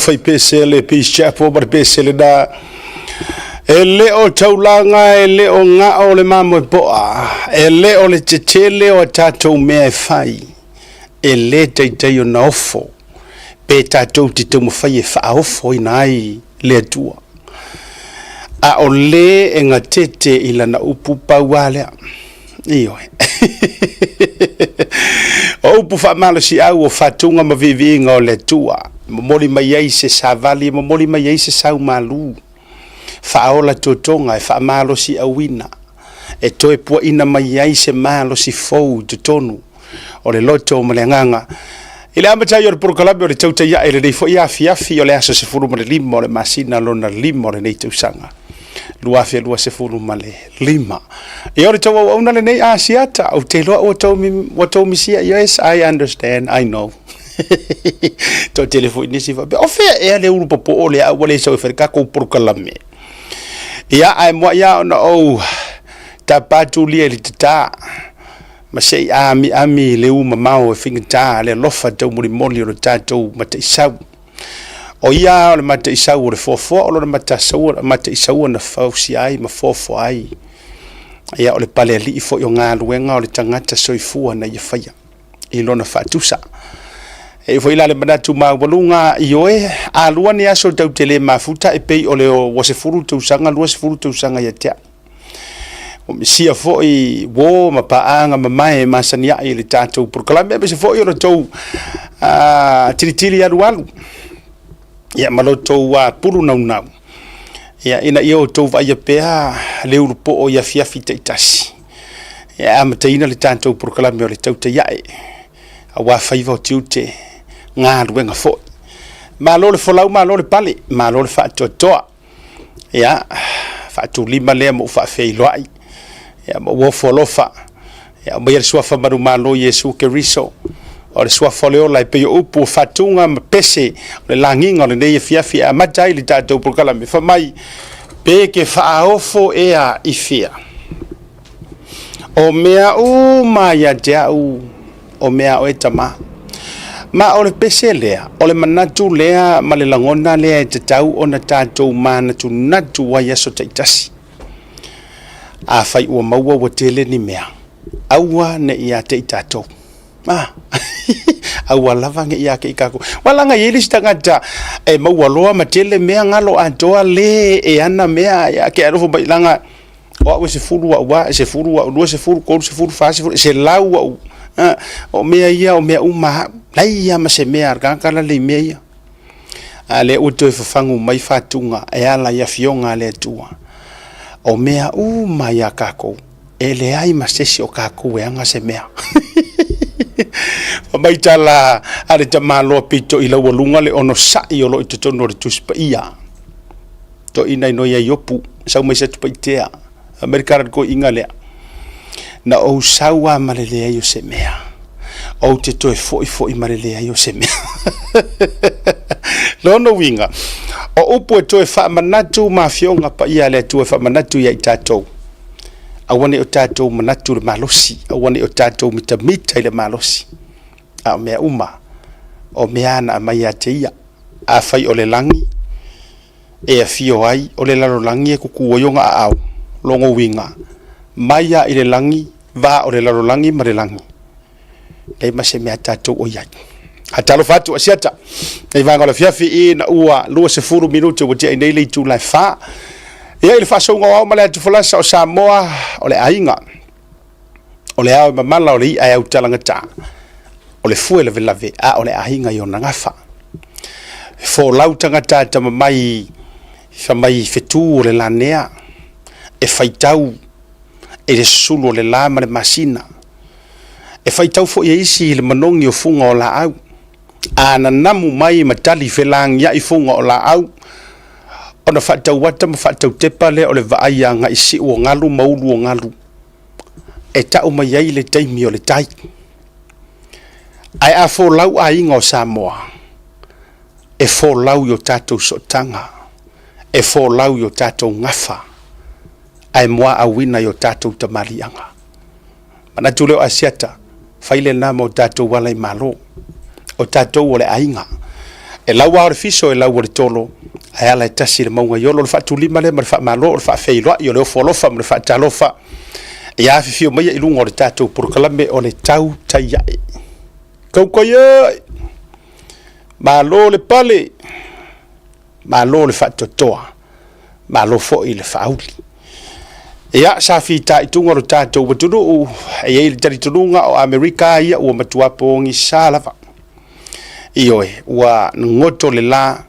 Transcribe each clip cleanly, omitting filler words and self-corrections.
fai pesele Peace Chapel bar pesele da ele o taulanga ele o nga o le mamo poa ele o le tetele o tatou mea fai ele tei o na ofo pe tatou te tumu fai e wha ofo inai le atua a o le e ngā tete ila na upu paualea iyo o upu wha malo si au o whatunga mavivinga o le tua momoli mai ai se savali momoli mai ai se sau malu whaola totonga e wha malo si awina e toe pua ina mai ai se malo si fou totonu o le loto o malenganga ile amatai o le porokalabi o le tauta ia ele nei fo ia afi o le aso se furu ma le lima o le masina lona lima o le nei tausanga lua se furu ma le lima e o le tau au na le nei asiata au te loa o tau misia yes I understand I know to telefoni nisi fa o fe e le uru popo o le a wale so fer ka ko porokalabi ia ai mo ia no o tapatu li le tata ma sei ami le uma mau e fingata le lofa tau moli o tatou mate isau o ia o le mate isau o le fofo o le mate isau na fausi ai ma fofo ai ia o le pale li fo yo ngā luenga o le tangata soifua na ia faia i lona fatusa e foi la le manatu ma bolunga ioe a lua ni aso tau tele mafuta e pei o le o se furu tu sanga lua se furu tu sanga ia te o misia foi wo ma paanga ma mai ma sania i le tatou proclame be se foi o tau tiri alu ia maloto wa pulu nau ia ina io tau vai pea le urupo o ia fiafi taitasi ia amataina le tatou proclame o le tau te iae a wa faiva o tiute ngā ruenga fo malo le folau malo le pale malo le fatotoa ia fatu lima le mo fa feiloai ia mo wo folofa ia mo ia suafa maru malo Yesu Keriso o le suafa le ola pe upu fatunga pese le langinga le nei fiafi a matai le tatou proclame me fa mai pe ke fa ofo ea ifia o mea u maya jau o mea o etama ma o le pese lea o le manatu lea ma le langona lea e te tau o na tatou manatu natu wa yaso taitasi a fai ua maua wa tele ni mea aua ne ia te tatou aua lava nge ia ke ikako walanga yeli stangata e maua loa ma tele mea ngalo atoa le e ana mea ya ke arofo bailanga o se furu wa se furu wa lo se furu ko se furu fa se lau o mea ia o mea uma lai ia ma se mea argankala le mea ale uto e fafangu mai fatunga e ala ia fionga le tua o mea uma ia kako ele ai ma sesi o kako e anga se mea mai tala ale tamalo pito ila walunga le ono sai o lo ito tono le tuspa ia to ina no ia yopu sau mai se tupa itea amerikara ko ingalea na o sawa malele ayo se mea o te toe foi malele ayo se mea lono winga o upu e toe wha manatu ma fionga pa ia le toe wha manatu ia i tatou awane o tatou manatu le malosi awane o tatou mitamita i le malosi a mea uma o mea na mai a te ia a fai o le langi e a fio ai o le laro langi e kuku o yonga a au longo winga maya i le langi va o le laro langi ma le langi e ma se mea tatou o iai hatalo fatu asiata e vanga la fiafi i na ua lua se furu minuto o te ai nei le tu lai fa ia i le fasonga o ma le atu falasa o Samoa o le ainga o le au mamala o le i ai au talangata o le fue le velave a o le ainga i o nangafa fo lau tangata tama mai fa mai fetu o le lanea e faitau e le sulu le lama le masina e faitau fo ia isi le manongi o funga o la au ana namu mai matali felang ia i funga o la au ona faitau wata ma faitau tepa le o le vaaya nga isi o ngalu maulu o ngalu e tau mai ai le taimi o le tai ai a fo lau a inga o Samoa e fo lau yo tatou sotanga e fo lau yo tatou ngafa ai moa a wina yo tatou tamalianga mana tuleo asiata faile na mo tatou wala malo o tatou ole ainga e lau au le fiso e lau le tolo ai ala tasi le maunga yolo le fatulima le ma fa malo le fa feilo yo le folofa ma le fa talofa ia fifio mai i lunga o le tatou porokalame o le tau taiai kau ye malo le pale malo le fatotoa malo fo i le fauli ia sa fita i tunga o tatou watunu e le tari tununga o Amerika ia ua matuapo ngi salava ioe ua ngoto le la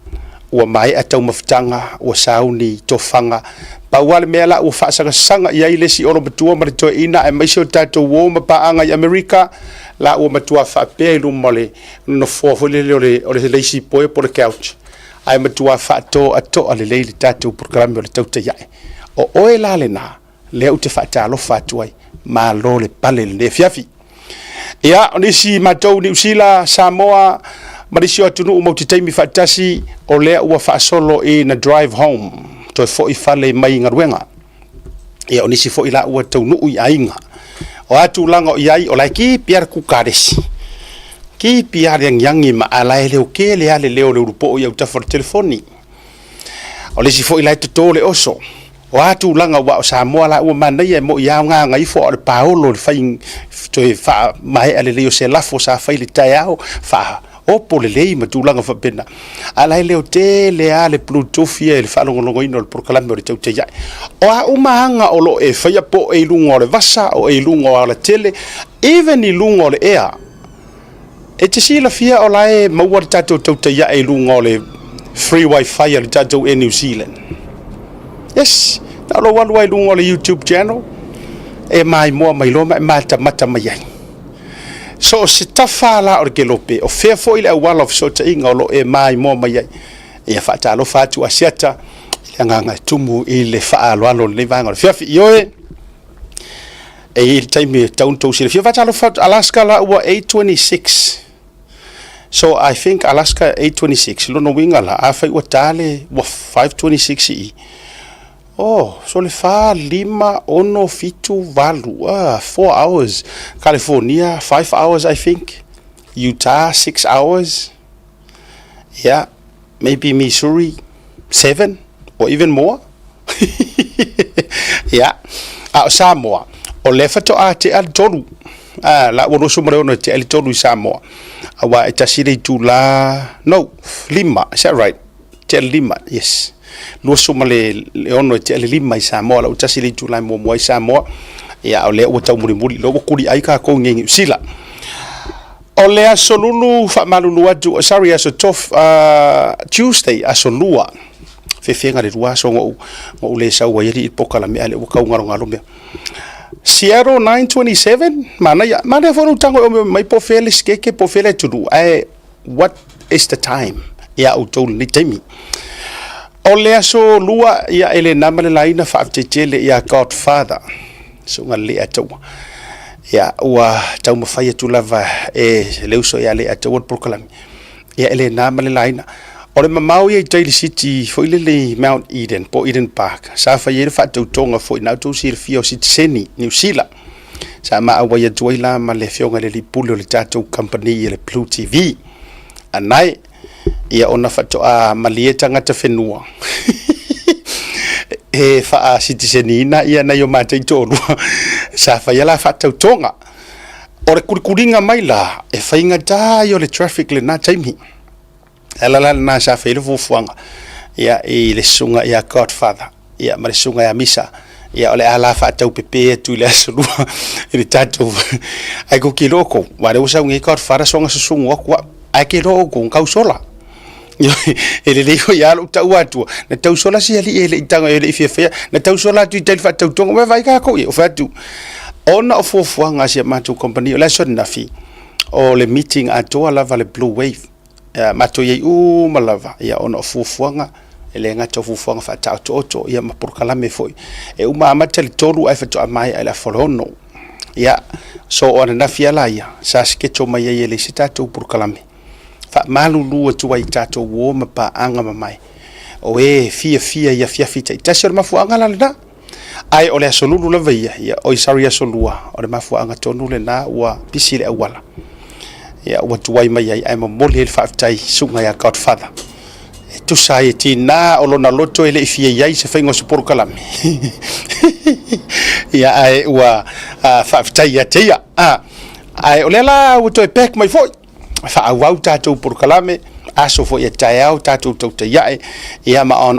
ua mai atau mafutanga ua sauni tofanga pa wale mela ua whaasanga ia i lesi oro matua ma le toe ina e maisi o tatou wo ma paanga i Amerika la ua matua whapea i lumo le no fofole o le leisi poe po le couch ai matua whaato ato a le leili tatou programe o le tauta iai o oe la le na le au te whaatalo whaatuai ma lo le pale le fiafi ia onisi matou ni usila Samoa marisio atunu mo te taimi fatasi o lea ua faasolo i na drive home to fo i fale mai ngaruenga ia onisi fo ila ua taunu i ainga o atu langa o iai o lai ki piar kukaresi ki piar yangi ma ala ele o ke le ale leo le urupo o iau tafar telefoni o lesi fo ila to le oso o atu langa wa Samoa la ua manai e mo ia nga ngai fo le Paolo le fai to fa mai ale leo se lafo sa fai le taiao fa o pole lei matulanga fa pena ala le hotel le ale Bluetooth e le falongo ino le proclame o le tau te ia o a umanga o lo e fai po e lungo le vasa o e lungo ala tele even i lungo le ea e te sila fia o lae maua le tatou tau te ia e lungo le free wifi le tatou e New Zealand yes na lo walu ai lungo le YouTube channel e mai moa mai loma e mata mata mai ai so se tafala o ke lope o fe fo ile wall of so te inga lo e mai mo mai e fa ta lo fa tu asiata nga tumu ile fa lo alo le vanga fe yoe e il time town to se fa ta lo fa Alaska la wa 826 so I think Alaska 826 lo no winga la a fa wa tale wa 526 e oh, so le fa lima ono fitu valu 4 hours California 5 hours I think Utah 6 hours yeah maybe Missouri 7 or even more yeah Samoa o le fa to a te al tolu la wono sumare ono te al tolu Samoa awa etasire tu la no lima is that right te lima yes lo suma le ono te le lima i Samoa la utasi le tu lai mo i Samoa ia o le o tau muri lo kuri ai ka ko ngi sila o le asolulu fa malulu atu sorry aso tof Tuesday asolua fefenga le rua so ngo le sa wa yeri pokala me ale o ka ngaro me Seattle 927 mana fo tango o mai po fele skeke po fele tu ai what is the time ia o tolu ni temi o le aso lua ia ele namale laina fa tele ia Godfather so ngale atu ia ua tau mafai tu lava e leuso ia le atu proclaim ia ele namale laina o le mamau ia Daly City fo ile Mount Eden po Eden Park sa fa ia fa tu tonga fo na tu sir fio Sydney New Zealand sa ma awa ia tuila ma le fionga le lipulo le tatou company le Blue TV anai ia ona fato a malieta ngata fenua e fa citizenina ia na yo mate tolu sa fa ia la fato tonga ore kurikuringa maila e fa inga da yo le traffic le na taimi ala na sa fa ile fuanga ia e le sunga ia Godfather ia ma le sunga ia misa ia ole ala fato pepe tu le sulu ile tato ai ko kiloko wale usa ngi Godfather songa susungu kwa ai kilo ko kausola ele le ko ya lu tau atu na tau sola si ali ele itanga ele ifia na tau sola tu tel fa tau tonga me vai ka ko e fa tu ona of nga si matu company la so na fi o le meeting ato ala vale Blue Wave mato ye u malava ya ona of nga ele nga to nga fa tau to ya ma por kala me foi e uma matel tolu ai fa to mai ala folono ya so ona na fi ala ya sa sketcho mai ye le sita to por kala me fa malulu tu ai tato wo ma pa anga mai o e fia ia fita tasir mafu anga la na ai ole solulu la veia ia o sorry solua o le mafu anga tonu le na wa pisile awala ia ua tuai mai ai ae mamoli e le faafetai suga ia Godfather e tusa ai e tinā o lona loto e leʻi fia iai se faiga o se polokalame ia ae ua faafetai ia te ia ae o lea la ua toe pek mai foʻi faauau tatou polokalame aso foʻi e taeao tatou tautaiaʻe ia ma on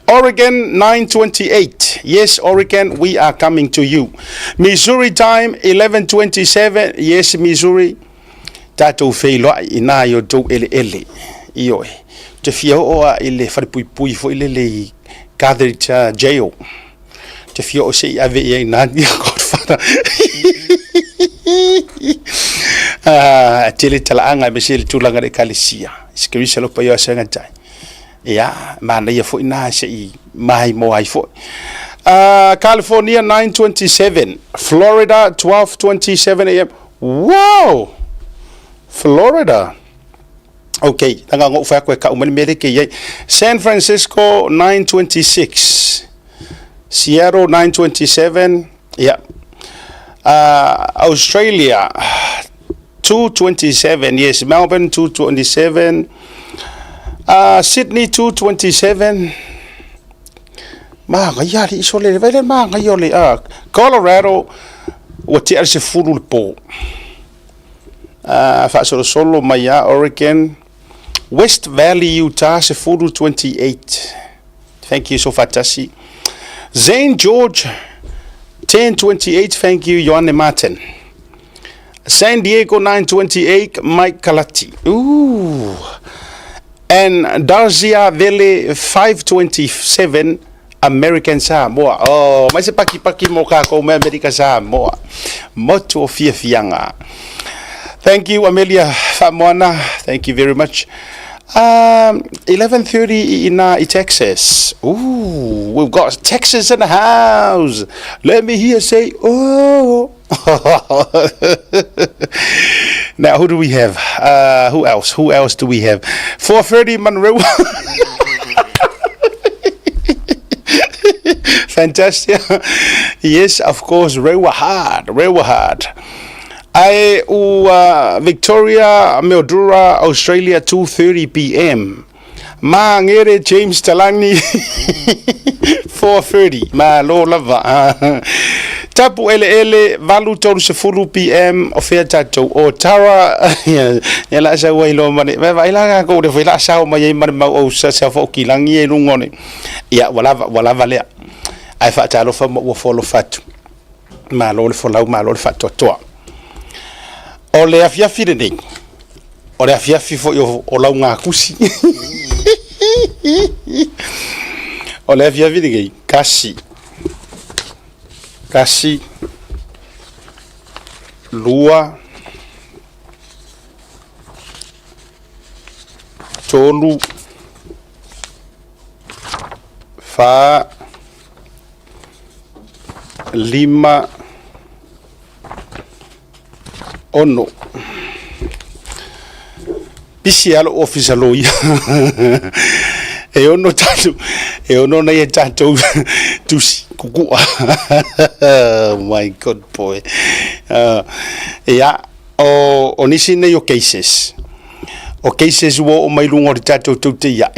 Oregon 9:28. Yes, Oregon, we are coming to you. Missouri time 11:27. Yes, Missouri. Tatou feiloa ina yo tou ele io e. Te fio o ile faripui fo ile le gathered jail. Te fio o sei ave ia ina Godfather. Tele talaanga be sel tulanga de kalisia. Skirisa lo pa yo sanga tai. Yeah, man, ia fo ina sei mai mo ai fo. California 9:27, Florida 12:27 a.m. Wow, Florida. Okay, tanga ngo fa ko ka umani mere ke ye. San Francisco 9:26, Seattle 9:27. Yeah. Australia 2:27. Yes, Melbourne 2:27. Sydney 2:27. Magayali isole vele magayoli Colorado wati arse fulu po. Fa solo maya Oregon. West Valley Utah se fulu 28. Thank you so fatasi. Zane George 10:28. Thank you Joanne Martin. San Diego 9:28. Mike Kalati. Ooh. And Darzia Valley 5:27. American Samoa. Oh, mas se paki mo ka ko America Samoa. Moto fianga. Thank you, Amelia Famwana. Thank you very much. 11:30 in Texas. Ooh, we've got Texas in the house. Let me hear say, oh. Now, who do we have? Who else? Who else do we have? 4:30 Monroe. Fantastic. Yes, of course, rewa hard. I Victoria, Mildura, Australia, 2:30 p.m. Ma ngere James Talangi 4:30. Ma lo lava. Tapu ele valu tolu se fulu p.m. ofea tatou o Tara ya la sa wai lo mane va ila ko de vela sa ma ye mane ma o sa fo kilangi e lungone ya wala vale ai fa talo fa mo folo fatu ma lo le folau ma lo le fatu to o le afia fide o le afia fifo yo o la nga kusi o le afia fide kasi lua tolu fa lima ono pisi alo office alo e ono tatu e ono na ye tatu tusi kuku. My God boy. O nisi nei o cases wo o mai lungo di tatu te ya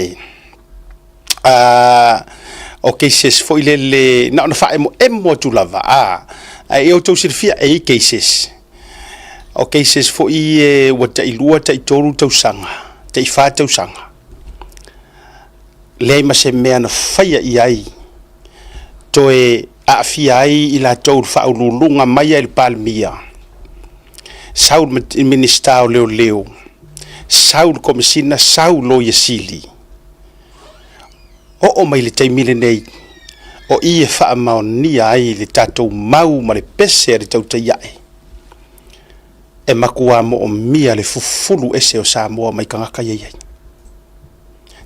o cases fo ile na fa emo tu lava e o to sirfia e cases o cases fo i wata ilua ta itoru tau sanga te fa tau sanga le ma se me na faia ai toe a fia ai ila tau fa ulunga mai el palmia saul minister leo saul komisina saul lo yesili o mai le taimile nei o i fa ma ni ai le tatou mau ma le pese le tau tai e makua mo o mia le fufulu ese o Samoa mai kangaka ye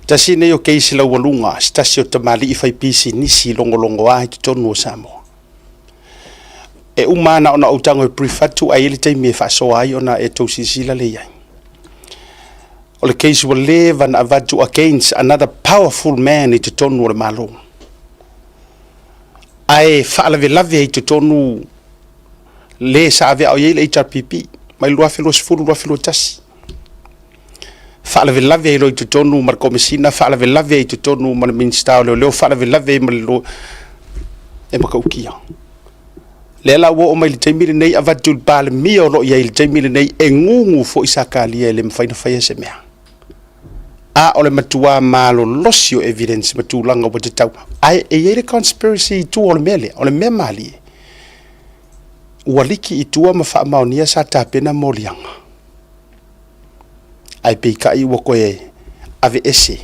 tasine yo keisi la walunga stasio tamali ifai pisi nisi longo ai tonu o Samoa e umana ona utango e prefatu ai le taimi fa so ai ona e to sisila le yai o le keisi will live and avatu against another powerful man i tonu o le malo ai fa la lave i tonu le sa ave o ye le HRPP mai lua filo sfuru lua filo tasi fala velave i lo tonu mar komesina fala velave i tonu mar minsta le fala velave mar lo e maka ukia le la wo o mai le taimile nei avatul pale mi o lo ye le taimile nei e ngungu fo isakalia le mfaina faia se mea a ole matua malo losio evidence matulanga o te tau ai e ye conspiracy tu ole me mali waliki itua mafa maonia sa tapena molianga ai pe kai wo koe ave ese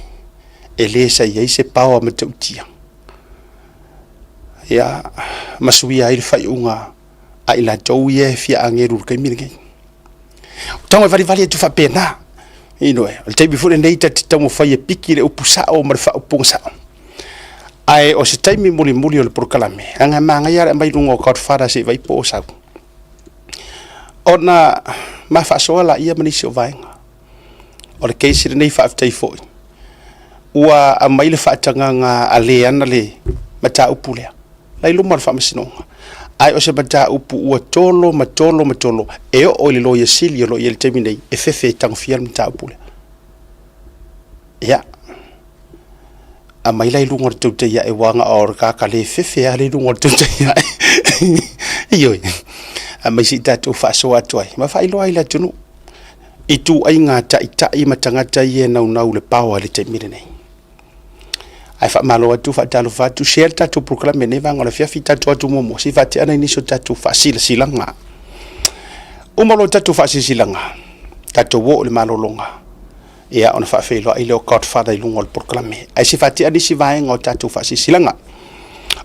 ele sa ye se pawa matautia ya masui ai fai unga ai la tou ye fia angeru kai mingi tonga vali tu fa pena ino e te before nei ta tamo fai piki le upusa o marfa upunsa ai o se taimi muli o le prokalame anga manga ya mai lungo ka fara se vai po sa ona ma fa so la ia mani se vainga o le keisi nei fa tai foi ua a mai le fa tanga nga ale ana le mata upulea lai lumar fa masinonga ai o se mata upu ua tolo e o le lo ye sili lo ye taimi nei e fefe tang fiar mata upulea ya a mai lai lungar tauta ia e wanga or ka le fefe ale lungar tauta ia iyo a mai si tatu fa so atoi ma fa ilo ai la tunu itu ai ngata i matangata ye nau le pawa le te mire nei ai fa malo atu fa talo fa tu share tatu proclame ne vanga le fia fita tu momo si fa te ana ni so tatu fa silanga umalo tatu fa silanga tatu wo le malo longa ia ona fa felo ai le godfather lungo le proclame ai si fa te ani si va ngo tatu fa silanga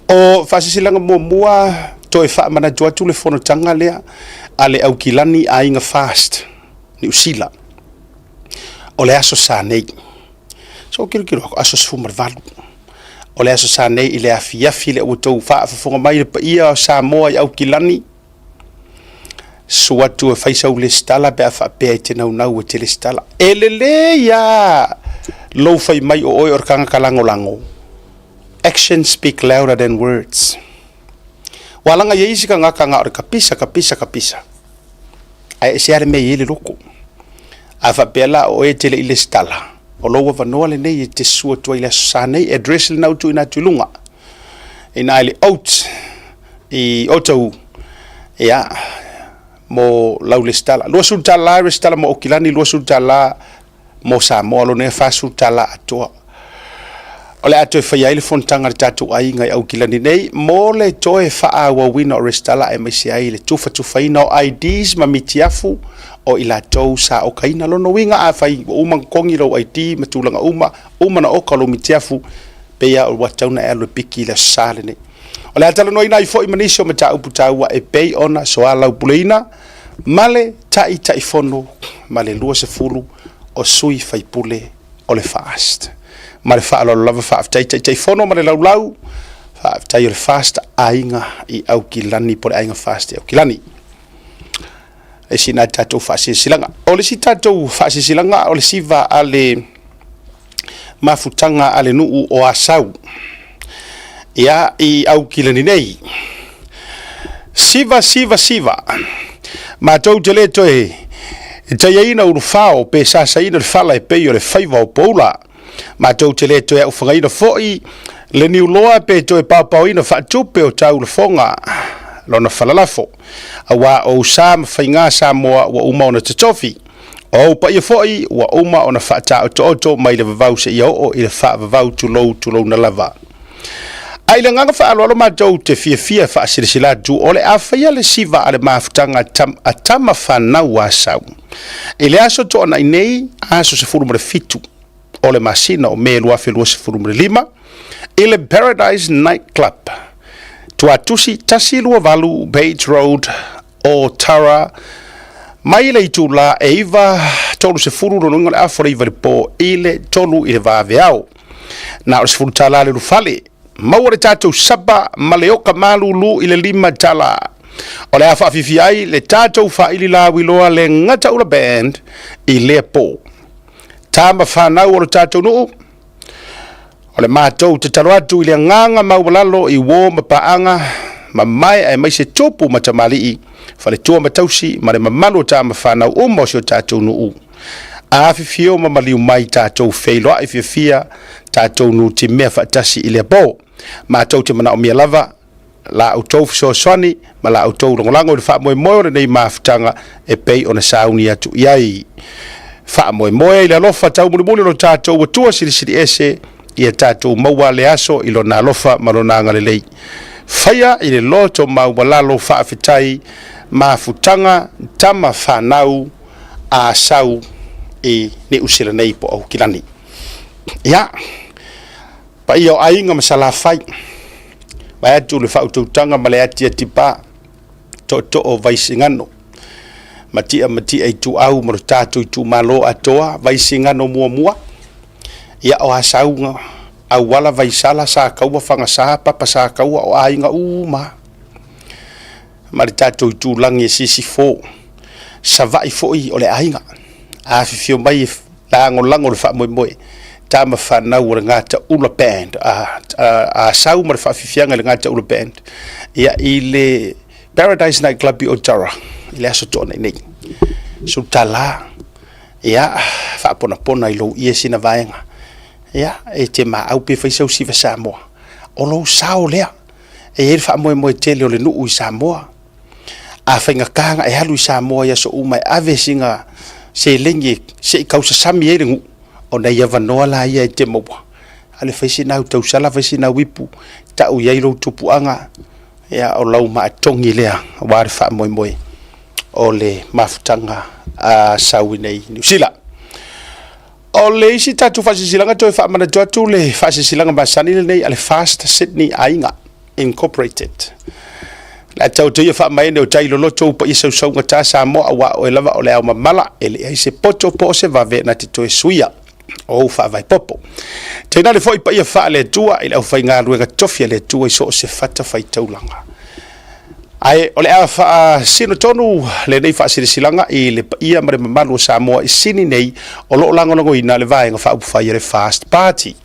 o fa silanga momoa to fa mana tu le fono tanga lea ale au kilani ai nga fast ni usila ole aso sa nei so kilo aso sfumar valu ole aso sa nei ile afia file o to fa fonga mai pa ia sa mo au kilani so watu fa isa ule stala be fa pe te na te stala elele ya lo fa mai o or kanga kalango lango actions speak louder than words walanga yeisi kanga or kapisa ai se me ile loko afa pela o etele ile stala o lo wa no le nei te sua to ile sanei address le na tu ina tulunga ina ile out I auto ya mo laule stala lo sultala stala mo okilani lo sultala mo sa mo lo ne fa sultala ato ole ato fa ya ile fontanga tatu ai ngai au kilani nei mo le toe fa awa wino restala e mesi ai le tufa ino IDs mamitiafu o ila tou sa o kaina lo no winga a fai uma kongi lo ID matulanga uma na o kalo mitiafu pe ya o watauna e lo piki la sale nei ole atala no ina ifo imanisho mata uputawa e pei ona so ala upuleina male tai fono male lua se fulu o sui fai pule ole fast male fa lo lava fa tai fono male lau fa tai ole fast ainga I au kilani por ainga fast au kilani e sina tato fa silanga ole si tato fa silanga ole siva ale mafutanga ale nuu o asau ya I au kilani nei siva ma tau tele toe tayaina urufao pe sasaina fala e pe le faiva o pola ma tau tele toe u fangaina foi le niu loa pe toe pauina fa tupe o tau le fonga lona falalafo awa o sam fainga samoa wa uma ona tatofi o pa ia foi wa uma ona fa ta to mai le vau se yo o ile fa vau tu lo na lava ai le nganga fa alo ma tau te fia fa sirisila tu ole afia le siva ale mafutanga atama fa na wasau ile aso to na nei aso se furu mo fitu ole masina o me lua fe lua se furu mo lima ile Paradise Nightclub tuatusi tasilua valu Page Road o Tara mai le itula eiva tolu se furu no ngala afore iva po ile tolu ile va veao na o se furu tala le rufale mawore tatou saba maleoka malulu ile lima tala ole afa fifiai le tatou fa ili la wiloa le ngata ula band ile po tama fa na o tatou no ole matou te talo atu ile nganga mawalalo I wo mapaanga mai ai mai se tupu matamali fale tua matausi ma le mamalo ta mafana umo sio tatou nuu a fifio ma maliu mai tatou feilo ai fifia tatou nu te mea fatasi ile bo ma tau te mana o mia lava la autou so soni ma la autou longolango le fa moe moe nei mafutanga e pei ona sauni atu iai fa moe moe le lofa tau muli lo tatou tua sili ese ia tatou maua le aso ilo na lofa malonanga le lei faya ile loto mau balalo fa afitai mafutanga tama fanau a sau e ne usila nei po au kilani ya pa ia ainga masala fai ba atu le fa utanga male ati tipa to o vaisingano mati ai tu au mo tatu tu malo atoa vaisingano mua ia o asaunga au wala vaisala sa kaua fanga sa papa sa kaua o ainga uma mari tatu tu langi sisi fo sa vai foi o le ainga a fifio mai lango le fa moe tama fana ura ngata ula band a sau mar fa fifianga le ngata ula band ia ile Paradise Night Club o Tara ile aso tona nei so tala ia fa pona ilo ia sina vaenga ia e te ma au pe fa so si fa Samoa o lo sao lea e fa moe tele o le nu u Samoa a fainga kanga e halu Samoa ia so umai ave singa se lengi se kausa sami e ngu ona ia vanoa la ia te mo ale faisi na tau sala faisi na wipu ta u ia lo tupuanga ya o lau ma tongi lea war fa moe ole mafutanga a sawinei New Zealand ole isi tatu fasi silanga to fa mana to le fasi silanga basani nei ale fast Sydney ainga Incorporated la tau te fa mai no tai lo to pa iso so ngata Samoa wa o lava o le au mala ele ai se poto po se va ve na te to suia o fa vai popo te na le foi pa ia fa le tua ile au fa nga ruega tofia le tua so se fata fai taulanga ai ole a fa sino tonu le nei fa silanga i le ia mare malu Samoa i sini nei o lo lango ina le vai nga fa u fa ile fast party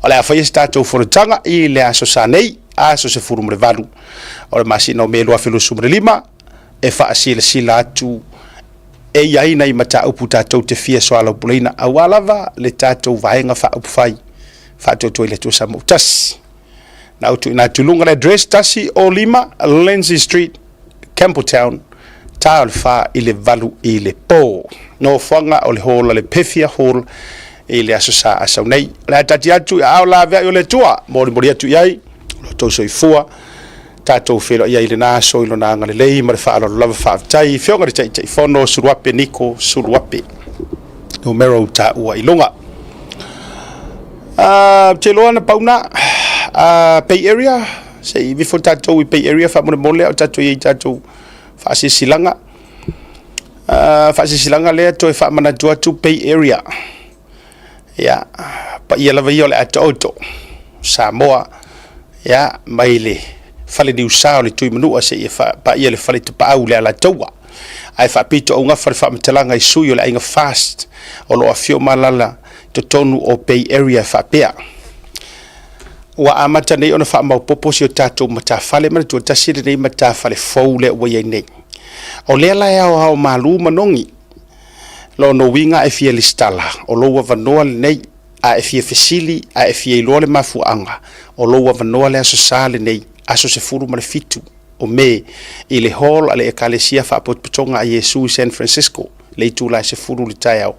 ole a fa ia stato for tanga i le aso sanei aso se furu mre valu ole masino me lo afelo sumre lima e fa sila atu e ia ina I mata upu tatou te fia so ala pulina awalava le tatou vaenga fa upu fai fa to ile to Samoa tas na utu ina tulunga le address tasi o lima Lindsay Street Campbelltown ta fa ile valu ile po no fanga o le hall le pefia hall ile asosa asaunei la tati atu au la ve le tua mori atu iai lo to so ifua tatou felo ia ile na so ilo na ngale lei mar fa lo lava fa tai fionga tai fono suruape niko suruape numero ta ua ilonga teloana pauna Bay Area sei before tatou Bay Area fa mole o tatou i tatou fa silanga le to fa mana tu Bay Area ya pa ia lava ia le atoto Samoa ya maile fale di usao le tui manua se ia pa ia le fale te pau le ala taua ai fa pito o ngafa fa mtelanga I sui o le inga fast o lo afio malala to tonu o Bay Area fa pea wa amata nei ona fa mau popo si o tatou mata fale mana tu tasiri nei mata fale fou le wa ye nei o le la ya o malu manongi lo no winga e fie listala o lo wa vanoa nei a e fie fesili a e fie lo le mafuanga o lo wa vanoa le aso sale nei aso se furu ma le fitu o me ile hall ale ekalesia fa potpotonga a Yesu San Francisco le tu la se furu le taiao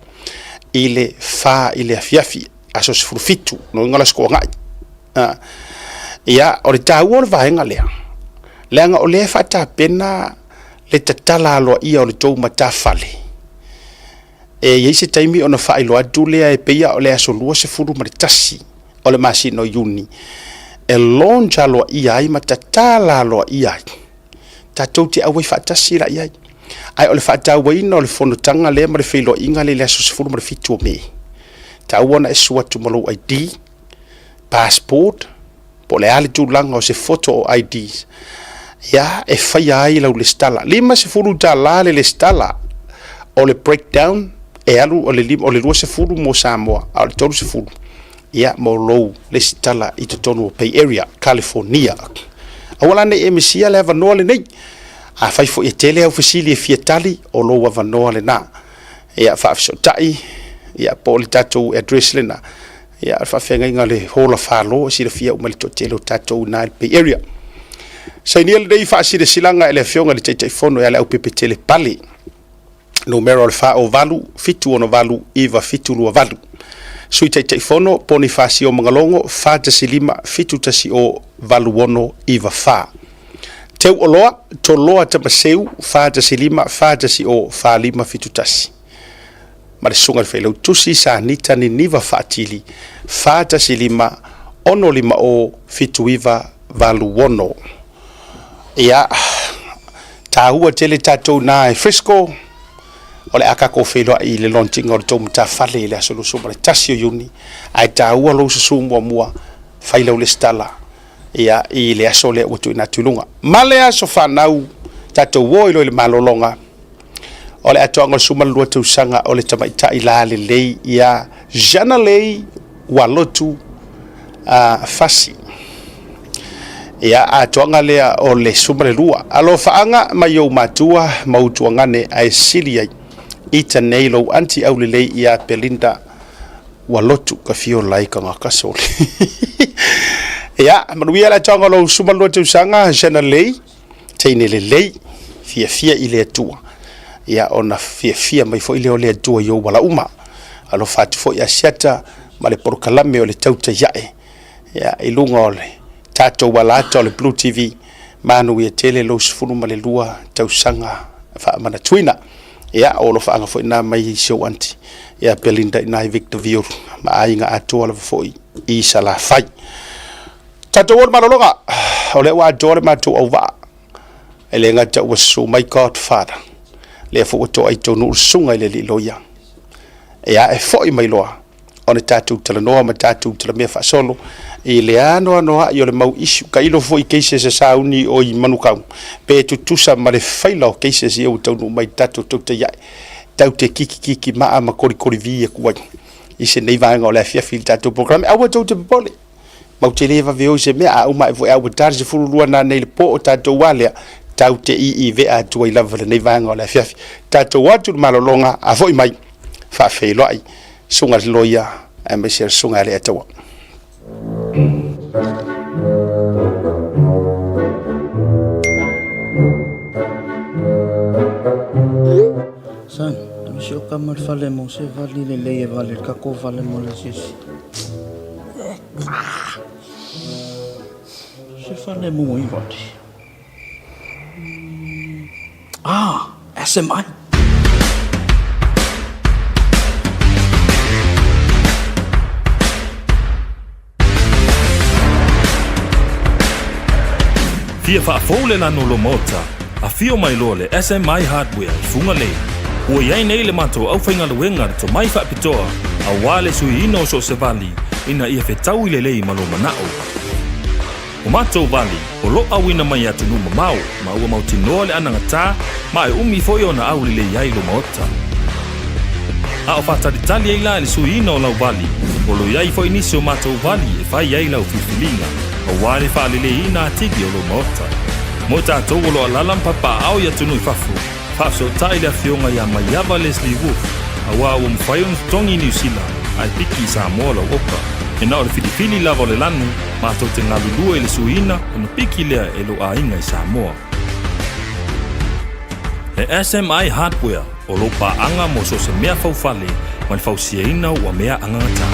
ile fa ile afiafi aso se furu fitu no ngala sko ngai ia o le tau o le vaenga leanga o le fata pena le tatala aloa ia o le tou matafale e iei se taimi ona whaelo atu lea e peia o le aso lua se furu ma le tasi o le masino iuni e lonja aloa ia ai ma tatala aloa ia ai tatou te awai whaatasi la ia ai o le whaatau waina o le whanotanga lea ma le whaelo inga le aso se furu ma le fitu o me tau ona e suatu malo ID passport po le ale tu langa o se foto o IDs ya e fai ai lau le stala lima se furu tala le stala o le breakdown e alu o le lima o le lua se furu mo Samoa o le tolu se furu ya mo lou le stala I te tonu o Bay Area California Awala nei emesia le avanoa le nei. A fai fo e tele au fasili e fiatali o lo avanoa le na. Ia whaafisotai, ia poli tatou address le na. Ia whaafenga inga le hola whalo, si le fia umali to tele o tatou na Bay Area. Sa ni le dei whaasire silanga ele fionga le teitai fono e ale au pepe tele pali. Numero le wha o valu, fitu ono valu, iwa fitu lua valu. Sui teitai fono, poni whaasi o mangalongo, wha tasi lima, fitu tasi o valu ono, iwa wha. Teu o loa, to loa tamaseu, wha tasi lima, wha tasi o wha lima fitu tasi. Mare sunga le whailau tusi sa nita ni niwa whaatili, wha tasi lima, ono lima o fitu iwa valu ono. Ia, tahua tele tatou na e Frisco, ole aka ko felo I le launching o to mta fale le asolo so mare tasio yuni ai tahua lo so mua faila le stala ia I le asole o to na tulunga male aso fanau tatou wo le malolonga ole atonga suma lu to sanga ole tamaita ila le lei ia jana lei walotu fasi ia atonga le o le suma le lua alo faanga mayo matua mautuanga ne ai silia ita neilo anti au le ia Belinda walotu ka fio lai ka ngakasole ia manuia la tonga lo suma lo tu sanga jana lei teine le lei fia ile atua ia ona fia mai fo ile ole atua yo wala uma alo fatu fo ia siata male porkalame ole tauta yae ia ilunga ole tato wala to le Blue TV manu ia tele lo sfunu male lua tau sanga fa mana tuina ia olo fa anga fo ina mai show anti ia Belinda ina Victor View ma ainga atua le fo I sala fai tato wol malologa ole wa dole ma to ova ele nga ta wasu my god father le fo to ai to no sunga le loya ia e fo I mai loa ona tatu tala noa ma tatu tala me fa solo I le ano yo le mau isu ka ilo fo I keise se sauni o I manukau pe tutusa ma le faila o keise se o tau no mai tatu te ia tau te kiki maa ma kori vi e kuai I se nei vanga o le fia fil tatu programe awa tau te pole mau te leva veo se mea au mai vo au tar se fulu lua na nei le po o tatu wale tau te I ve a tu I lava le nei vanga o le fia tatu watu malolonga a foi mai fa feilo ai sunga loia e me se sunga le atawa San, misio kamar fale mo se vali le leye vale kako vale mo le sisi. Se fale mo I vati. SMI. Fia whaafole la no lo mota, a fio mai lo le SMI Hardware I funga lei. Ua iai nei le mato au whainga luenga to mai whaapitoa, a wale sui ino so se vali, ina ia whetau I le lei malo manao. O mato vali, o lo au ina mai atu numa mau, ma ua mautinoa le anangata, ma e umi foi ona au le lei ai lo mota. A o whataritali ai la le sui ino lau vali, o lo iai foi nisi o mato vali e whai ai lau fifilinga, o wale whaalele ina atigi o lo mota. Mo tātou o lo alalam papa au ia tunu I fafu, faso tai le fionga ia maiava Leslie Wolf, a wā o mwhaion tongi New Zealand, ai piki Samoa lau oka. E nao le filifili lava le lanu, mātou te ngalulua I le suina, o na piki lea e lo ainga I Samoa. E SMI Hardware, o lo paanga mo so se mea faufale, man fausiaina ua mea angata.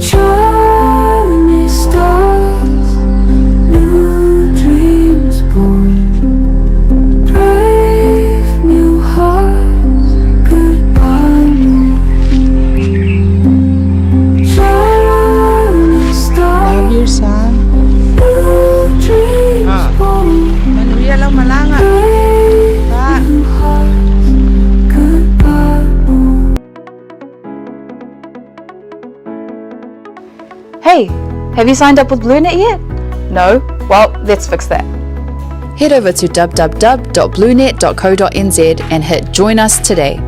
Shining stars, new Hey, have you signed up with BlueNet yet? No? Well, let's fix that. Head over to www.bluenet.co.nz and hit Join Us today.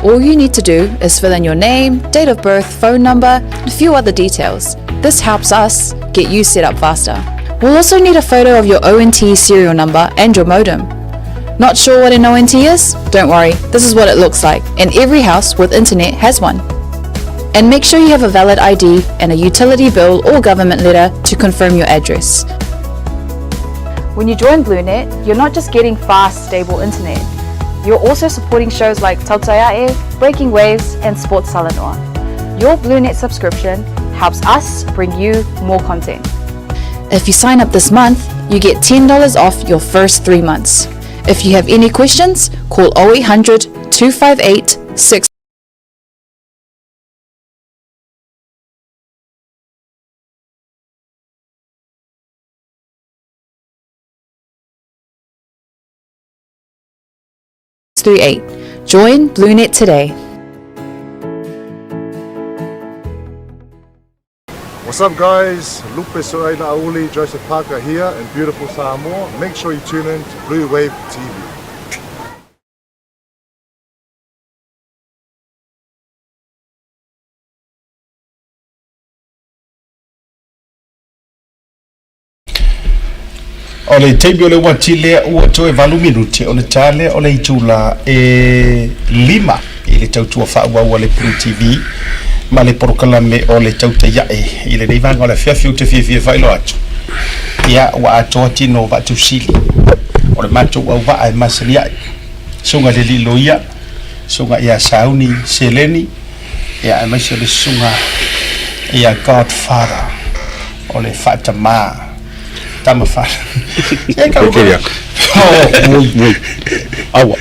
All you need to do is fill in your name, date of birth, phone number, and a few other details. This helps us get you set up faster. We'll also need a photo of your ONT serial number and your modem. Not sure what an ONT is? Don't worry, this is what it looks like, and every house with internet has one. And make sure you have a valid ID and a utility bill or government letter to confirm your address. When you join BlueNet, you're not just getting fast, stable internet. You're also supporting shows like Tautaiae, Breaking Waves, and Sports Salanoa. Your BlueNet subscription helps us bring you more content. If you sign up this month, you get $10 off your first 3 months. If you have any questions, call 0800 258 6. Join BlueNet today. What's up, guys? Lupe Soaina Auli, Joseph Parker here in beautiful Samoa. Make sure you tune in to Blue Wave TV. Ole teibi ole watile ua toe valu minuti ole tale ole itula lima ile tautua whaua ole Blue TV ma le porokalame ole tauta yae ile neivanga ole fiafi ute fie whailo atu ia wa atoa tino vatu sili ole mato wa uva ai masali ai sunga le lilo ia sunga ia sauni seleni ia ai masali sunga ia Godfather ole Fatama Tama fa. É que eu queria. Oh, muito. Awa.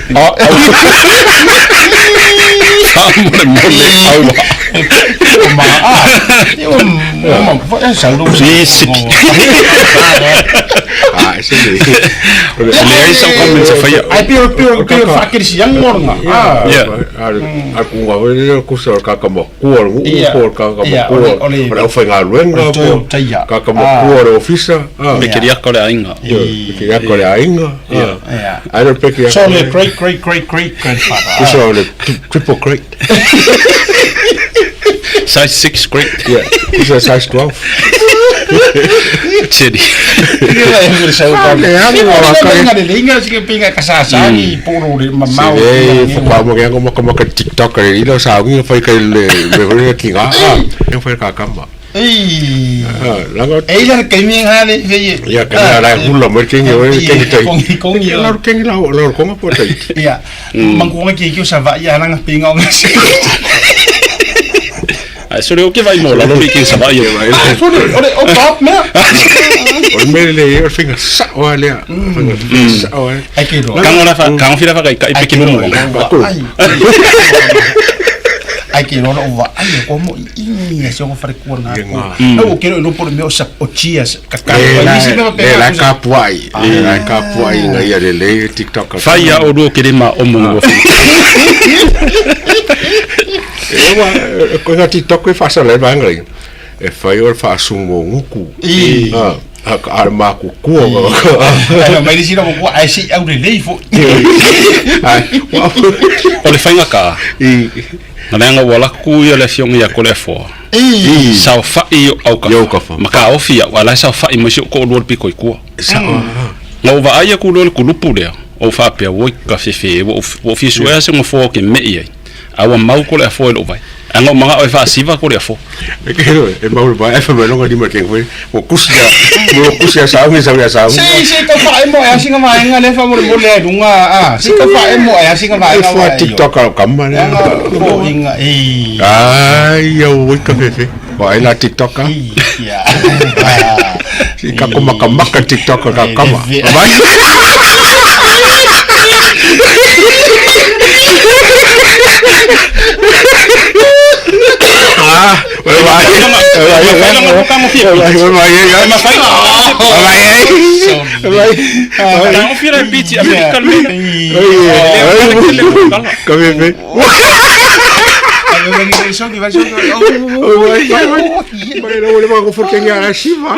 So the great grandfather. This is triple great. Size 6 great. Yeah, this is size 12. City. Ella que me hale ya que la hula me que yo que te con yo la que la como por ahí ya mangunga que yo sava ya nang pingong so le o que vai mola lo que sava ya so le o top me o me le o finga sa wale sa wale ai que lo kan ora fa kan fira fa kai pequeno mo ai que no va ai como e se eu farei com na eu quero no por meu sapotias la capuai ngai le TikTok fai o do que ma o mongo eu com TikTok e faço le bangai e fai o faço nguku arma ku kuo mai disi no ku ai si au le fo o le fai ka Nanga wala ku ya le fiong ya kole fo. Sa fa I au ka. Maka ofia wala sa fa I mo ko do pi ko ku. No va ai ku lo ku lupu le. O fa pe wo ka fe wo fi so ya se mo fo ke me ai. Awa mau ko le fo lo vai. Anga manga o fa siva ko le fo. Me quero e mau vai fa me longa di ma ken foi. O kusia sa mi sa sa. Si ka fa mo ya singa mai nga le fa mo le dunga si ka fa mo ya singa mai nga. Fa TikTok ka kamma le. Ko inga ai yo wo ka fe. Vai la TikTok ka. Ya. Si ka ko makamaka TikTok ka kama. Vai. Vai songi. Mai não le mago porque ngara shiva.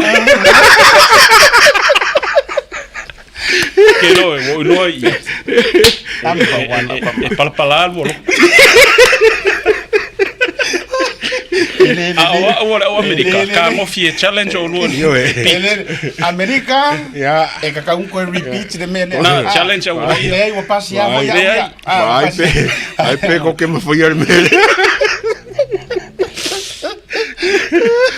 Que no i. E palpala mo. O America ka mo fie challenge o no. America e ka un ko repeat de mene. Na challenge o ai o passia mo ya. Ai pe ko que me foi al mele.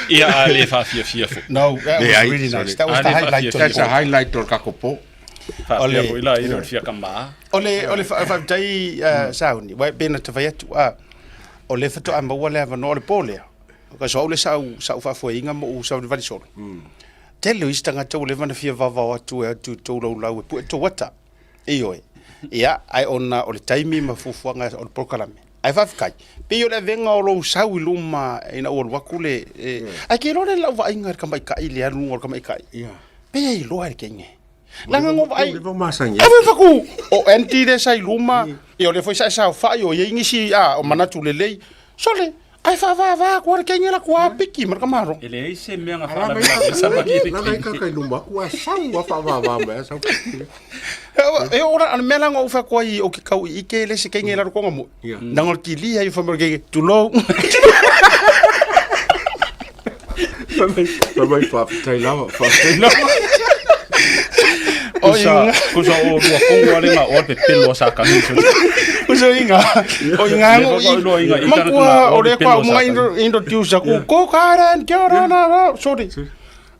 Ia ale fa fie fo. No, that was really nice. That was the highlight. That's a highlight or kakopo. Ole ila ina fia kamba. Ole fa tai sauni. Wa pena te vai atu ole fa to amba wala va no le pole. Ka so ole sau fa fo inga mo sau de valisol. Tele istanga to le vana fia va atu to lo pu to wata. Ioi. Ia ai ona ole taimi mafufuanga ole prokalame. Ai fa kai. Pe yo le venga o lo sau luma ina o wakule. Ai ke lo le la va inga ka mai kai le anu o ka mai kai. Ia. Pe ai lo ai kenge. Langa ngo ai. Ave faku. O enti de sai luma. Yo le foi sai sa fa yo ye ingisi o manatu le lei. Sole. Ai fa ko kenge la kwa piki mar kamaro. Ele se me nga fa la sa ba ki. Na kai ka luma kwa sang fa ma sa. E ora an mela ngo fa ko i o ki kau I ke le se kenge la ko ngo. Nangol ki li ai fa mer ke tu lo. Vai fa tai lava. Kusa o kongo ale nga o te pelo sa ka ni. Kusa inga. O inga ngo. Makua o le kwa mo introduce ko karan kyora na sorry.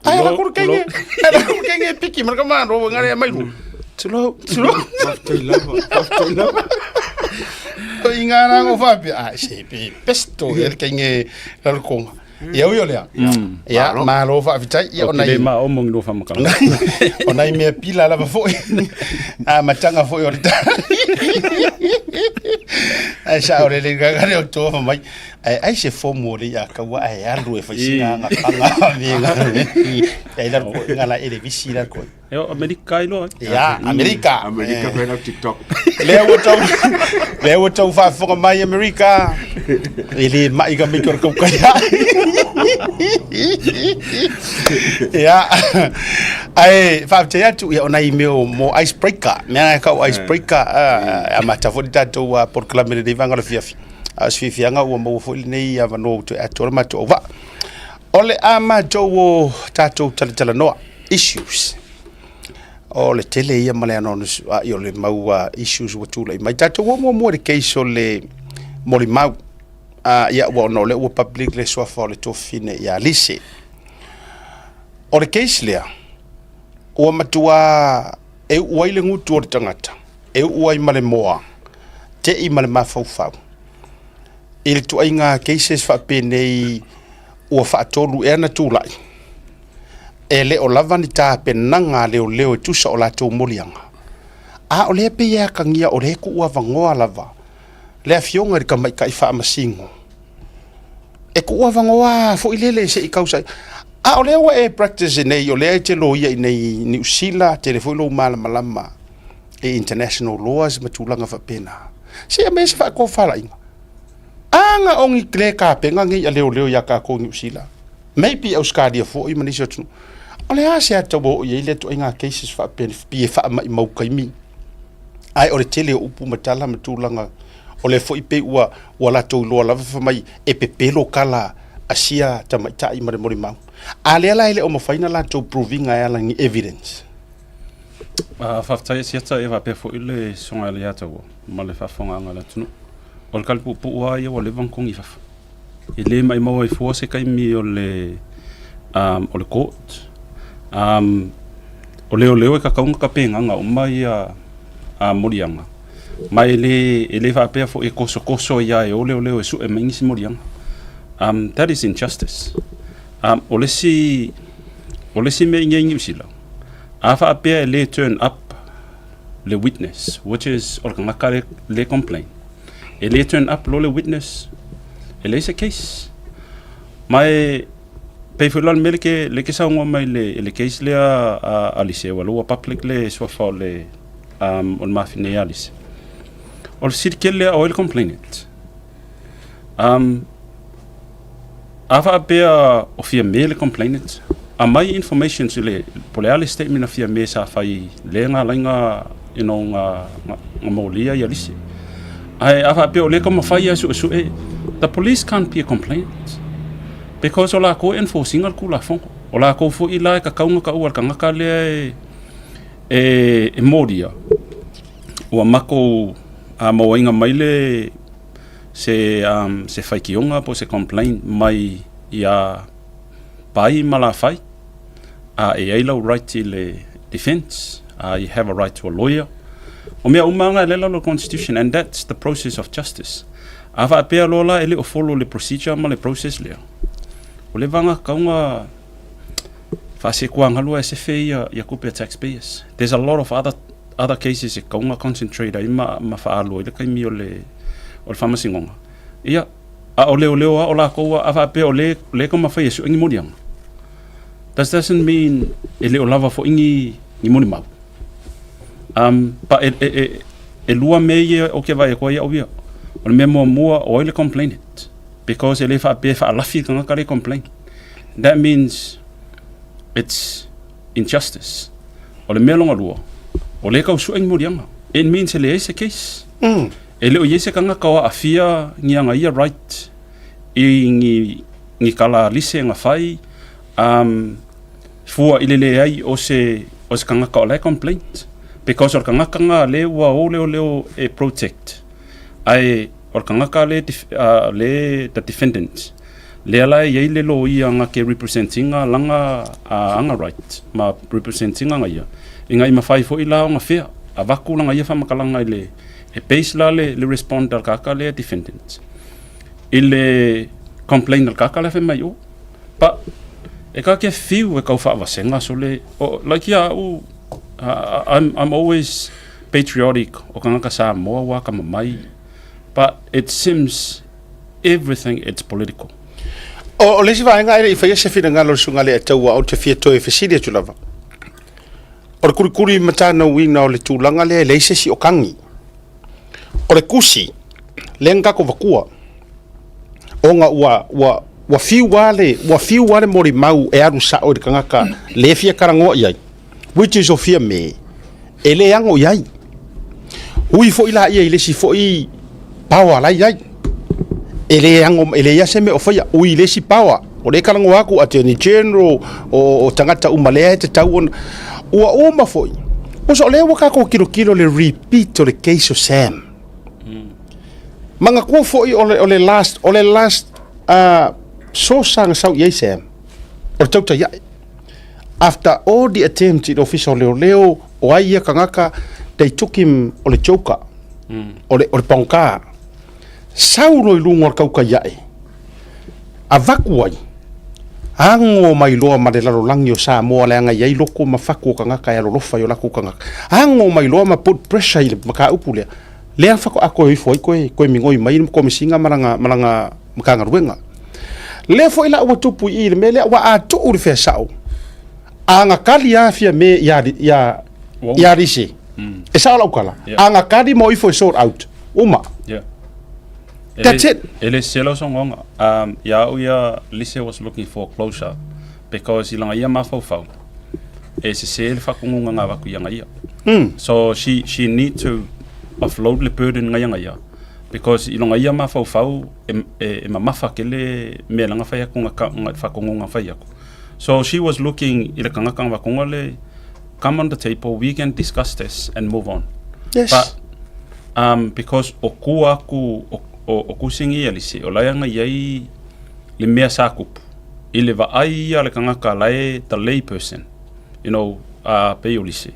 Ai la kur kenge. Ala kur kenge piki mar kamaro ngare mai lu. Tulo. Tai lava. O inga na ngo fa pi se pi pesto el kenge la kongo. Ia yo lea. Ia malo fa vitai ia ona le ma o mong no fa maka. Ona I me pila la fo. Matanga fo yo rita. Ai sa ore le gagare o to fa mai. Ai se fo mo le ya ka wa ai alu e fa singa nga panga vinga. Ai la ko ngala ele visi la ko. E America ino. Ia America fa na TikTok. Le o to fa fo mai America. Ele mai ga me ko ka ya. Ya. Ai fa te atu ya ona email mo icebreaker. Me ka icebreaker a mata fo ditato por clamere de vanga fiafi. As fianga o mo fo nei ava no to ator mato va. Ole ama jo tato tala no issues. Ole tele ia male no yo le mau issues wo tu le mai tato mo de case ole mo mau ia wa no le o public le so fa le to fine ia lise o le case le o matua e o ile ngutu o tangata e o ai male moa te I male mafau il tu ainga cases fa pene o fa tolu e na tu lai ele o lavani ta penanga leo tu so la to molianga o le pe ya kangia o le ku wa vangoa lava le fionga ka mai kai fa masingo e ku wa vangoa fo ilele se I kausa o le wa e practice nei o le te lo ia nei New Zealand telefolo malama e international laws matulanga fa pena se a mes fa ko fala inga anga ongi kle ka penga ngi leo ya ka ko New Zealand maybe auskadia fo I manisho tu ole a se to bo ye le to inga cases fa pen pi fa mai mau kaimi ai o le tele upu matala matulanga o le foi pe ua wala to lo la fa mai e pepe lo kala asia tamaita I mare mau ale ala ile o mo faina la to proving ai ala evidence fa tai sia ta e va pe fo ile songa le ata wo ma le fa fonga ngala tunu o le kalpu pu wa ye o le van kong I fa ile mai mo e fo se kai mi o le court o leo ka kaunga ka penga nga o mai a morianga mai le fa pe fo e koso ya e o leo e su e mingisi morianga that is injustice o le si me ngi sila afa pe le turn up le witness which is or ka le complain e le turn up lo le witness e le se case mai pe fulan melke le ke sa ngoma le case le a lise wala public le so fa le on ma fine alice or sit kelle oil complainant Ava pea o fia me le complainant. A mai information sile pole ale statement of fia me sa fai le nga lainga nga molia ya lisi. Ai ava pea o le kama fai asu the police can't be a complainant. Because ola ko enforcing al kula fongo. Ola ko fo ila ka kaunga ka ual ka ngaka le e modia. Ua mako a moinga maile se fai kionga po se complain mai ia pai mala fai e aila right to le defense you have a right to a lawyer o mea umanga le la constitution and that's the process of justice ava pea lola ele o follow le procedure ma le process le o le vanga kaunga fa se kuanga lua se fe ia kupe taxpayers there's a lot of other cases e kaunga concentrate ai ma fa alo ile kai mi o le famasingonga ia a ole o la ko ava pe ole ko ma fa yesu ngi modiang that doesn't mean ele o lava fo ngi moni mau pa lua me o ke vai ko ia o via o me mo o ile complainant because ele fa pe fa la fi kan ka complain that means it's injustice o le me longa lua o le ka su ngi modiang it means ele is a case ele o yese kanga kawa afia ngianga ia right ngi kala lise nga fai fua ilele ai o se kanga ka le complaint because or kanga le wa o e protect ai or kanga ka le the defendant le ala ye le lo ia nga ke representing langa anga right ma representing nga ia inga ima fai fo ila nga fea avaku langa ia fa makalanga ile e base la le respond al kaka le defendant ile complain al kaka le fe mai o pa e ka ke fiu e ka fa vasenga so le like ya I'm always patriotic o kanga ka sa mo wa ka mai but it seems everything it's political o le siva nga ile fa se fina ngalo sunga le taua o te fieto e fesidi tu lava o kuri matana wina o le tulanga le se si o kangi o le kusi lenga ko vakua onga wa fiu wale mori mau e aru sa o de kangaka le fia karango ia which is of fear me ele yango yai ui fo ila ia ile si fo I power la yai ele yango ele ya seme o fia ui le si power o le karango aku attorney general o tangata umalea te tau ua uma foi o so le waka ko kilo le repeat o le case of Sam manga ko foi ole last so sang sau ye Sam o tauta ya after all the attempts in official leo o ai kangaka they took him ole choka ole pangka sau no ilungo kauka ya avakuai ango mai loa ma le lalo langi o sa moa le anga yai loko mafaku kangaka ya lolofa yo laku kangaka ango mai loa ma put pressure ile maka upule le afako ako ifo koe mingoi mai ko misinga malanga makanga ruenga le fo ila wa tupu ile mele wa atu uri fe sao anga kali ya fia me ya risi e sa la ukala anga kali mo ifo sort out uma that's it. Ele selo songonga. Lise was looking for closure because ilanga ia mafau. E se sel fakunga nga vaku yanga ia. So she need to offload the burden nga yanga ia because ilanga ia mafau e mafa kele me langa fa yakunga fakunga fa yaku. So she was looking ile kanga kanga vakunga le come on the table, we can discuss this and move on. Yes. But because o kusingi alisi o laianga yai le mea sakupu ile va ai ale kanga ka lai the lay person you know pe olisi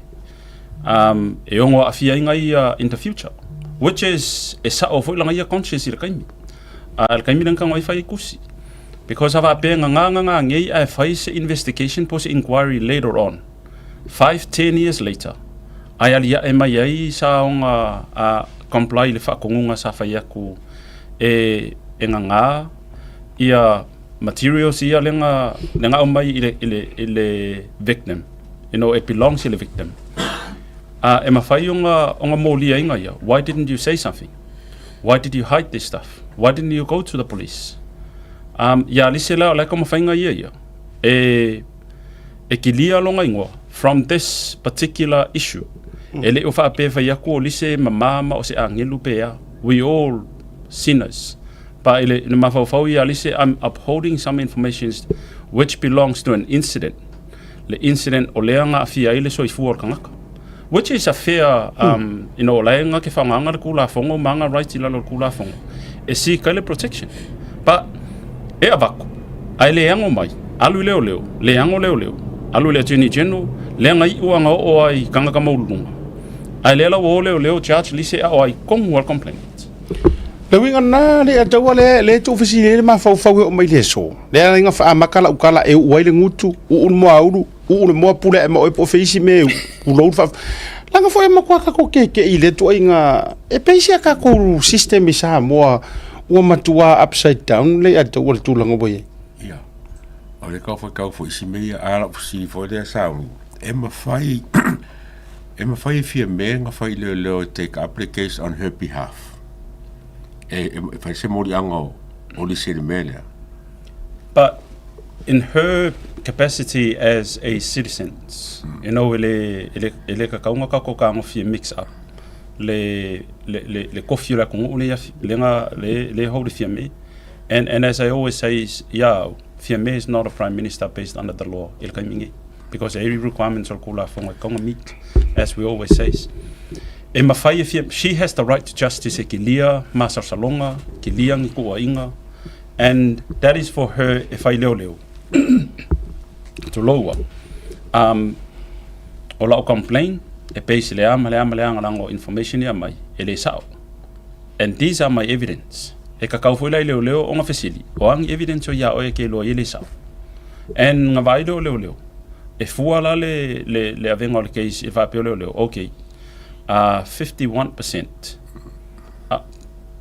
e ongo afia inga ia in the future which is esa o foi langa ia conscious ile kaimi al kaimi nang kanga wifi kusi because ava pe nga ngei a face investigation post inquiry later on 5-10 years later ai alia e mai ai sa onga comply le fa kongunga sa fa yaku e nga ia materials ia lenga o mai ile victim you know it belongs to the victim e mafai onga moli inga ia why didn't you say something Why did you hide this stuff? Why didn't you go to the police? Ia lise leo lai kama whainga ia. E ki lia longa ingoa from this particular issue. Ele o whaape whaiako o lise mamama o se angelu pea. We all sinners. Pa ele mawhauwhau ia lise, I'm upholding some information which belongs to an incident. Le incident o leanga a fia ile so i fuor kangaka. Which is a fair, you know, laenga ke whanganga le kula whongo, manga right ila lo kula whongo. E si kaile protection. Pa, e avako. Ai le ango mai, alu leo leo, le ango leo leo. Alu le attorney general, leanga I uanga o ai kangaka maulunga. Ai le ala o leo leo, judge lise a o ai kongu al complaint. Le winga na le atawa le tu ofisi le ma fau o mai le so. Le nga fa makala ukala e uai ngutu u mo auru u mo pule e mo e ofisi me u lo fa langa foi ma kwa ka ko ke ile tu inga e peisia ka ko system isa mo o matua upside down le atawa tu langa boye. Ya. O le ka foi si me ala si foi le sa e ma fai fi me nga fai le take application on her behalf. Fai se mori anga o li se mele. But in her capacity as a citizen, you know, ele ka kaunga ka ko ka ngofi mix up. Le kofi la kongo le hold the fiame. And as I always say, yeah, fiame is not a prime minister based under the law. El kaimingi. Because every requirements are kula fonga konga meet, as we always say. She has the right to justice e ki lia Masar Salonga, ki lia ngi kua inga, and that is for her e whai leo leo. To loa. O lao complain, e peisi le ama rango information ia mai, e le sao. And these are my evidence. E ka kau fuilai leo leo o nga fesili, o angi evidence o ia o e ke loa i le sao. And nga vai leo leo. E fua la le avenga o le case, e whapeo leo leo, okay. 51%.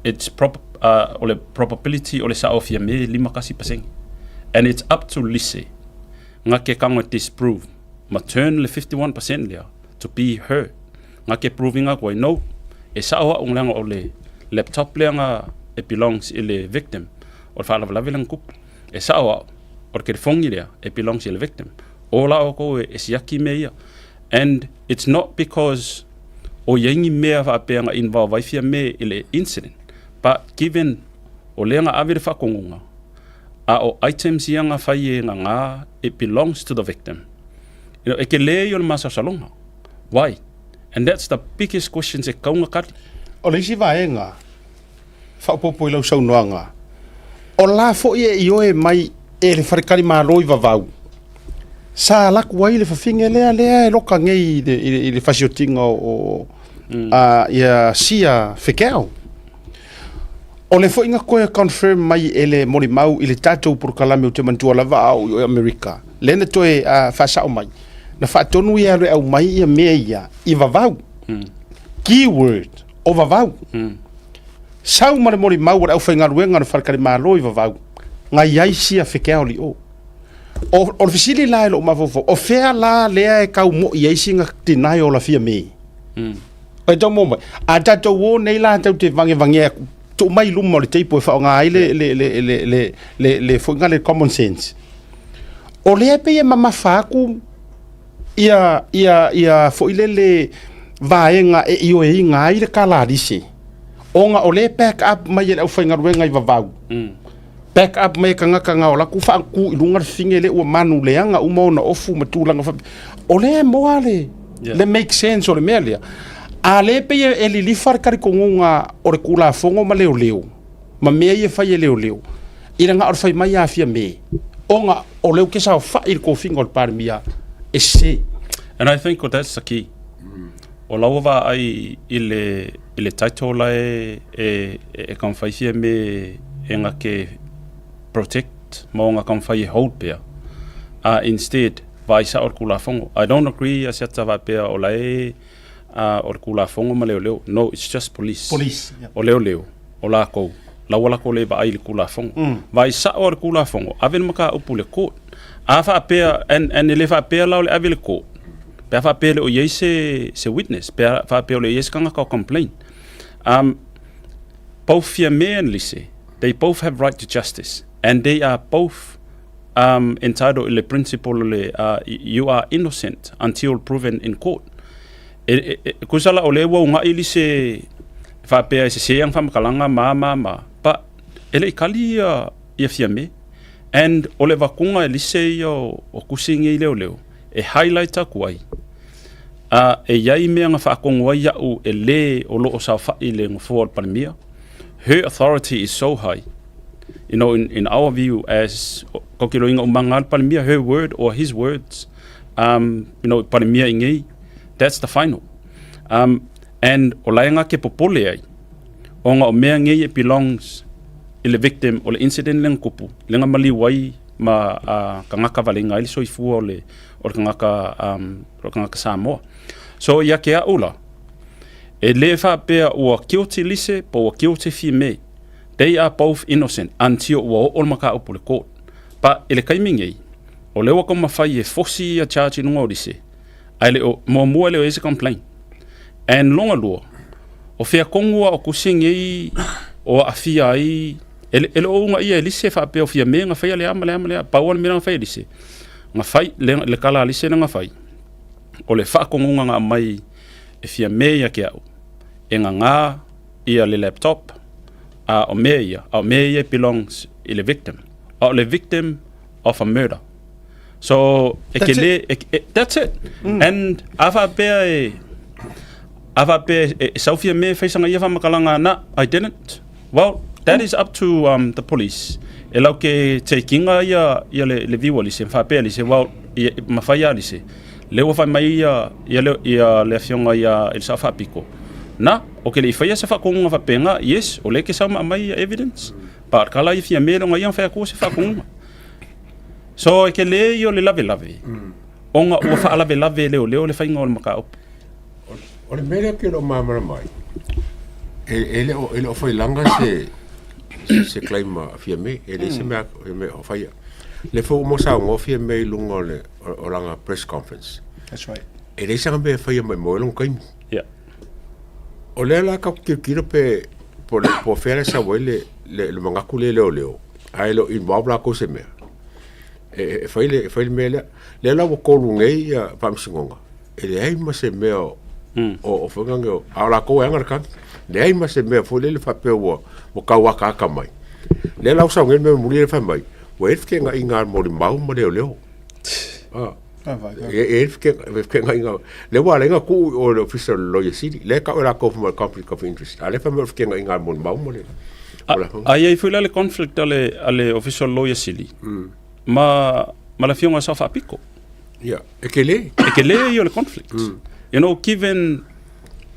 It's ole probability ole sa ofia me 5%. And it's up to lise. Nga ke kango disprove. Ma turn le 51% lea to be her. Nga ke proving nga koe no. E sa oa unglanga ole laptop lea nga it belongs ile victim. Or fa la lang kup. E sa oa or ke fongi lea it belongs ile victim. Ola o koe e siaki me ia. And it's not because o yengi mea fa peanga involve vai fia me ile incident, but given o lenga avere fa kongunga a o items yanga fai nga it belongs to the victim. You know, e ke le yo Masar Salonga. Why? And that's the biggest question se kaunga kati. O le si vaenga fa popo i lau sau noanga. O la fo i oe mai e le farikari maroi vavau. Sa laku wai le fafinga lea e loka ngei i le fasiotinga o ia sia whekeo. O le fo inga koe confirm mai e le mori mau i le tatou por kalame o te mantua lava au i Amerika. Lena toe whasao mai. Na whaatonu ia re au mai ia mea ia i vavau. Keyword o vavau. Sau mare mori mau ar au whaingaruenga na wharkari malo i vavau. Nga iai sia whekeo li o. O fisili la lo mafofo o fea la lea e kau mo i eisinga tinai o la fia me. O tau mo mai. A tatou o nei la tau te vange tu mai luma o le teipo e whao ngā ai le whuinga le common sense. O lea pe e mama whaaku ia whoile le vaenga e io e ngā ai le kalarise. O ngā o le back up mai e au whainga ruenga i vavau. Back up mai kanga o la ku fa ku ilunga finge le o manu leanga o mo na ofu matulanga fa o le moa le make sense o le melia a le pe e li far kari konga o le kula fongo ma leo ma me ye fa ye leo ira nga or fa mai afia me o nga o le ke sa fa il ko fingo par mia e se. And I think that's the key. O lawa ai ile title la e kan fa fia me e nga ke protect maunga kan fai hold pea. Instead, vai sa or kula fongo. I don't agree as yata va pea o lai or kula fongo ma leo. No, it's just police. Police. Yeah. O leo. O la kou. La wala kou le va ai kula fongo. Vai sa or kula fongo. Aven maka upu le court. Afa pea and ele fa pea la le avile court. Pea fa pea le o yei se witness. Pea fa pea le yei se kanga ka complain. both Fiame and Lise, they both have right to justice, and they are both entitled to the principle you are innocent until proven in court. Kusala ole wa nga Lise fa pe se yang fam kalanga ma pa ele kali ya Fiame, and ole va kunga Lise yo o kusingi leo e highlighter kuai e yai mea nga whaakongwa iau e le o loo sa whai le ngafua Palemia. Her authority is so high. You know, in our view, as kokiro inga umangal Palemia, her word or his words, you know, Palemia ingi, that's the final. And o laenga ke popole ai, o nga o mea ngi it belongs i le victim o le incident leng kupu, lenga maliwai ma kangaka valenga ili soifua o le kangaka Samoa. So ia ke aula, e le whapea ua guilty Lise, po ua guilty Fiame. They are both innocent until ua o maka upu le court. Pa ele kaimingei, o lewa kong mawhai e fosi a charge nunga o Lise, ai le o mua leo ese complain. And longa lua, o whea kongua o kusingei o afia ai, ele o unga ia Lise whapea o Fiame nga whai ale ama, paua le mira nga whai Lise. Nga whai, le kala Lise na nga whai. O le whaakongunga nga mai e Fiame ia ke au. E ngā ia le laptop, o mea ia belongs i le victim. O le victim of a murder. So, that's it. And awa pēr e sau Fiame whaisanga ia whamakalanga na, I didn't. Well, that is up to the police. E lau ke te kinga ia le viwa Lise, whapea Lise, well, mawhaia Lise. Leo whai mai ia le fionga ia il sa whapiko. Na, o ke le whaia sa whakonga whapenga, yes, o le ke sa mai evidence. But kala i Fiame longa ia whaia se whakonga. So, e ke le i o le lave. Onga ua wha lave leo le whainga o le maka op. O le mele ke lo mamara mai. Ele o whailanga se klaima Fiame, ele se mea o whaia. Le fo mo sa ngo Fiame lunga o langa press conference. That's right. E le sanga me whaia mai mo long kaimi. Yeah. O le la ka kiro pe po fere sa wele le mangaku leo. Ai lo involve la ko se mea. E whaile mele le la wo ko lungei ya pamsingonga. E le ai ma se mea o whangango a la ko anga ka. Le ai ma se mea fo le whapea wo ka waka ka mai. Le la usa ngel me muri le fa mai. Wa ke nga inga mo le mau mo leo. Ke nga inga le wa lenga ku o le official lawyer city le ka ora ko mo conflict of interest. Ale fa mo ke nga inga mo mau mo le. Ai foi le conflict ale official lawyer city. Ma la fionga sa fa pico. Yeah, ekele yo le conflict. You know, given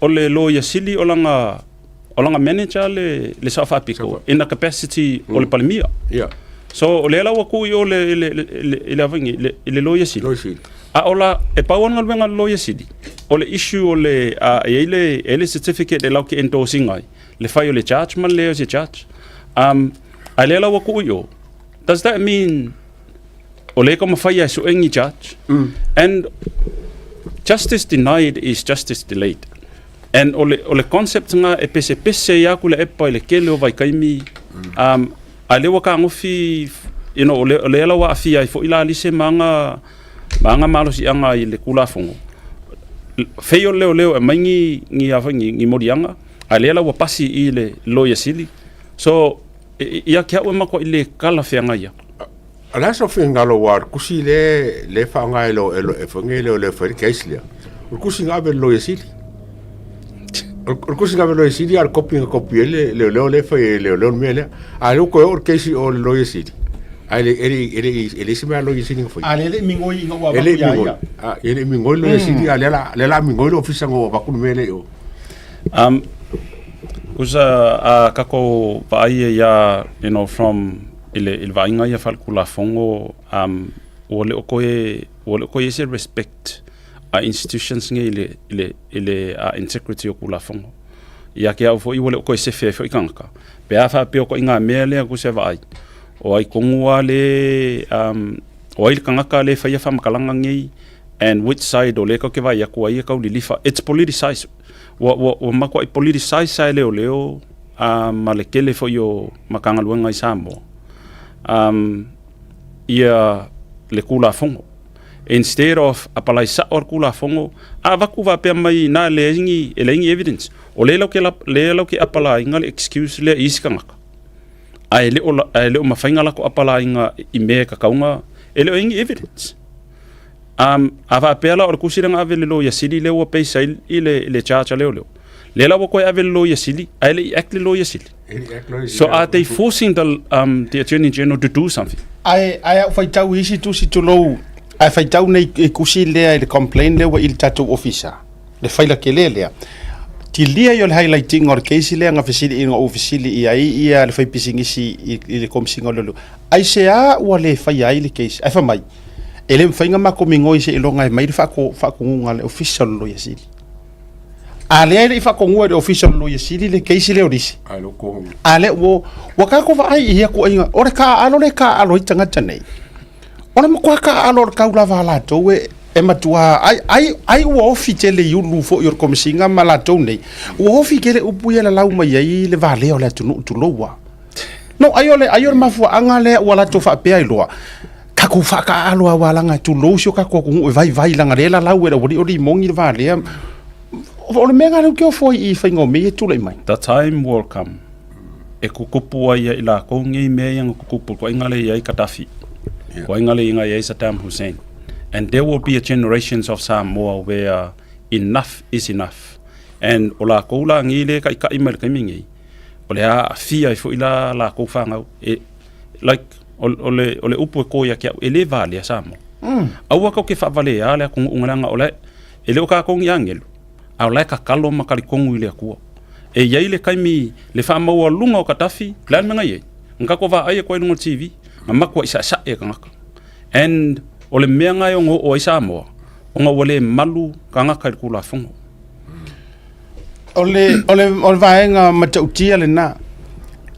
ole lawyer city olanga manager le sa fa pico in the capacity ole Palemia. Yeah. So ole la wa ku yo le avangi le lawyer city. A ola e pawan ngal venga lawyer city. Ole issue ole ele certificate de lauke endorsing ai. Le fa yo le charge man le se charge. Ale la wa ku yo. Does that mean ole ko mafaya so engi judge? And justice denied is justice delayed. And ole concept nga e pese ya ku le epa le kele o vai kaimi ale wa ka ngofi, you know, ole la wa afia fo ila Lise manga malosi anga i le kula fongo. Feio leo e maingi ngi avangi ngi modianga ale la wa pasi i le lawyer city. So ia kia ua mako i le kala whianga ia. Ala so whingalo war kusi le whaanga e whangele o le whairi keislia. O kusi ngā be lawyer city. O kusi ngā be lawyer city ar kopi ele leo le whai leo mele. A leo koe or keisi o lawyer city. Ele se mea lawyer city ngā whai. A le mingoi inga ua waku ia. Ele mingoi lawyer city a le la mingoi lo ofisa ngā wakunu mele o. Usa kako vaia ya, you know, from il vainga ya fal kula fongo ole okoe se respect institutions nge ile integrity o kula fongo ya ke au fo i ole okoe se fe fo ikanga pe afa pe ko inga mele ku se vai o ai kongua le o ai kanga ka le fa ya fam kalanga nge and which side ole ko ke vai ya ku ai ka lifa it's politicized wa mako i politicize leo ma le kele fo yo makanga luenga I Samoa. Ia le kula fongo. Instead of apalai sa or kula fongo, vaku va pe mai na le ingi evidence. O le lau ke apala inga le excuse le iskangaka. Ai le o mafainga lako apala inga I me ka kaunga ele o ingi evidence. Ava pela or kusiranga ave le lo ya sili le o pe sai le chacha leo. Le la ko ave lo ya sili, ai le act le lo ya sili. So are they forcing the Attorney General to do something? Ai fai tau isi tu si tu lo. Ai fai tau nei kusi le le complain le wa il tatu officer. Le fai la kele le. Ti lia yo le highlighting or case le nga fasili inga officially ia le fai pisingisi I le komsinga lolo. Ai se a wa le fai ai le case. Ai fa mai. Ele fai nga makomingo ise ilonga mai fa ko ngunga le official lo ya sili. Ale ai fa ko ngua le official lo ya sili le case le orisi. Alo ko. Ale wo wakako va ai ia ko inga ore ka alo itanga tanei. Ona mo ka alo ka ula vala to we e matua ai wo ofi tele yu lu fo yor komisinga malato nei wo ofi kele upu ya la uma ye le vale o la tu lowa no ayole mafu angale wala to fa pe ai loa ka ku fa ka alo wala nga tu lo sio ka ko vai langa le la we ori mongi le vale o le menga lu ke fo I faingo me tu le mai. The time will come. E kukupu ai ila ko ngi me yang kukupu ko ingale ai Gaddafi. Ko ingale inga ai Saddam Hussein. And there will be a generations of Samoa where enough is enough. And ola ko la ngile ka email ka mingi. Ole a fia fo ila la ko fanga like ole upu ko ya kia ele vale Samoa. Aua ko ke fa vale ale ko ungalanga ole ele ka ko ngangelu. Au lai ka kalo makali kongu ile akua. E yai le kaimi le wha maua lunga o Gaddafi, plan menga ye. Nga ko va aia koe lunga TV, ma makua isa e ka ngaka. And o le mea ngai o Samoa, o nga wale malu ka ngaka I kula fungo. Ole vaenga matautia le na.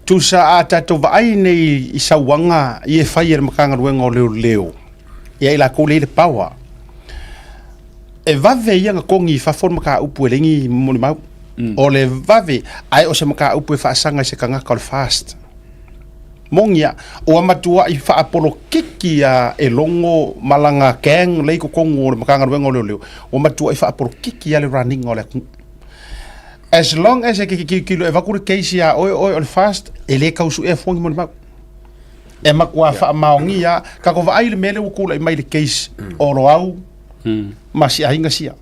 Tu sa a tato vai nei I sawanga I e whai makanga ruenga o leo. Ia ila ko le pawa. E vave ia nga kongi fa forma ka upu lengi moni mau. O le vave ai o se maka upu fa sanga se kanga ka fast. Mongia o amatua I fa apolo kiki ya e longo malanga keng le ko kongo le maka ngaro ngolo. O matua I fa apolo kiki ya le running o le. As long as e kilo e vakuri case ya o le fast e le kausu e fongi moni mau. E makua fa maongi ya ka ko vai le mele o kula I mai le case o roau. Masi ainga sia.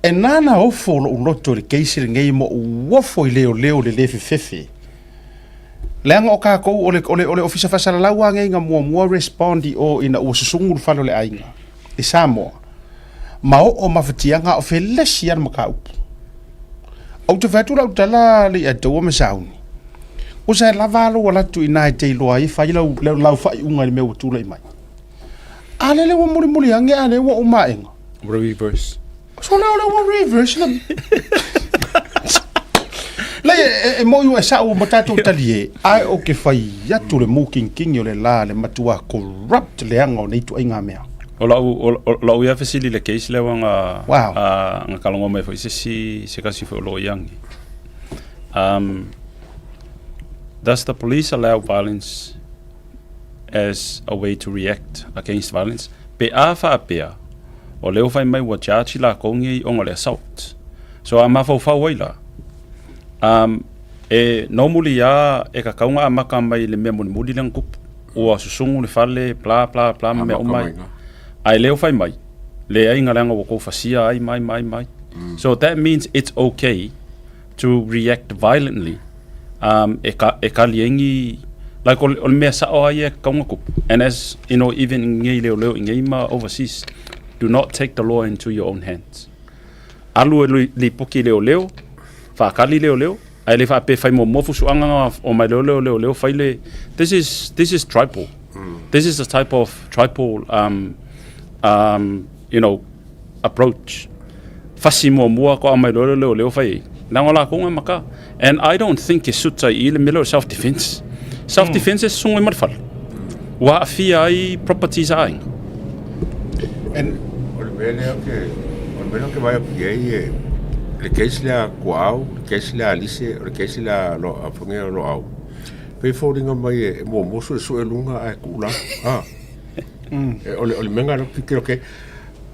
E nana o folo o loto le keisi ngei mo wofo I leo le lefe fefe. Leanga o ka ko ole ofisa fasala lawa ngei nga mua respondi o ina o susungu falo le ainga. I Samoa. Ma o mafatianga o felesi an maka upu. Au te fatula utala le ato o mesauni. O sa lavalo wala tu ina te loa I fai lau fai unga le meu tula I mai. Ale le wa muri ange ale wa o maenga. Reverse. So le wa reverse le. Le mo yu sa o matato talie. Ai o ke fai ya tu le mo king le la le matua corrupt le anga nei tu inga mea. O ia fasili le case le wanga wow. Nga kalongo mai foi se kasi foi lo yangi. Does the police allow violence as a way to react against violence? Pe afa apea o leo fai mai wa chachi la kongi o ngole assault. So ama fau waila. E normally ya e ka kaunga amaka mai le mea muli le ngup o susungu le fale bla me o mai. Ai leo fai mai. Le ai ngalanga wo ko fasia ai mai. So that means it's okay to react violently. E ka liengi like ol mea sa o ai kaunga kup. And as you know, even ngai leo ngai ma overseas, do not take the law into your own hands. Alu li poki leo fa kali leo ai le fa pe fai mo fu anga o mai leo fai le this is tribal. This is the type of tribal you know approach. Fasimo mo ko mai leo fai nangola ko maka. And I don't think it should say ile self defense. Self defense is sung marfal. Wa fi ai properties ai. And on vele que vai a le case le kuau le case le alise le case le lo afunge lo au pe foringa mai mo so lunga a kula ole menga no pikiro ke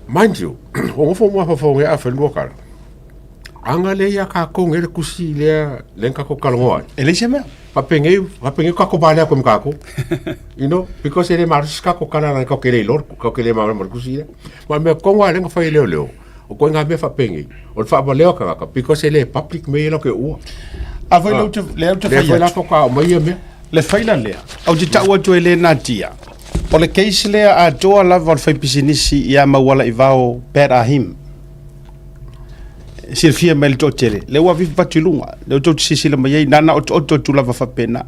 mind you o fo mo fo nge a fe local anga le ya ka ko ngere kusi le ka ko kalongo ele chama papenge ka ko bale ko mkako you know because ele marus ka ko kala na ko kele lor ko kele ma kusi ma me ko wa le nga fa leo o ko nga me fa penge o fa ba leo ka because ele public me lo ke o a foi lo te fa la ko ka mai me le faila lea au te tau atu ele na tia o le keisi lea a toa lava o le faipisinisi ia mauala i vao Perahim silfia mai le to'atele le ua vivi patulunga le o tau tisisila mai ai nana o tu lava fapena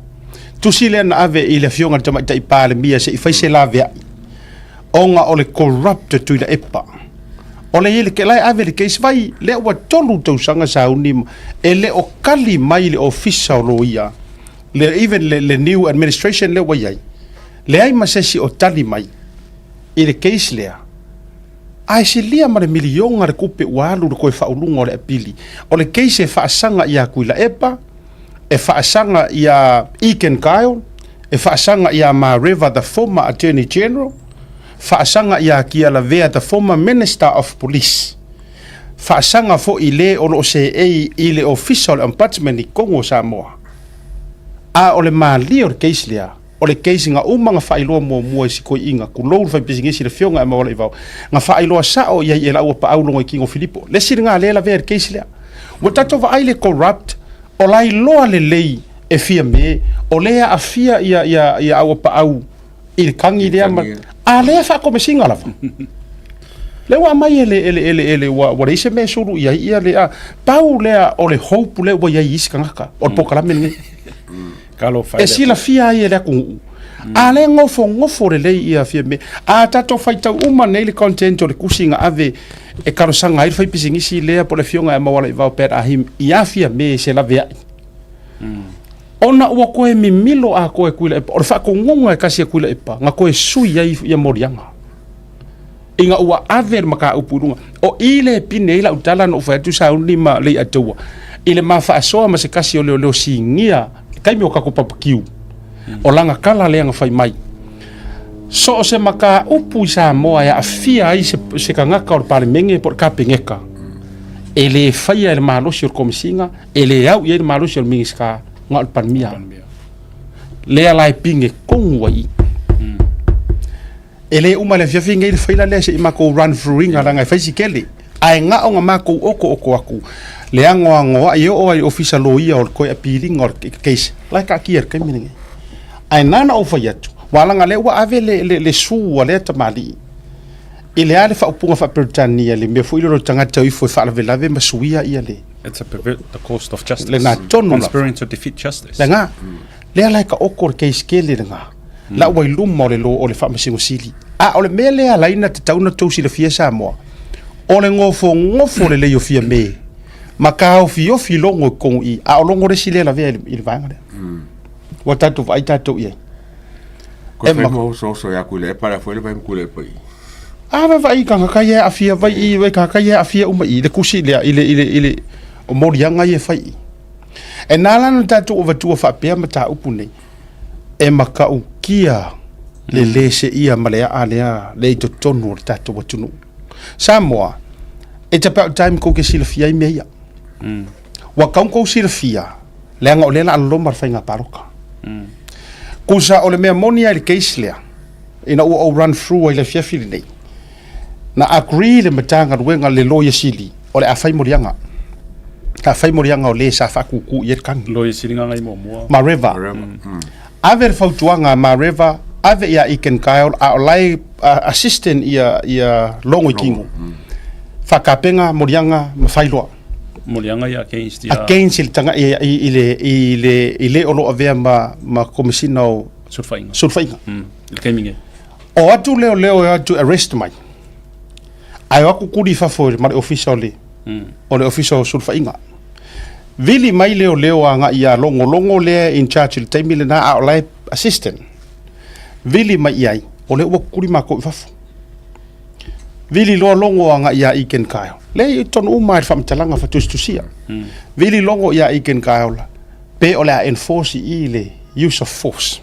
tusi lea na ave i le afioga le tamaʻitaʻi palemia seʻi faise laveaʻi oga o le corrupt tui la epa o le ile ke lai ave le keisi vai le ua tolu tausaga sauni e le o kali mai le ofisa o lo ia le new administration le wai ai le ai masesi o tali mai i le case lea ai se lia ma le milionga le kupe walu le koe whaulunga o le apili o le case e whaasanga ia kuila epa e whaasanga ia Iken Kyle e whaasanga ia Ma River the former attorney general whaasanga ia Kia Lavea the former minister of police whaasanga fo i le o lo se i le official ombudsman i Kongo Samoa a o le mali o le case lea o le case nga umanga whailoa mua i siko inga kulou le whaipisingisi le fionga e mawala i vau nga whailoa sao i e lau pa aulonga i Kingo Filipo le siri ngā lela vea le case lea wa tato wa aile corrupt o lai loa le lei e fia me o lea a fia ia au pa au i le kangi lea a lea wha kome singa lawa le wa mai ele wa reise me suru ia lea pau lea o le hope le wa ia isi kangaka o le pokalame nge e sila fia ia le kungu a le ngofo le lei ia fia me a tato faitau uma nei le content o le kusinga ave e karosanga i whaipisingisi lea po le fionga e mawala i vau Perahim ia fia me se la vea ona ua koe mimilo a koe kuila epa o le whakongonga e kasi a kuila epa nga koe sui ia morianga inga ua ave le maka upurunga o ile pine ila utala no ufaitu sauni ma lei atua ile ma whaasoa ma se kasi o leo singia kaimi o kako papakiu o langa kala leanga whai mai so o se maka upu i Samoa ya afia ai se kangaka o le palemenge po le kapengeka e le whaia le mahalosi o le komisinga e le au i le mahalosi o le mingiska ngā o le palemia lea lai pinge kongu ai e le uma le fiafinga i le whaila lea se i mako run through ringa langa i whaisi kele ai ngā o ngā mako oko aku le angoa i o ai ofisa lo ia o le koe appealing o le case lai ka kia kai minenge ai nana o whai atu walanga le ua ave le sua le tamali i le ale whaupunga whaperitania le mea fo ilo lo tangata i fo i whaalawelave ma suia ia le It's a pervert the cost of justice. Le ngā tono conspiring to defeat justice. le ngā le alai ka oko le case kele le ngā la ua i luma o le lo o le whaamasingo sili a o le mea le alaina te tauna tausi le fia Samoa o le ngofo le leio fia me ma ka ofi longo i kongu i a o longo resi le la vea i le vaenga le wa tatu vai tatu ia ko fe mo so ya kule para foi le vai kule pai a vai kanga kai a fia vai i ka kai a fia uma i le kusi le ile o morianga i fai e nala no tatu o vatua fa pe mata upu nei e makau kia le lese ia malea alea le to tonu tatu watunu Samoa it's about time ko ke silfia i meia wa kaunko silfia le nga o le la lomar fainga paroka kusa o le mea monia i le case lea ina ua o run through i le fiafili nei na agree le matanga ruenga le loia sili o le afai morianga ka fai morianga o le sa fakuku i e kangi Loia silinga ngai mua. Ma River ave le fautuanga Ma River ave ia Iken Kyle a o lai assistant ia longo i kingo whakapenga morianga mawhailoa Morianga ia against the against il tanga i le olo avea ma komisina o sulfainga le kaiminge. o atu leo atu arrest mai ai aku kuri fafo ma le official le o le official sulfainga vili mai leo anga ia longo le in charge le time le na a lai assistant vili mai ai o le ua kuri ma ko fafo Vili longo anga ia iken kaio. Le ton umar fam talanga fatustusia. Vili longo ia iken kaio la. Pe ole a enforce i le use of force.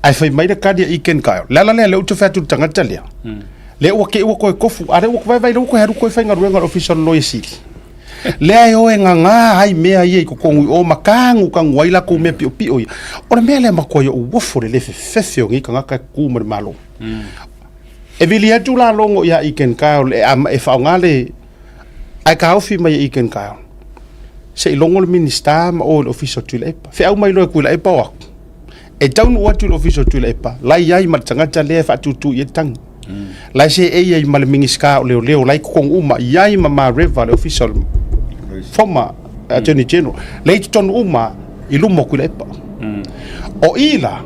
Ai fai mai da kadia iken kaio. Lala le utu fatu tangata lea. Le ua ke ua koe kofu. Are ua vai lo koe haru koe whainga ruenga official lawyer sili. Le ai oe ngā hai mea ia i kukongui o makangu kangu waila kou mea pio pio ia. Ora mea le makoe o uofo le fefeo ngi ka ngaka kumare malo. E vili atu la longo ia iken kaio le e whaongale ai ka haufi mai iken kaio. Se i longo le minister ma o le official tui le epa. Fe au mai loe kui le epa waku. E taunu watu le official tui le epa. Lai iai ma tangata le whatutu i e tangi. Lai se e iai ma le mingiska o leo leo. Lai kukong uma iai ma reva le official former attorney general. Lai tonu uma i lumo kui le epa. O ila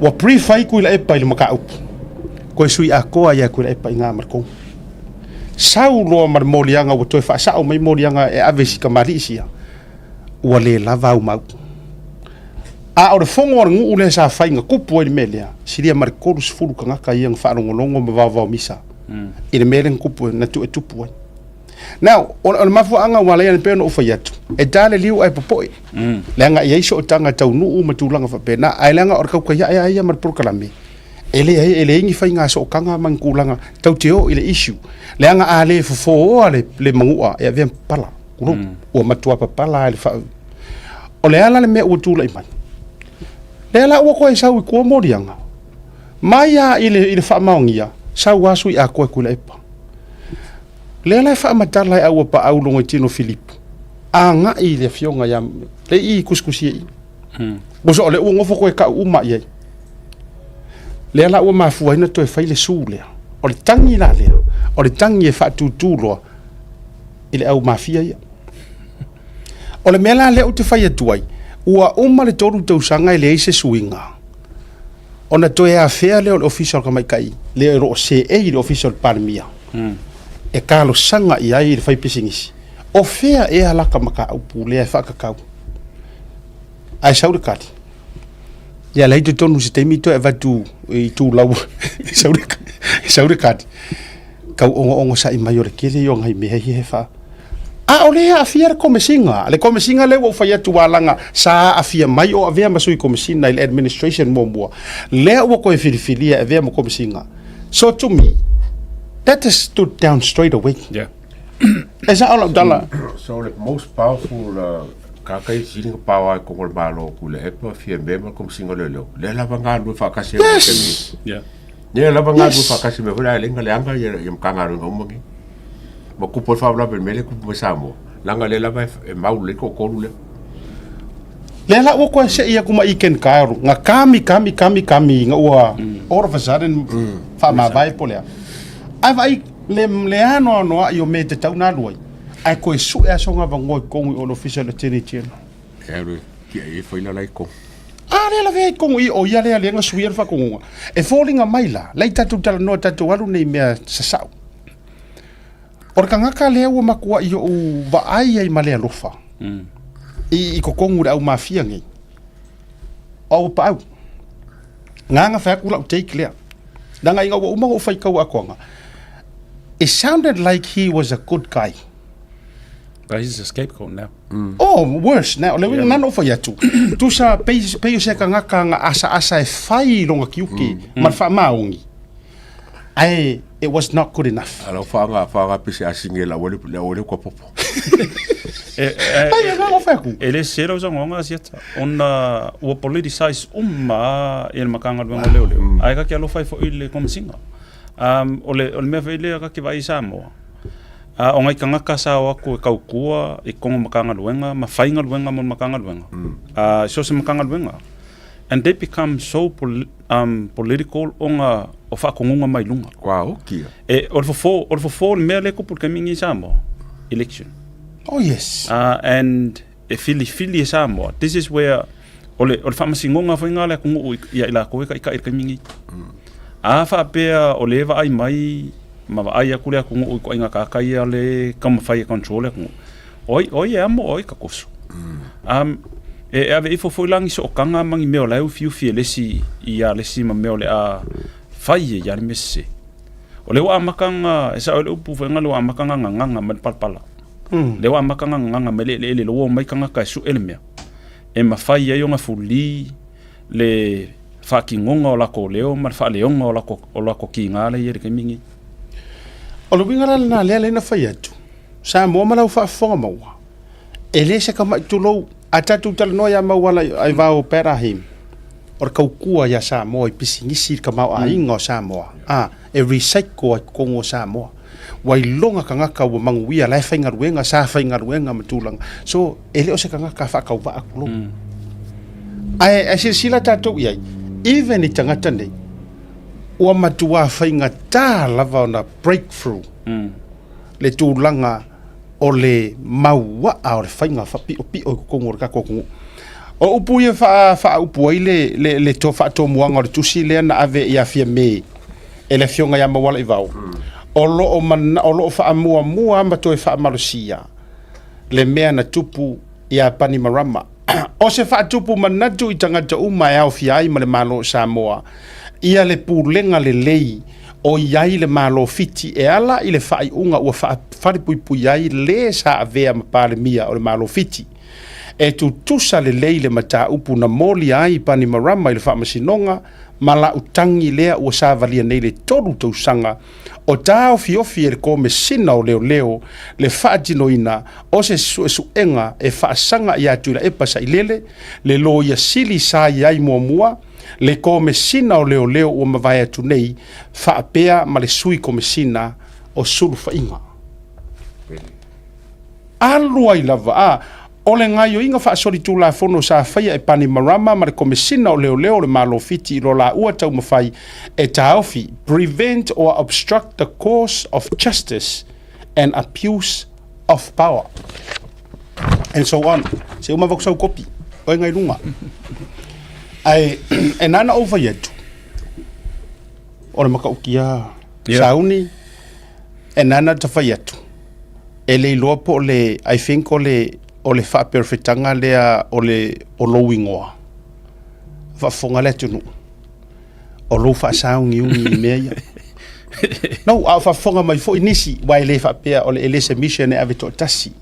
wa pre-fai kui le epa i le maka upu. Koe sui a koa ia kui le epa i ngā markong. Sau loa mar molianga wa toe fa sau mai molianga e avesi ka marisia ua le lava au mau a o le fongo o ngu le sa fainga kupu i melia siria mar korus fulu ka ngaka ia fa ngolongo ma va misa i le mele kupu na tu tupu now o mafu anga wala ia pe no fa yatu e dale liu ai popoi le anga ia iso tanga tau nu ma tulanga fa pena ai langa or ka ia mar proklami ele ingi fainga so kanga mangkulanga tau teo ile issue le anga ale fo le mangua e vem pala kulo o matua pala le fa o le ala le me o tula iman le ala o ko sa ko morianga maya ile fa maungia sa wasu i ko kula epa le ala fa matala au pa au longo tino Philip anga ile fionga ya le I kuskusi bo so le o ngofo ko ka uma ye le ala ua mafua ina toe fai le su lea o le tangi la lea o le tangi e faatutuloa i le au mafia ia o le mea la lea u te fai atu ai ua uma le toru tausaga i leai se suiga ona toe afea lea o le official kamaikai le roo se e i le official palemia e kalosaga i ai i le fai pisigisi o fea e alaka makaupu lea e faakakau ae sau le kali ya lai to tonu se temi to eva tu i tu lau saure kati ka ongo sa i maior kele yo ngai me he fa a ole a fier komisinga le wo fa ya tu walanga sa a fia mai o avea masui komisina il administration mombo le wo ko filia avea mo komisinga so to me that is stood down straight away is that all of dollar so the most powerful kakai sini pawa ko ngol balo ku le epa fie bema kom singo le la banga du fa kasi ne la banga du fa kasi me hula lenga le anga ye mkanga ro ngomongi mo ku por favor la mele ku mo samo langa le la ba mau le ko le la o ko se ia kuma iken karu nga kami nga ua all of a sudden fa ma vai polea ai vai le ano no io mete tau na luai ai koe su e asonga va ngoi kongu o official attorney general ero ki e foi la lai ko le la ve kongu i o ia le nga suir fa kongu e fallinga maila lai tatu tala no tatu walu nei mea sasau or ka ngaka le o makua i o va ai male alofa i ko kongu au mafia ngi o pa au nga fa kula o take le danga inga o umango fai kau akonga it sounded like he was a good guy. But he's a scapegoat now. Oh, worse now. Le nano fa yatu. Tu sa pe se ka ngaka nga asa e fai longa kiuki, mar fa maungi. It was not good enough. Alo fa nga pisi asingela wole ko popo. Ele sero za ngonga siata. Ona o politicize il makanga leo. Ai ka lo fai fo ile komisinga. Ole me vele ka ki vai Samoa. O ngai ka ngaka sa wako e kaukua e kongo makanga luenga, mawhainga luenga mo makanga luenga. So se makanga luenga. And they become so political o ngā o whakongunga mai lunga. Wow, kia. O fo mea leko por kamingi Samoa. Election. Oh, yes. And e fili e Samoa. This is where ole whamasingonga whainga le kongo ia ila koe ka ika kamingi. Wha pēr o lewa ai mai ma ai aku le aku ko inga ka kai le kam fai control aku oi amo oi ka koso ave ifo foi langi so kanga mangi meo la fiu lesi ia lesi ma meo le a fai ya messe O le wa makanga esa o le upu fenga le wa makanga nganga mal palpala. Le wa makanga nganga mele le lo mai kanga ka su elmia. E mafai ai nga fuli le fakingonga o lako leo ma fa leonga o lako kinga le yere kemingi. O lo winga na le na fai atu. Sa mo mala fa fonga maua. Ele se kama tulo atatu tal no ya mawala ai va opera him. Or kaukua ya Samoa i pisingisi ka mau ainga o Samoa. E recycle kongo Samoa. Wai longa ka ngaka wa manguia lai whainga ruenga, sa whainga ruenga matulanga. So, ele o se ka ngaka whakau wa akulo. Ai sila tātou iai, even i tangata nei, ua matua whainga tā lava o na breakthrough. Le tūlanga o le maua a o le whainga whapi o pi o kongo o kako kongo. O upu ia wha upu ai le to wha to muanga o le tusi lea na ave ia fia me e le fionga ia mawala i vau. O lo wha mua ama to e wha marosia le mea na tupu ia pani marama. O se wha tupu manatu i tangata uma e au fia ai ma le malo Samoa. Ia le pūlenga le lei o iai le malo fiti e ala i le wha i unga ua wha wharipui ai le sa avea ma pāle mia o le malo fiti. E tu tusa le leile mata upu na moli ai pani marama i le whamasinonga ma la utangi lea ua sa valia nei le toru tausanga o tau fiofi e le ko me sina o leo le whaatinoina o se suenga e whaasanga i atu la epasa i le lo ia sili sa i ai mua le ko me sina o leo ua mawai atu nei whaapea ma le sui ko me sina o suru whainga. Alua i lava o le ngai o inga whaasori tū la fono sa whaia e pani marama ma le komesina o leo le malo fiti lo la ua tau mawhai e taofi prevent or obstruct the course of justice and abuse of power and so on. Se uma vakusau kopi o ngai runga. Ai e nana over yetu o le makaukia sauni e nana tawhai atu e le iloa po le I think o le wha perfetanga lea o lowingoa. Wha fonga le tunu. O lo wha saungi ungi I mea ia. No, a wha fonga mai fo inisi wai le wha pea o le elese mission e ave to tasi.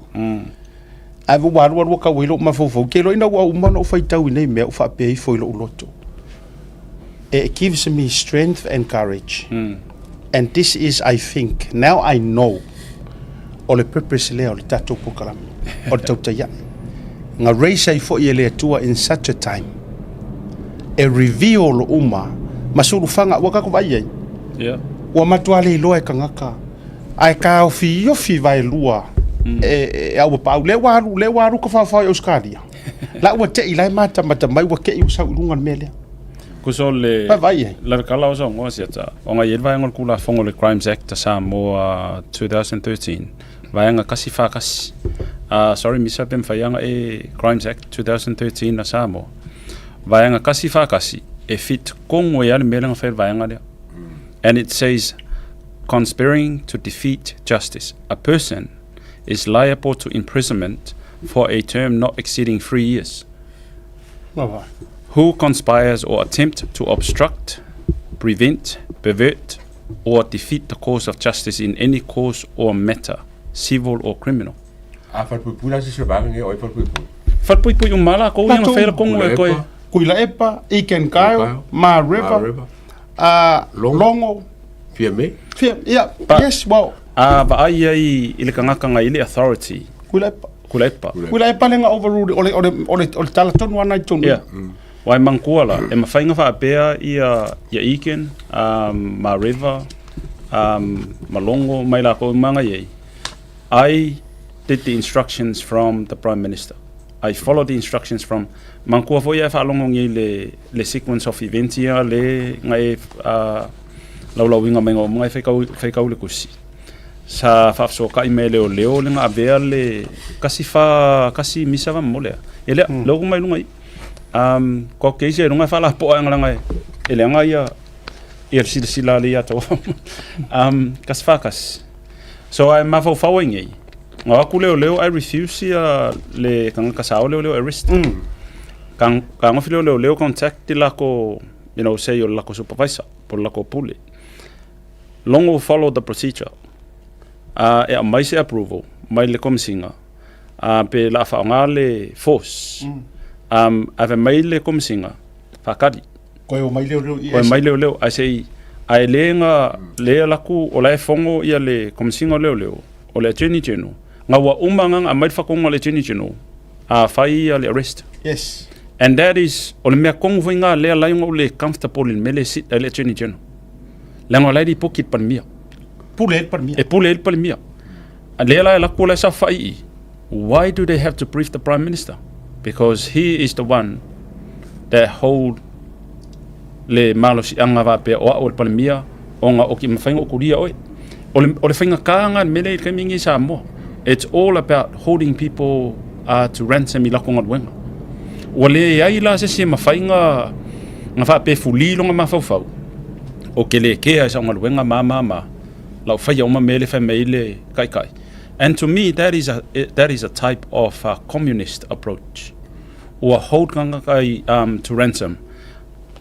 A wu waru ka wilo ma fo ke lo ina wa umana o whai tau nei mea o wha pea I fo ilo uloto. It gives me strength and courage. And this is, I think, now I know o le purpose lea o le tatou pokalami. O le tautaya. Nga reisa I fo I le atua in such a time. E reveal lo uma. Masuru fanga wakako vai ai. Yeah. Ua matua le iloa e kangaka. Ai ka ofi yofi vai lua. E au pau le waru ka whawhai Australia. La ua te ilai mata mai ua ke I usau ilunga mele. Kuso le vai ai. La kala o songo siata. O nga yelva ngol kula fongo le Crimes Act Samoa 2013. Vaenga kasi whakasi. Sorry, misa pem whaianga e Crimes Act 2013 na Samoa. Vaenga kasi whakasi e fit kongo e ale melenga whair vaenga lea. And it says, conspiring to defeat justice. A person is liable to imprisonment for a term not exceeding 3 years. Who conspires or attempt to obstruct, prevent, pervert, or defeat the cause of justice in any cause or matter, civil or criminal. A whalpupula se bange oi whalpupu. Whalpupui umala ko yang whaira kongo e koe. Kuila epa, Iken Kaio, Ma River, Longo. Fia me? Yeah, yes, well. Ba ai ai ile kangaka ngai ile authority. Kuila epa lenga overrule ole tala tonu ana tonu. Yeah. Wai mangkuala e mawhainga whaapea ia Iken, Ma River, Ma Longo, mai la ko manga iei. I did the instructions from the Prime Minister. I followed the instructions from Mankua fo ia whaalongo ngi le sequence of events ia le ngai lauwinga mengo mga whaikau le kusi. Sa whaafsoka I me leo le nga avea le kasi misawa molea. Ele logo mai lunga I. Ko keise runga whala poa ngalanga ele nga ia sila le ia to. Kas whakas. So I mafo following Nga aku leo I refuse le kanga kasao leo arrest. Kanga filo leo contact la ko say yo la ko supervisor por la ko pule. longo follow the procedure. E a mai se approval, mai le komisinga. Pe la whaonga le force. Ave mai le komisinga, whakari. Koe o mai leo leo. Koe mai leo leo, ai sei, ai lea lea laku o lai whongo ia le komisinga leo leo, o le Attorney General. Ngā wa umanga a mai whakonga le Attorney General, a whai ia le arrest. Yes. And that is, o le mea kongu whi ngā lea lainga o le comfortable in mele sit le Attorney General. Lenga lai di pokit pan mia. Pule el par mia. E pule el pan mia. A lea lai laku lai sa whai. Why do they have to brief the Prime Minister? Because he is the one that hold le malo si anga va pe o le palemia o nga o ki mawhainga o kuria oi. O le whainga kāanga mele kai mingi sa mo. It's all about holding people to ransom I lako ngā wenga. O le ai la se mawhainga ngā wha pe fulilonga mawhauwhau. O ke le kea sa ngā wenga ma. Lau whaia oma mele whai meile kai. And to me, that is a type of communist approach. Or hold kanga kai to ransom.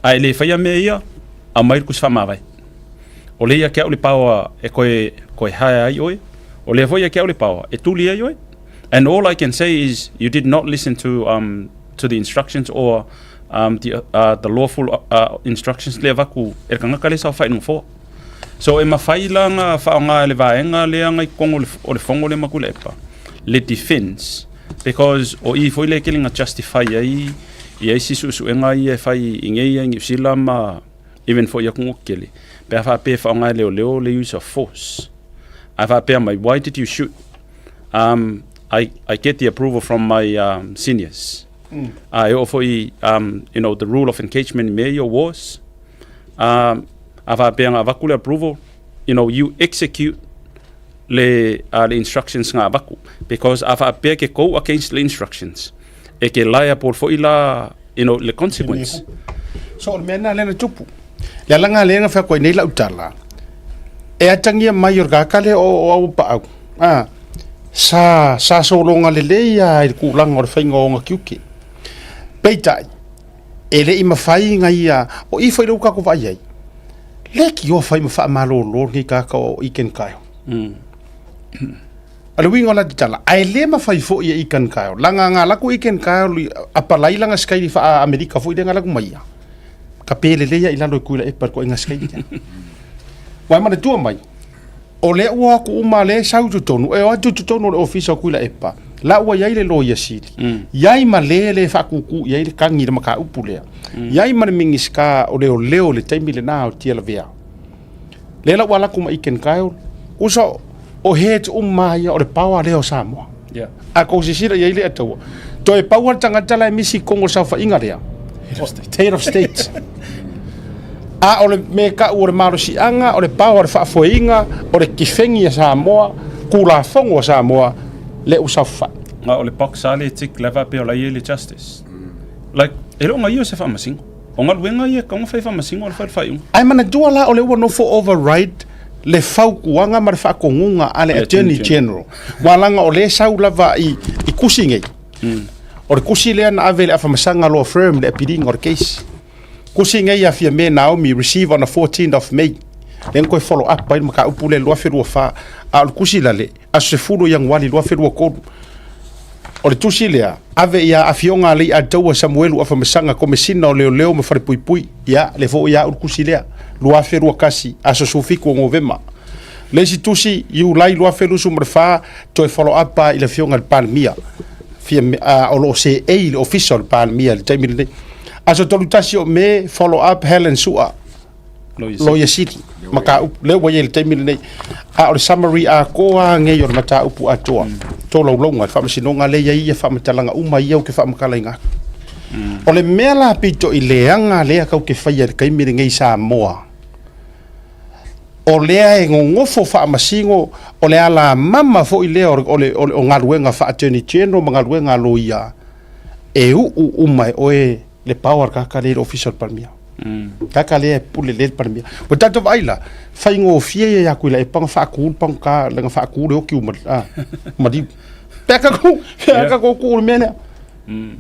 Ai le whaia me ia, a mai kus whamawai. O le ia kia uli paua e koe hae ai oi. O le voia kia uli paua e tuli ai oi. And all I can say is you did not listen to the instructions or the lawful instructions le vaku e kanga kale sa whainung fo. So e mawhailanga whaonga le vaenga le angai kongo o le whongo le makule epa. Le defense. Because o I foi le kilinga justify ai I sisu enga I e whai ingei ai ngiusila ma even for ya kungo kele. Pea wha pe whaonga leo le use of force. I wha pe mai, why did you shoot? I get the approval from my seniors. I offer the rule of engagement in major wars. Ava peanga avakule approval, you execute le instructions nga avaku because ava pe ke go against the instructions. E ke laia por fo ila le consequence. So mena lena tupu. Le langa lenga fa ko nei la utala. E atangia mai orgakale o pa au. Sa so longa le leia I ku langa o whainga o nga kiuki. Peitai. Ele I mawhai ngai o I whai rauka ko vai ai. Leki o whai mawha malolo ni kaka o iken kaio. Ala wingo la tala. Ai le mawhai fo I iken kaio. Langa ngā laku iken kaio apalai langa skai ni wha Amerika fo I renga laku maia. Ka pele leia I lalo I kuila e par ko inga skai ni. Wai mana tua mai. O le ua ku uma le sau tutonu. E o tutonu le ofisa kuila e pa. La ua iai le lo yasili. Iai ma le whakuku iai le kangi le maka upu lea. Iai ma le mingiska o leo le taimi le nā o tia la vea. Le la ua laku ma iken kaio. Usa o het ia o le paua leo Samoa. A kousisira iai le ataua. To e paua tangata la emisi Kongo Saufa inga lea. Head of State. A o le meka ua le marosi anga, o le paua le whaafoinga, o le kifengi a Samoa, kula fongo a Samoa, le usaufa. Nga o le paksale tik leva pe o la le justice. Like, e lo nga iyo se whamasingo. O nga luenga ia ka unga whai whamasingo o le whaiwhaiunga. Ai mana dua la o le ua nofo override le whaukuanga ma le whaakongunga a le Attorney General. Walanga o le sau lava I kusi ngei. O le kusi lea na ave le awhamasanga law firm le apiringa o le case. Kusi ngai a fia me Naomi receive on the 14th of May. Len koe follow up pa maka upule lua wherua wha. A o kusi lale, a se furu yang wali lua wherua kodu. O le tusi lea, ave ia a fionga lei a taua Samuelu a whamasanga ko mesina o leo me whare pui pui. Ia, le fo ia ur kusi lea. Lua wherua kasi, a so sufiku o ngovema. Le si tusi, iu lai lua wheru sumrewha, to e follow up pa ila fionga le palmia. Fia o lo se le official palmia le taimile nei. Aso tolutasi o me follow up Helen Sua Lawyer City maka le wa yel taimile nei a o summary a koa nge yor mata upu atoa to lo longa fa masinonga le ia fa matalanga uma ia o ke fa makalainga o le mela pito I leanga le ka ke fa ia kai mire nge Samoa o le e ngofo fa masingo o le ala mama fo I le o ngaluenga fa Attorney General ngaluenga loia e umai oe le power kaka le official palmia. Kaka le pule le palmia. But that of Aila, faingo fie ya kuila e pang fa kul pang ka lenga fa kul o kiu madi. Peka ko kul mena.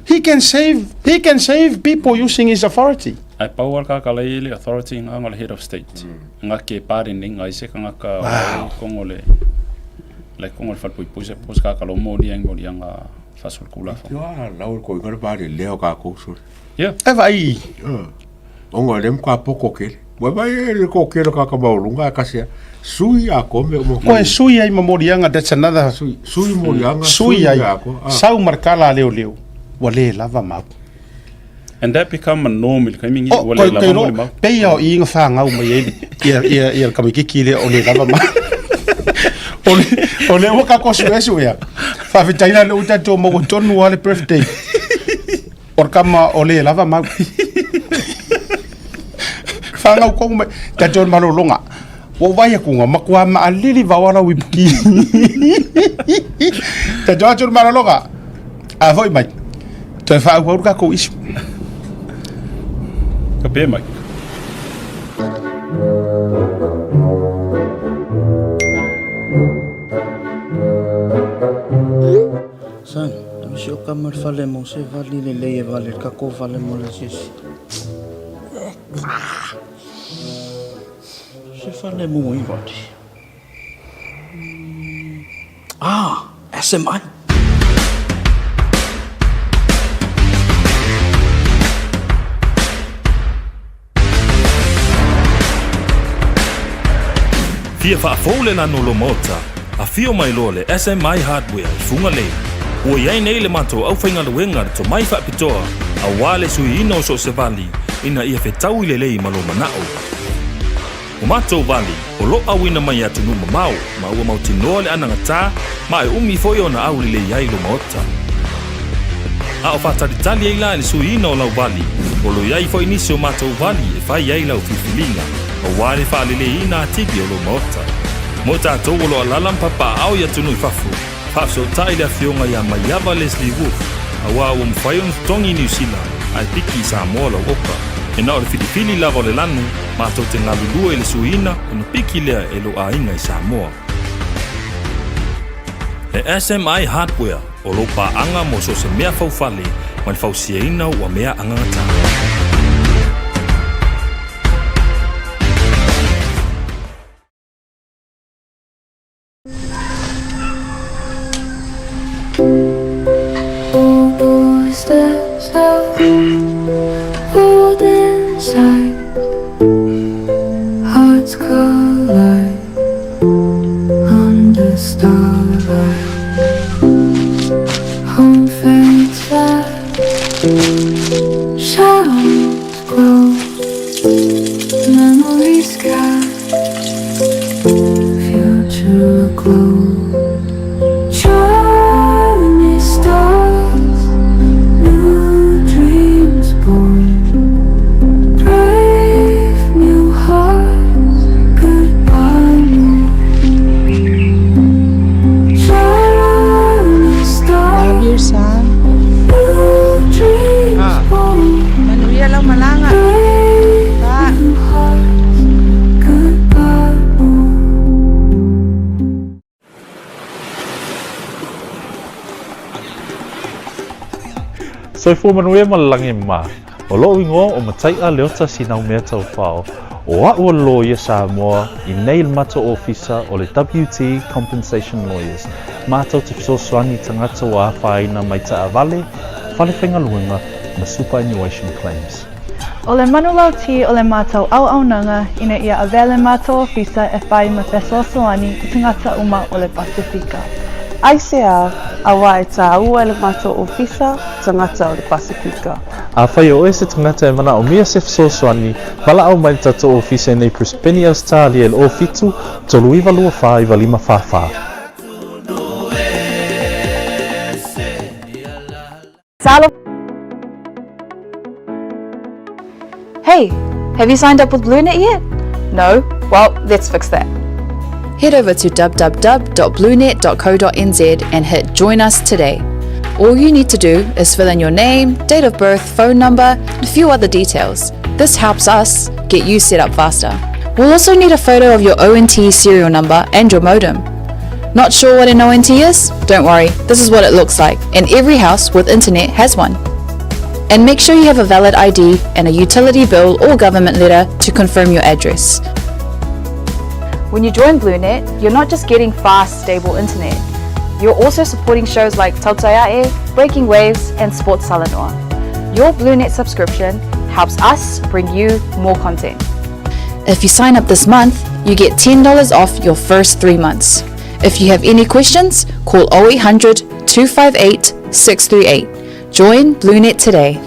He can save people using his authority. ai power ka le authority nga ngol head of state nga ke pare ning ai se nga ka kongole like kongol fat pui puse pus ka lo mo dia nga fasul kula fa yo la ko ngor pare leo ka ko sur yeah e vai ongo lem ka poko ke wa vai ko ke ka ka baulunga ka sia sui a ko me mo ko sui ai mamorianga, that's another sui morianga sui ai sau markala leo wale lava mau. And that become a normal coming in wala la mo ma pe yo inga fa ngau mai ia kamikiki le ole lava mau. Ole o ka ko suesu ya fa vitaina le uta to mo tonu wale birthday or kama ole lava mau fa ngau ko me ta ton malolonga wo vai ku nga makwa ma alili vawala wipki ta ton malolonga a voi mai to fa ko ka ko isu ka pe mai San, mi si o kamar fale mo se vali le leie vale kako vale mo le sisi. Se fale mo i vali. SMI. Fia whaafole na nolo mota, a fio mai lole SMI Hardware I funga lei. Ua iai nei le mato au whainga luenga to mai whaapitoa, a wale sui ino so se vali, ina ia whetau I le lei malo manao. O mato vali, o lo au ina mai atu numa mau, ma ua mautinoa le anangata, ma e umi foi ona au le lei ai lo maota. A o whataritali ai la le sui ino lau vali, o lo iai foi nisi o mato vali e whai ai lau fifilinga, o wale whaalele ina atigi o lo maota. Mo tātou o lo alalam papa au ia tunu I fafu, Faso tai le fionga ya Maiava Leslie Wolf, a wā o mwhaion tongi New Zealand, ai piki Samoa la oka. E nao le filifili lava le lanu, mātou te ngalulua le suina, e no piki lea e lo ainga I Samoa. E SMI Hardware, o lo paanga mo so se mea faufale, ma le fausiaina ua mea angangata. Hearts collide under starlight. Home fades fast, shadows grow. Memories cast, future glow. Shining stars, new dreams born. Brave new hearts, goodbye more. Shining stars, new dreams born. Manuia lau malanga. Brave new hearts, goodbye more. Soy fu manuia malangi ma. O lo ingo o matai a leota sinau mea tau whao. O a ua lawyer Samoa I nei mato officer o le WT Compensation Lawyers. Mātou te fisosoani tangata o a whaina mai ta avale, whale whenga luenga na superannuation claims. O le manulau ti o le mātou au nanga ina ia avele mātou ofisa e whai ma fesoasoani I tangata uma o le Pasifika. ICR a wai tā ua le mātou ofisa tangata o le Pasifika. A whai o ese tangata e mana o mia se fisosoani, wala au mai tato ofisa nei Prispeni Australia el o fitu, tolu iwa lua wha iwa lima wha. Hey, have you signed up with BlueNet yet? No? Well, let's fix that. Head over to www.bluenet.co.nz and hit Join Us today. All you need to do is fill in your name, date of birth, phone number, and a few other details. This helps us get you set up faster. We'll also need a photo of your ONT serial number and your modem. Not sure what an ONT is? Don't worry, this is what it looks like, and every house with internet has one. And make sure you have a valid ID and a utility bill or government letter to confirm your address. When you join BlueNet, you're not just getting fast, stable internet. You're also supporting shows like Tautaiae, Breaking Waves, and Sports Salanoa. Your BlueNet subscription helps us bring you more content. If you sign up this month, you get $10 off your first 3 months. If you have any questions, call 0800 258 638. Join BlueNet today.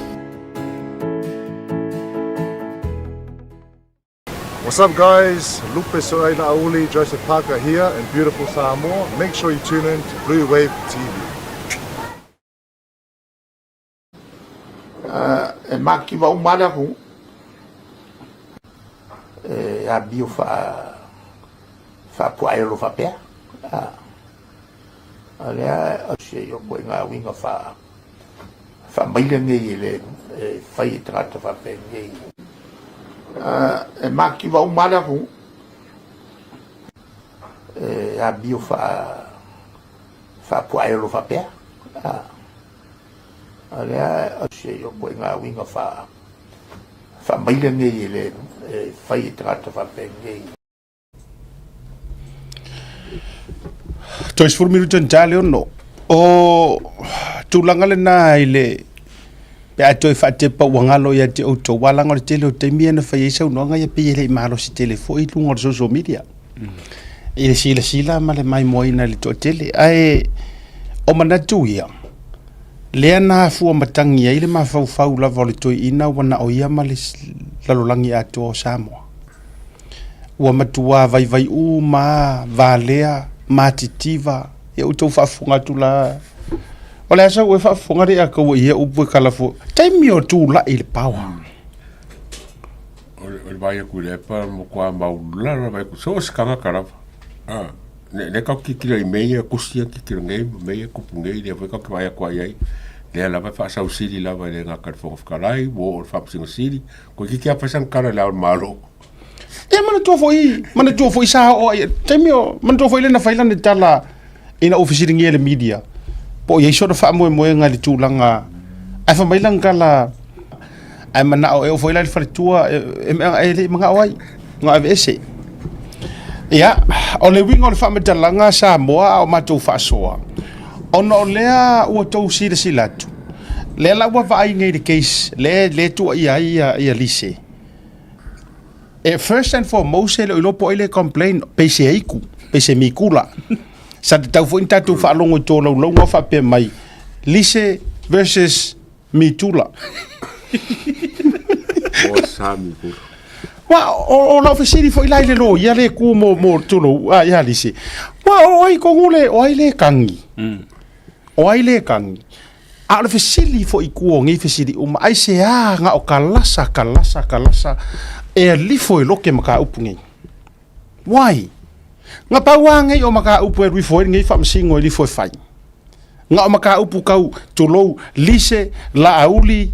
What's up, guys? Lupe Soraina Auli, Joseph Parker here in beautiful Samoa. Make sure you tune in to Blue Wave TV. Maki va umala ku a bio fa puaelo fa pe ale a se yo ko nga winga fa maile ngi le fa i trata fa pe ngi maki va umala ku a bio fa puaelo fa pe ale se yo ko nga winga fa maile ngi le fa i trata fa pe ngi Tois furmiru tantale no o tulanga le na ile pe atoi fa te pa wangalo ya te auto wala ngol te lo te miena fa yesa no nga ya pe ile malo si telefo i lungo social media ile sila male mai moina le to tele ai o manatu ya le na fu matangi ile ma fa la vole to ina wana o ia male la lolangi ato o Samoa wa matua vai uma valea matitiva e uto fa funga tula ola sa we fa funga ri ako ye upu kala fo time yo tula il power o vai ku le pa mo kwa ma la vai ku so skanga kara ne ka ki ki me ku sia ki ki ngai me ku pungai de vai ka vai kwa ye le la va fa sa usili la va le nga ka fo kalai wo fa singo sili ko ki ka fa san kara la malo mana tu foi sa o temio mana tu foi le na faila ni tala ina ofisiri ngele media po ye so fa mo ngali tulanga ai fa mailang kala ai mana o foi la fa tua e mga awai nga vese ya o le wingo le fa metalanga Samoa o matu fa soa ono lea o to silatu le la wa vai ngai de case le tu ia lise. First and foremost, ele ilo po ele complain pese iku, pese mikula. Sa te tau fuin tatu fa longo to longo fa pe mai. Lise versus mitula. O sa mikula. Wa o la ofisiri fo ila ile lo ya le ku mo tulo ya lise. Wa oi ko ngule o ile kangi. O ile kangi. A le ofisiri fo iku o ngi ofisiri ai se nga o kalasa e lifo e loke maka upungi. Why? Nga pawangai o maka upu e rifo e ngai whamsingo e lifo e whai. Nga o maka upu kau tulou lise la auli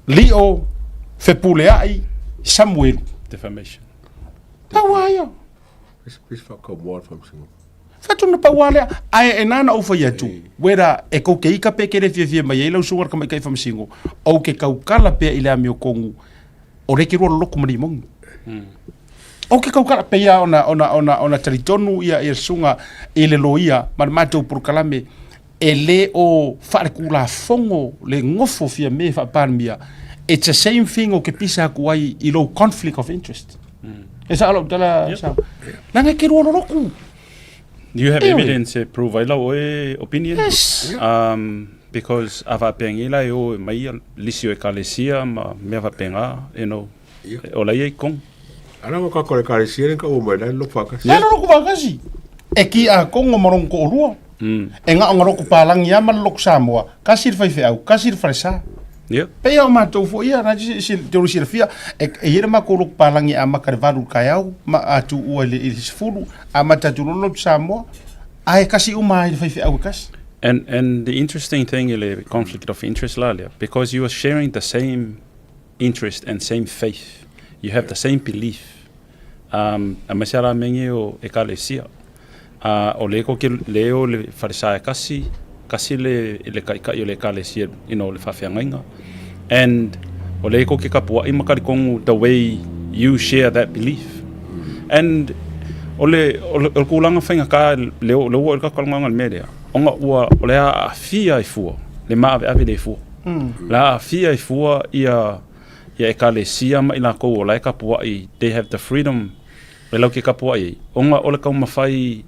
lio fepuleai Samuel. Defamation. Pawaio. Is whakau mua whamsingo. Fatuna pawale ai enana o foi atu. Wera e ko ke ika pe kere fie mai e lau sungar ka mai kai whamsingo. O ke kau kala pe ile ami o kongu. O reki roa loko mani mongu. O ke kaukara peia ona taritonu ia sunga e le loia ma matou por kalame e le o wharekula fongo le ngofo fia me whaparmia. It's the same thing o ke pisa kuai I lo conflict of interest. E sa alo tala sa. Langa ke roa loko. Do you have evidence to prove I love opinion? Yes. Because ava pengila yo mai lisio e kalesia ma me ava penga o la ye kong ana ko ko kalesia ka o mai lo fakas ya lo ko fakasi e ki a kongo morong ko rua e nga ngoro ko palang ya mal lok Samoa kasir fai au kasir fresa pe ya ma to fo ya na si to si fia e yere ma ko lok palang ya ma karvalu kayau ma atu o le isfulu amata tu lo Samoa ai kasi umai fai au kas. And the interesting thing is the conflict of interest, Lalia, because you are sharing the same interest and same faith. You have the same belief. Amasara mengi o ekalesia. O leko ke leo le farisai kasi le kai le ekalesia le fafiangainga. And o le ko ke kapua I makari kongu the way you share that belief. And ole kulanga whainga ka leo o ka kalanga media. Onga ua ole a fia I fua. Le maa ave le fua. La fia I fua ia e kale sia ma ila ko ole kapua I they have the freedom. Le lau ke kapua I. Onga ole ka mawhai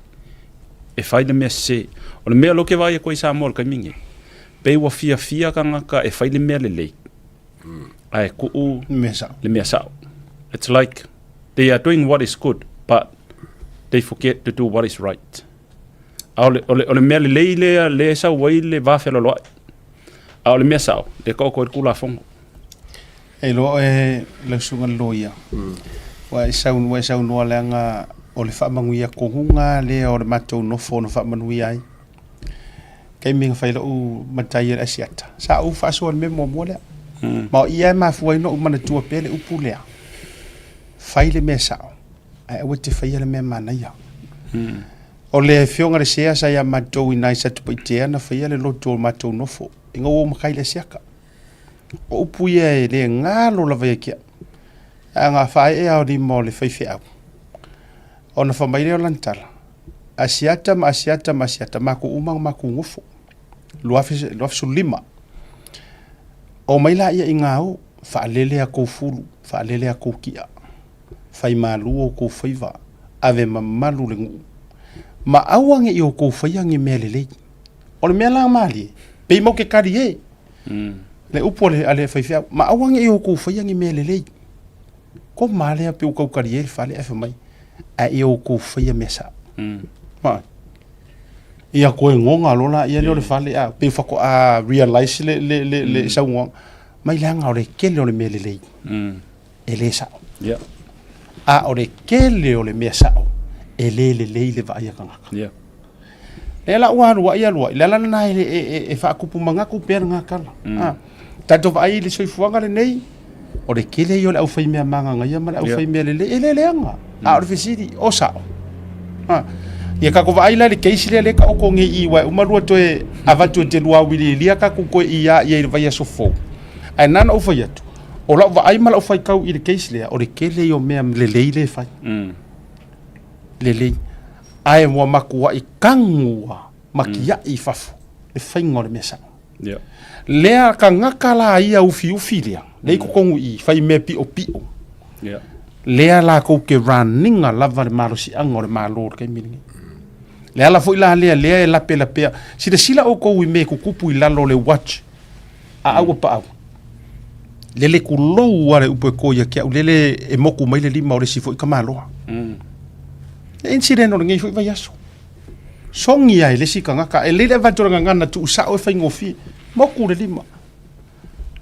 e whai le mea se. O le mea loke vai e koe sa mōr kai mingi. Pei wa fia ka ngaka e whai le mea le lei. Ai ku'u le mea sao. It's like they are doing what is good, but they forget to do what is right. Ole mea le lei le sao wai le wawhelo loai. A ole mea sao, le koko e kula fongo. E lo e lausunga loia. Wa sau noa leanga o le whaamanguia kohunga le o le matou nofo no whaamanuia ai. Kei minga whaila u matai e asiata. Sa u whaasua le memo mua lea. Ma o ia e mafua ino umana tua pele upu lea. Whaile mea sao. Ai awa te whaia le mea mana ia. O le whionga le sea sa ia matou inai sa tupa itea na whaia le loto o matou nofo. Inga o makai le siaka. O upu ia e le ngalo la vai kia. A ngā whae e au lima o le whaiwhi au. O na whamaire o lantala. Asiata mako umang mako ngofo. Luafi sulima. O maila ia ingau whaalele a kou fulu, whaalele a kou kia. Whai malu o kou whaiva, ave mamalu le ngu. Ma awange I o kou whaiangi mea le lei. O le mea lang maali, pei mau ke kari e. Le upo le ale whaiwhia, ma awange I o kou whaiangi mea le lei. Ko maale a peu kou kari e le whale e whamai. A I o kou whaia mea sa. Ma. Ia koe ngonga lola, ia leo le whale a, peu whako a realize le sau ngonga. Mai langa o le kele o le mea le lei. E le sao. A o le kele o le mea sao. E le lei le vaia kangaka. Le la ua rua ia rua. Le lana na e whaakupu mangaku pēr ngā kala. Tato vai le soifuanga le nei. O le kele I o le au whai mea manga ngai ma le au whai mea le lei. E le leanga. A o le whisiri o sao. Ia kako vai la le keisi le ka o ko nge I wa umarua toe avatu te lua wili lia ka ku ko ia ia vai a sofo. Ai nana o fai atu. O la va ai mala o fai kau I le keisi le o le kele I o mea le lei le fai. Le lei. Ai mo makua I kangua makia I fafu. Le fai ngore mesa. Lea ka ngaka la ia ufi lea. Lei ko kongu I fai me pi o. Lea la ko ke runninga lava le marosi angore malor kai milingi. Lea la foi la lea e la pea. Sila o ko I me kukupu I lalo le watch. A au pa au. Lele ku lou are upo ko ia kia lele e moku mai le lima o le sifo I kamaloa. Le incident o le ngai foi vai aso. Songi ai le sika ngaka e lele vatoranga ngana tu sa o fai ngofi moku le lima.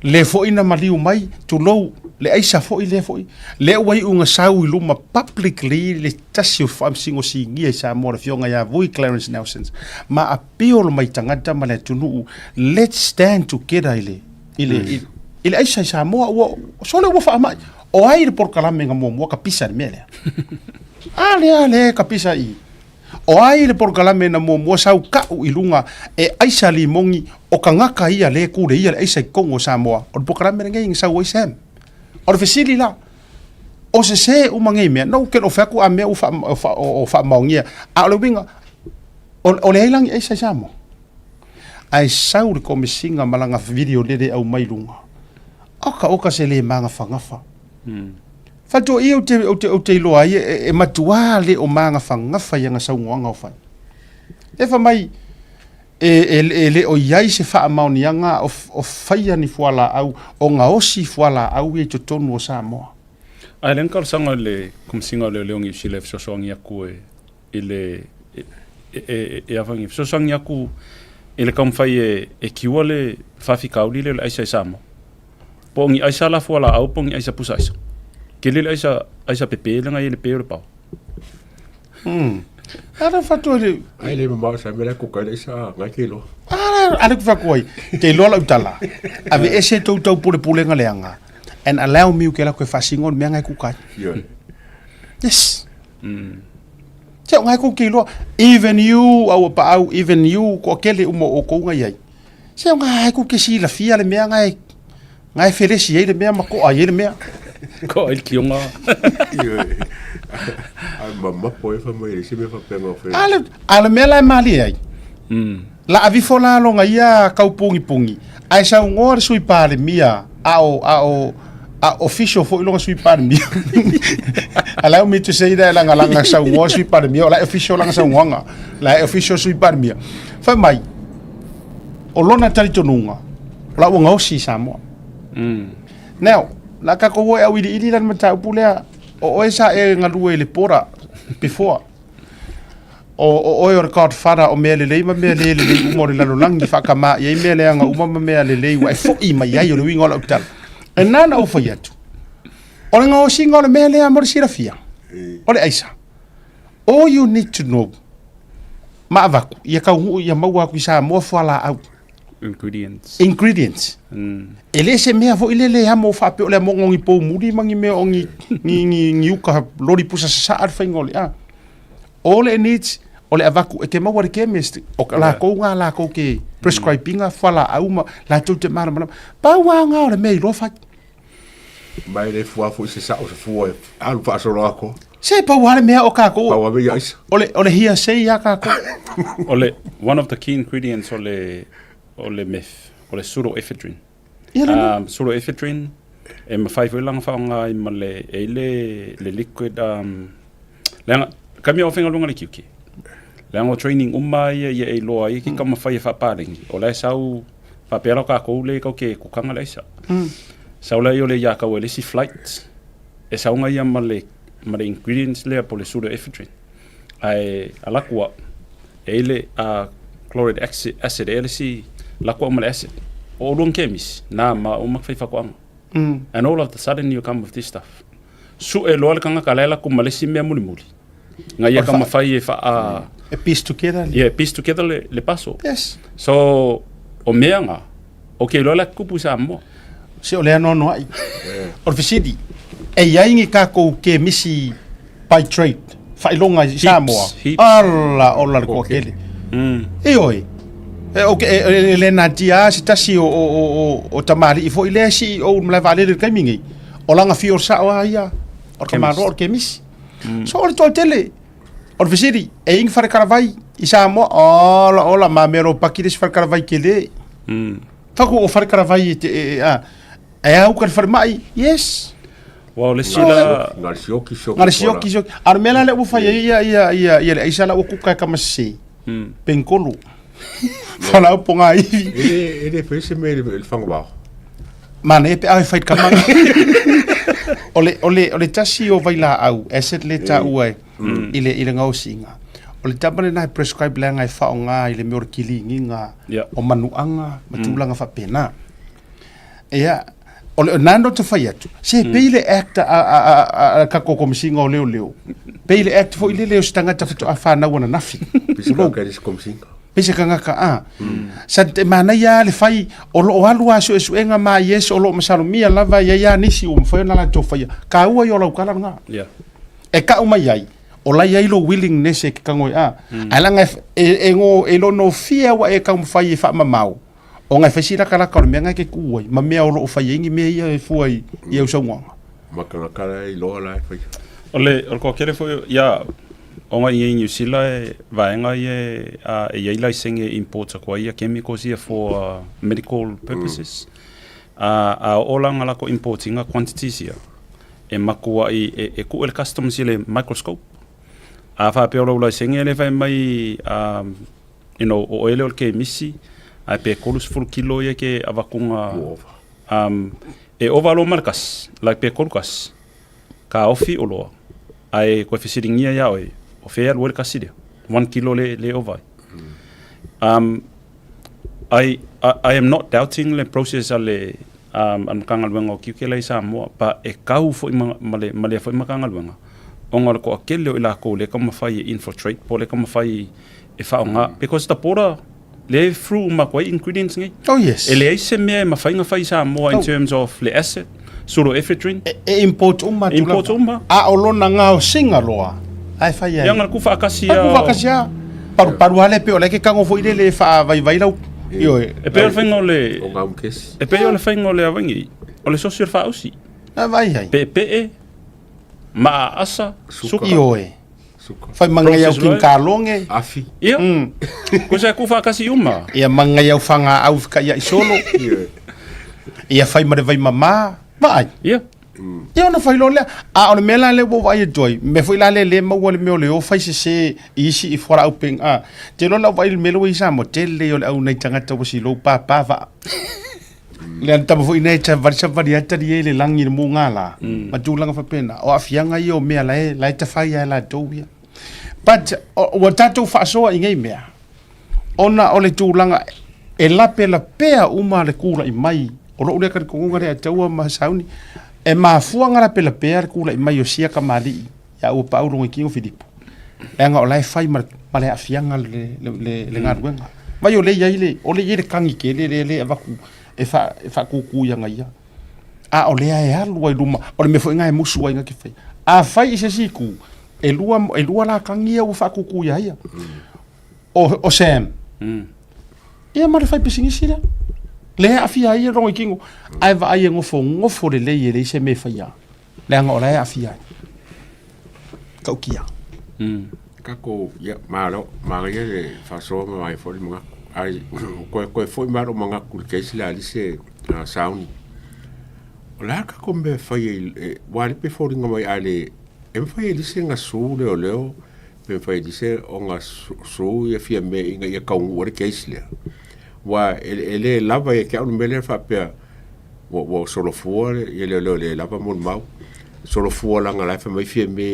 Le fo ina maliu mai tu lou le aisa fo I le fo I. Le wai unga sau I luma publicly le tasi o whamsingo si ngia sa mora fionga ia vui Clarence Nelson. Ma a piolo mai tangata ma le tunu let's stand together ile aisa sa moa sole wo fa mai o ai le por kalame nga mo ka pisa mele ale ka pisa I o ai le por kalame na mo sau ka I lunga e aisa limongi o kangaka ia le ku le ia le aisa kongo sa moa o por kalame nga sa wo sem o le fesili la o se o mangai me no ke o fa ku a me o fa maungia a le winga o le ilang aisa sa mo ai sau le komisinga malanga video lele au mai lunga Oka se le manga whangafa. Fato I o te loa e matua le o manga whangafa i anga saungoanga o whai. E wha mai le o iai se wha mauni anga o whaia ni fuala au o ngā osi fuala au e to tonu o Samoa. Ai lenkar sanga le kumsinga le leongi si le fsosoangi aku I le e avangi fsosoangi aku I le kamwhai e kiwa le whawhikauli le aisa I Samoa. Pongi aisa la fuala au pongi aisa pusa aisa. Kele aisa pepe langa I le peo le pau. Ara fatu le ai le mama sa mele ko kale sa ngai kilo. Ara ku fakoi. Te lola utala. Ave ese tau pule nga leanga. And allow me ke la ko fasingon me ngai ku kai. Yes. Te ngai ku kilo even you au pa au even you ko kele umo o ko ngai. Se ngai ku ke si la fia le me ngai ngai felesi ye le mea mako a ye le mea ko il kionga ai mamma poi fa mai se me fa penga fe ale mea la mali ai la avi fola lo ngai kau pungi ai sa ngor sui pale mia a official fo ilonga sui pale mia allow me to say that langa sa ngor sui pale mia la official langa sa ngwanga la official sui pale mia fa mai o lona tali tonunga la wanga o si Samoa now la ka ko wa wi di lan mata pulea o esa e ngalu le pora before o record fara o mele le ma mele le mo le langi fa kama ye mele nga uma mele le wa fo I ma ya yo le wingo la hospital enana o fo yatu o nga o singa le mele a mo sirafia o le aisa all you need to know ma avaku ya ka ya mawa ku sa mo fala au ingredients ele se mea fo ile le amo fa pe o le mo ngi po muri mangi me ongi ngi uka lori pusa sa ar fengol all it needs ole avaku e te maua re chemist o la ko nga la ko ke prescribing a fala auma la tutte mara pa wa nga ole me ro fa mai le fua fu se sa o se fu alu fa so rako se pa wa me o ka ko pa wa be yais ole hia se ya ka ko ole one of the key ingredients ole meth ole pseudoephedrine pseudoephedrine e ma fai lang fa nga I male e le liquid lenga kami o fenga lunga le kiuki lenga training ia e loa I ki kama fai fa paringi o le sau fa pera ka ko le ko ke ku kanga le sa sau le yo le ya ka le si flight e sau nga ia male ingredients le po le pseudoephedrine ai alakua e le chloric acid ele si lakua male acid o lung chemis na ma o mak fai fa ko and all of the sudden you come with this stuff su e loa le kanga kalela ku male si me muli nga ia kama fai e fa piece together piece together le paso yes so o meanga okay lola kupu sa mo se o le no ai o fisidi e ia ingi ka ko ke misi by trade fa ilonga sa mo alla ola ko kele e oi le na dia si tasi o tamari I fo ile si o mla vale le kamingi o langa fior sa wa ia o kamaro o kemis so o to tele o visiri e ing fare karavai I sa mo ola ma mero pakires fare karavai kele taku o fare karavai e au kan fare mai yes wow le sila ngarsioki armela le u fa ia le isa la o ku ka kama se penkolo fala o ponga ele fez me ele fangwa mane pe ai fight kama ole tasi o vaila au asset leta uai ile ngau singa ole tabane na prescribe la ngai fa nga ile me orkilingi nga o manuanga matulanga fa pena ya ole nando te faiatu se peile act ka ko komsinga o leo peile act fo ile leo stanga ta fito afa na wana nafi pisiko ka dis komsinga pese kanga ka sa te mana ya le fai o lo alu aso esu enga ma yes o lo masalo mia lava ya nisi o mfo na la to fai ka ua yo lo kala nga e ka uma yai o la yai lo willingness e ka ngoi ala nga e ngo e lo no fia wa e ka um fai fa mamau o nga fesira kala ka me nga ke kuai ma me o lo fai ngi me ia e fuai ia usa ngwa makana kala I lo la fai ole ko kere fo ya onga I New Zealand vaenga e lai senge imports ko ia chemicals here for medical purposes a olanga la ko importing quantities here e makua e ku el customs ile microscope a fa pe lo lai senge le vai mai o ele o ke misi a pe kolus full kilo ye ke avakunga e ovalo markas like pe kolkas ka ofi olo ai ko fisiringia ya oi o fea luer kaside 1 kilo le ovai I am not doubting the process ale an kangal wenga ki ke lai sa mo pa e kau fo male fo makangal wenga onga ko akele ila ko le kama fai infiltrate po le kama fai e fa nga because the border le through ma ko ingredients ngai oh yes ele se me ma fai nga fai sa mo in terms of le acid pseudoephedrine import a olona nga o singa loa ai fai ai yang ku fa kasia paru ale pe ole ke kango fo ile le fa vai lau Io e pe whainga o le o ngam kesi e pe o le whainga o le awangi o le sosir whausi vai ai pe ma asa suka io fai mangai au king kalonge afi ia ko sa ku fa kasi uma ia mangai au fanga au ka ia solo ia fai mare vai mama vai ia ia na fai lo le a o mela le bo vai joy me foi la le ma o le me o le o fai se isi i fora open a te lo la vai le melo i sa motel le o au nei tanga to si lo pa va le anta mo foi nei ta vari ata di le langi le munga la ma tu langa fa pena o afianga io me la ta fai la dobia but o tatou fa'asoa i ngai mea ona o le tūlanga e lape la pea uma le kula i mai o lo ule ka konga le ataua ma sauni e mafuanga la pela pea le kula i mai o sia ka mali ya o Paulo ngi kingo Filipo e nga o lai fai ma le afianga le ngaruenga mai o le yaile o le yele kangi ke le avaku e fa kuku ya ngai a o le ai alu ai luma o le me foi ngai musu ai nga ke fai a fai se siku e lua la kangia o fa kuku ya ia o Sam ia ma le fai pisingi sila le afia ia rongo kingo ai va ai ngofo le se me fai ya le anga o le afia ka ukia kako ya malo maria le fa so mai fo le mga ai ko foi maro mga kulkesi la lise sauni ola ka kombe fai wali pe fo ringa mai ale em fai lise nga su le oleo pe fai lise o nga su ya fia me inga ya kaung ore keisle wa ele lava ya ka un mele fa pe wo solo fuore ele le lava mon mau solo fuola nga la fa mai fia me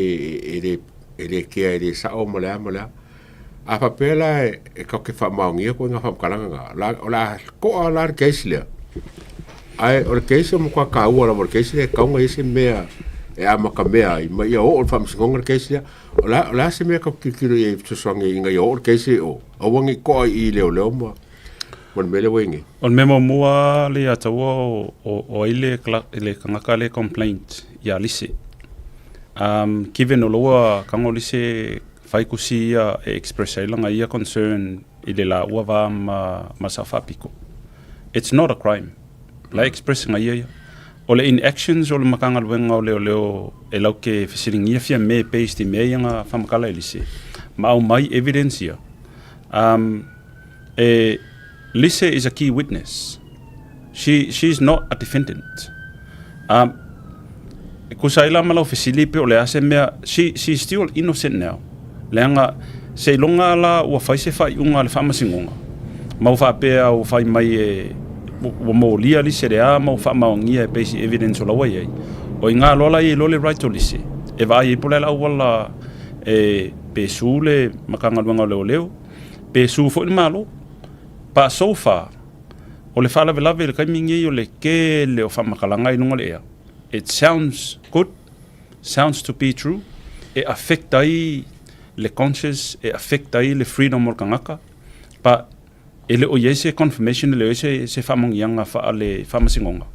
ele ke ele sa o mola a papela e ka ke fa maungia ko nga fa kalanga la ko la keisle ai o keisle mo ka ua la keisle ka nga ese mea e ama ka mea i mai o fa msingonga keisle la se mea ka kikiro e tsoanga inga o keisle o wangi ko i leo mo mon mele wengi on memo mua le atawa o ile kangaka le complaint ya lise given loa kangolise fai kusia e express ilanga ia concern ile la uava ma safapiko it's not a crime la expressing ia ole in actions ole makanga wenga ole leo e lauke fisiringia fia me paste me yanga famakala ilise ma mai evidence ia Lisa is a key witness. She's not a defendant. Kusaila malo Filipe ole ase mea she's still innocent now. Lenga se longa la wa fai se fai unga le fama singonga. Mau fa pea o fai mai o mo lia lise rea mau fa maungia basic evidence o la wai. O inga lola i lole right to lise. E vai i pole la wala pe sule makanga luanga leo. Pe su fo malo. Pa so far, o le fala velave le kaimingi o le ke le o whamakalanga i nunga lea. It sounds good, sounds to be true. E affectai le conscious, e affectai le freedom o kangaka. Pa ele o yese confirmation le yese se whamangianga wha le whamasingonga.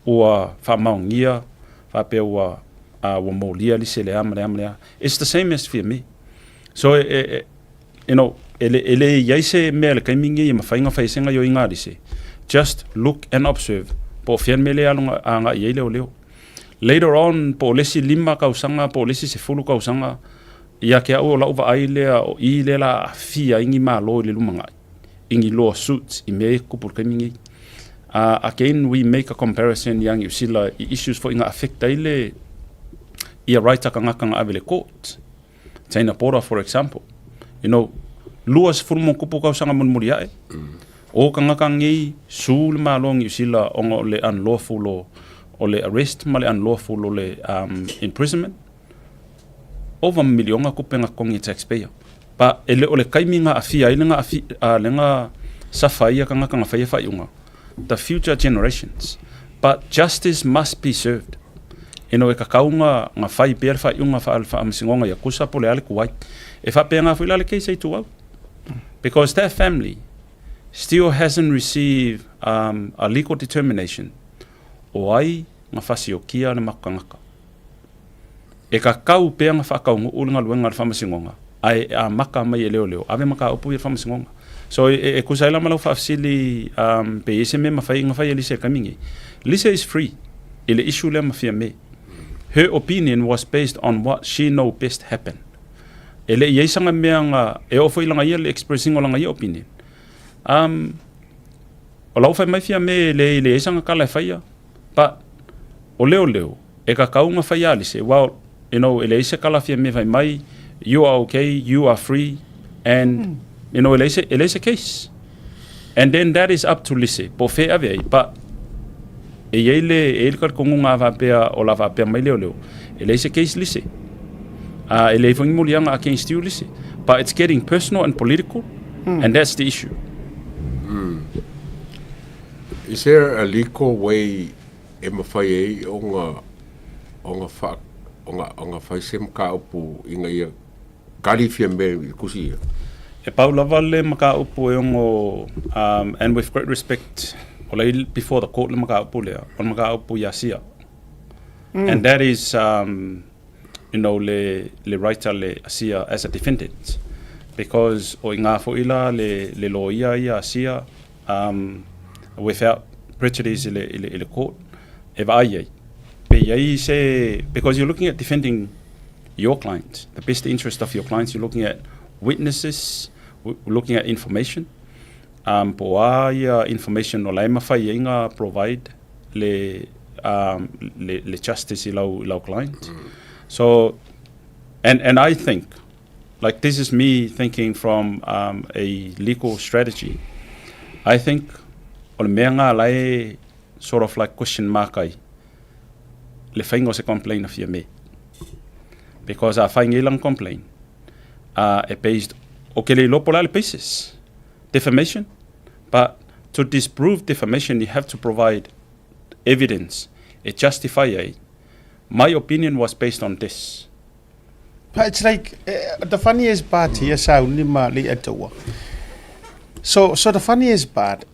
Ua whamaungia, whape ua molia li se le amarea. It's the same as for me. So, you know, ele yaise me le kaimingi i mawhainga whaisenga yo inga rise. Just look and observe. Po fian mele alunga anga i eile o leo. Later on, po lesi lima kausanga, po lesi se fulu kausanga, ia ke au o lau wa ailea o i lela fia ingi maa lo le lumanga. Ingi lo suits i me kupur kaimingi. Again, we make a comparison yang usila i issues for inga affecta ile ia raita kangakanga avele court. Taina pora, for example. You know, luas fulmo kupu kausanga mon muriae. O kangakangi sul malong usila ongo le unlawful o le arrest ma le unlawful o le imprisonment. Over milionga kupenga kongi taxpayer. Pa ele o le kaiminga afia ilenga lenga safaia kangakanga faia faiunga. The future generations. But justice must be served. Eno e kakaunga nga fai per faiunga fa alfa amsingonga ya kusa pole ale kuwai. E fa penga fuila le keisa itu au. Because that family still hasn't received a legal determination o ai nga fasiokia le makangaka. E ka kau pea nga whakaungu ulinga luenga le whamasingonga. Ai a maka mai e leo. Ave maka upu i le whamasingonga. So e kusaila malau faafsili pe ese me mawhai lise kamingi. Lisa is free. Ile issue le mafia me. Her opinion was based on what she know best happen. Ele iei sanga mea nga e ofo ilanga ia le expressing o langa ia opinion. O lau fai mai fia me le sanga kala fai but o leo e ka kaunga fai alise. Well, you know, ele isa kala fia me fai mai, you are okay, you are free, and you know, ele isa case. And then that is up to lise. Po fe ave, but e ele kar kongunga va pea o la va pea mai leo. Ele isa case lise. Ele fangi mulianga against you lise. But it's getting personal and political, and that's the issue. Is there a legal way e mawhai onga whai sem ka upu inga ia karifia me kusi ia? E pau lava le maka upu e ongo, and with great respect, o lai before the court le maka upu lea, o maka upu yasia. And that is, you know, le writer le asia as a defendant. Because o inga fo ila le loia ia asia, without prejudice ile court, eva ai. Because you're looking at defending your client, the best interest of your clients. You're looking at witnesses, we're looking at information. Information o laima fai inga provide le justice ilau client. So, and I think, like this is me thinking from a legal strategy. I think o le mea ngā lai sort of like question mark ai le whaingo se complain of me. Because a whainga ilang complain e based o ke le lopo la le basis defamation, but to disprove defamation you have to provide evidence e justify ai my opinion was based on this. But it's like the funniest part here sound ni ma le atawa. So the funniest part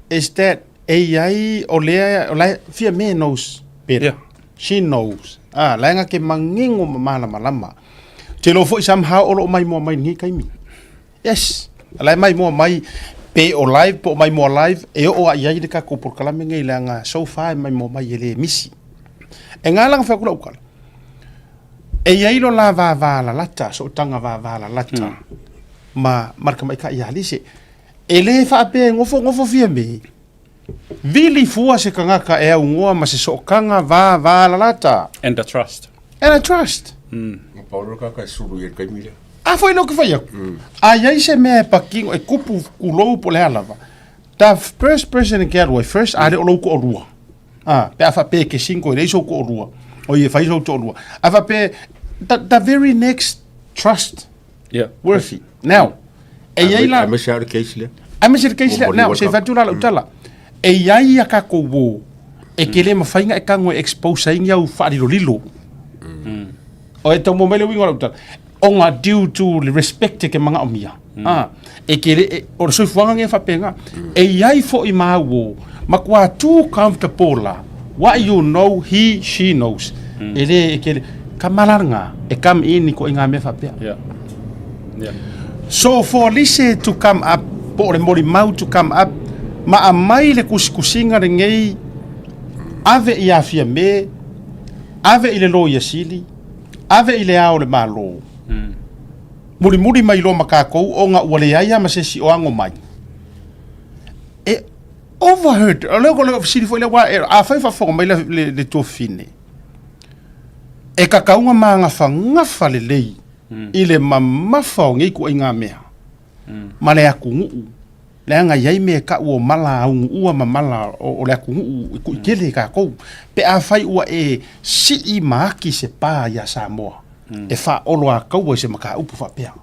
is that AI ole fia me knows better. Yeah. She knows. Lainga ke mangingo malama. Te lo fo somehow olo mai mo mai ni kai mi. Yes. Lai mai mo mai pe o live po mai mo live e o ai de ka ko por kala me ngai langa so far mai mo mai ele misi. E ngalang fa kula ukala. AI lo la va la lata so tanga va la lata. Ma marka mai ka ia lise. Ele fa pe ngofo fia me. Vili fua se kangaka e ungoa ma se sokanga va la lata. And the trust. Paulo ka suru ye kai mira. Foi no que foi eu. Ai se me pakingo e kupu kulou po le alava. The first person in Galway first I don't know ko rua. Pe afa pe ke 5 e so ko rua. O ye fai so to rua. Afa pe the very next trust. Yeah. Worth it. Now, I'm a share case le. I'm a share case le. Now, se fatula la utala. E ia ka ko wo. E ke le mawhainga e kango expose inga u whaarilo lilo. O e tau mo mele wingo la utala. O ngā due to respect ke mga omia. E ke le, o soi fuanga nge whapenga. E iai fo I maa wo. Makua too comfortable la. What you know, she knows. E le, e ke le, ka malaranga. E kam ini ko inga me whapea. Yeah. So for Lise to come up, po le mori mau to come up, ma a mai le kusikusinga re ngei, ave I afia me, ave I le lo yasili, ave I le ao le malo. Muri mai lo makakou, o nga wale aia ma se si o ango mai. E overheard, o leo sili fo ile wa, a faifa fonga mai le to fine. E kakaunga maa ngafa le lei, ile mamafa o ngei ku inga mea. Ma le aku nguu. Le anga yai me ka ua mala au ua mamala o le aku nguu ku ikele ka kou. Pe a fai ua e si I maaki se pā ya Samoa. E wha olo a kaua se maka upu wha pia.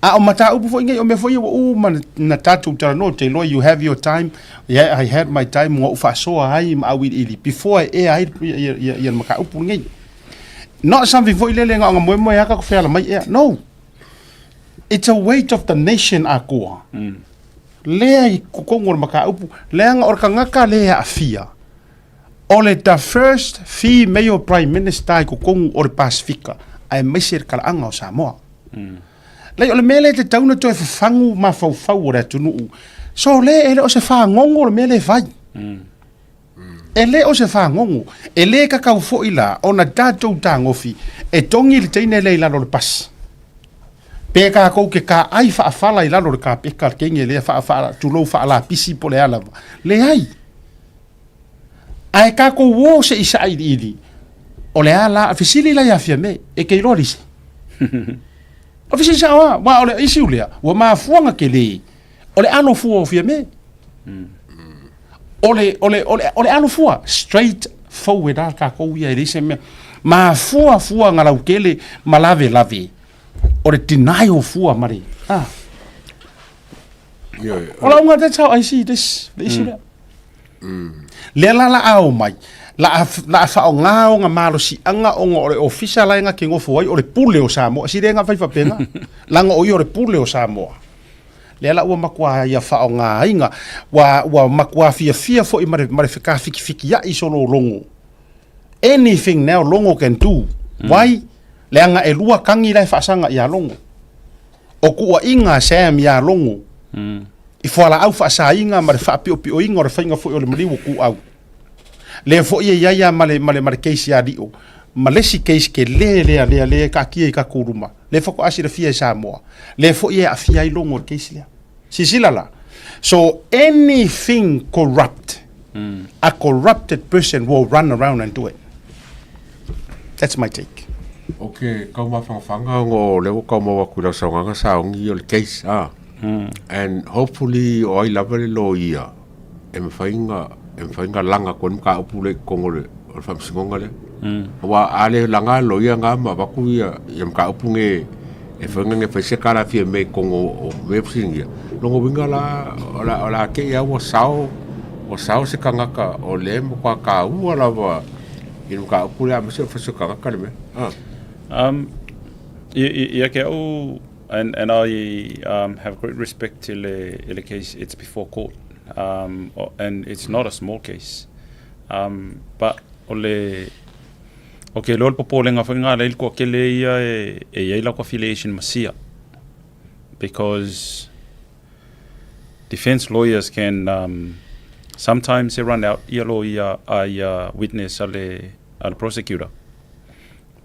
A o mata upu fo ingei o me fo iwa ma na tatu tara no te loa you have your time. Yeah, I had my time mo ufa soa hai ma awi ili. Before I hai ya maka upu ngei. Not something for ilele nga moe moe haka ko whela mai ea. No. It's a weight of the nation a koa. Lea I kukongo maka upu. Lea nga orka ngaka lea a fia. Ole the first female prime minister I kukongo ore Pasifika. Ai mesir kala anga o Samoa. Lai o le mele te tauna to e fangu ma fau ora tunu. So le ele o se fa ngongo le mele vai. Ele o se fa ngongo. Ele ka kau fo ila ona tatou tangofi e tongi le teine le ila le pas. Pe ka ko ke ka ai fa fala ila le ka pe ka ke ngele fa tu lo fa la pisi po le ala. Le ai. Ai ka ko wo se isa idi. O le ala afisili la ya fiame e ke loris. Ofisi sa wa ole isi ulia wa ma fuanga ke le ole ano fuo fiame. Ole ano fua straight forward ka ko ia rise me ma fua ngala ukele malave lave. Ole denial fua mari. Ola unga that's how I see this the issue. Le la au mai. La fa ngao nga malo si anga onga ore official nga kingo foi ore pule o Samoa si renga fai fa penga langa o ore pule o Samoa le la o makwa ya fa nga inga wa makwa fia fo I mare fika fiki ya isolo longo anything now longo can do why le anga e lua kangi lai fa sanga ya longo o ku inga sam ya longo I foala au fa sa inga mare fa pio inga ore fainga fo ole mali ku au le fo ia male case ya dio malesi case ke le ka ki ka kuruma le fo ko asira fia Samoa le fo ia afia I longo case le sisilala so anything corrupt a corrupted person will run around and do it. That's my take. Okay, kau mafanga ngo le ko mo ku la songa sa ngi o case and hopefully o I love lo ia em fainga langa kon ka upule kongole o fam singonga le wa ale langa lo ia nga ma ba ku ia yam ka upunge e fainga nge fese kala fie me kongo me singia longo winga la ke ia wo sao se kanga ka o le mo ka u ala wa in ka upule am se fese kanga ka le me ia ke o and I have great respect to the case it's before court. And it's not a small case. But okay, lol popolenga fanga le ko kele ia e la affiliation masia because defense lawyers can sometimes they run out ia witness al prosecutor,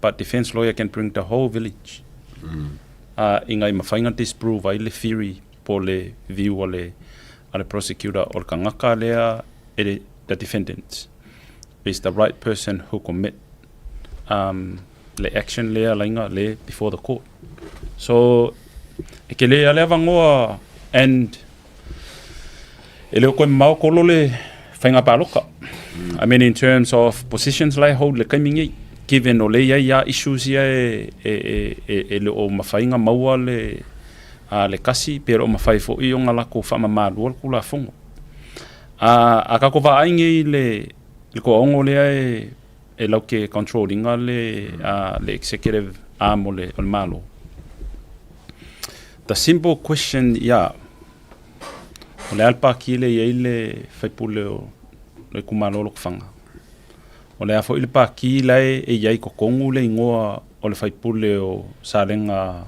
but defense lawyer can bring the whole village. Inga mafanga disprove ai le theory po le view ole the prosecutor or kangaka lea the defendant is the right person who commit le action lea lainga le before the court. So ke lea lea vangoa and ele ko mau kolo le fainga paloka. I mean in terms of positions like hold le kaimingi given ole ya issues ya le o mafainga maua le kasi pero mafai fo I nga la ko fa malu ko la fongo aka ko va aingi le ko ongo le e lo ke controlling le executive arm o malo. The simple question ole alpa ki le fai pule le kumalo lo fanga ole afo il pa ki le e yai ko kongu le ngoa o le fai pule o salenga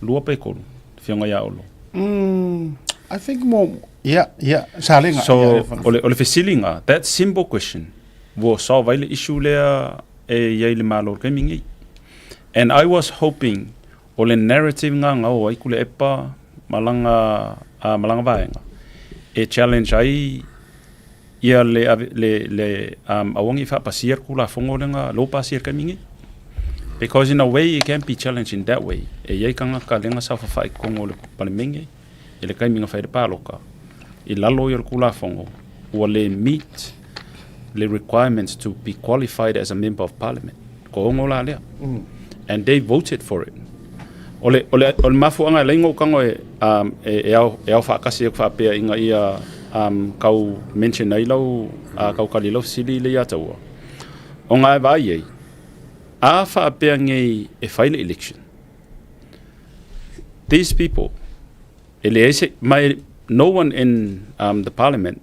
lua pe ko I think more salinga so ole fesilinga that simple question will solve the issue le e le malo kemingi and I was hoping ole narrative nga o ai kule epa malanga vaenga e challenge ai ia le awangi fa pasir kula fongo lenga lo pasir kemingi. Because in a way it can be challenged in that way. E yai kanga ka lenga sa fa kongo le paleminge, ele kai minga fa de paloka. I la lawyer kula fongo will meet the requirements to be qualified as a member of parliament. Ko ngo la le. And they voted for it. Ole mafu anga lengo kango e fa kasi fa pe inga ia kau mention ai lau kau kalilo sili le atawa. Onga va ye afa apeange a final election. These people, no one in the parliament,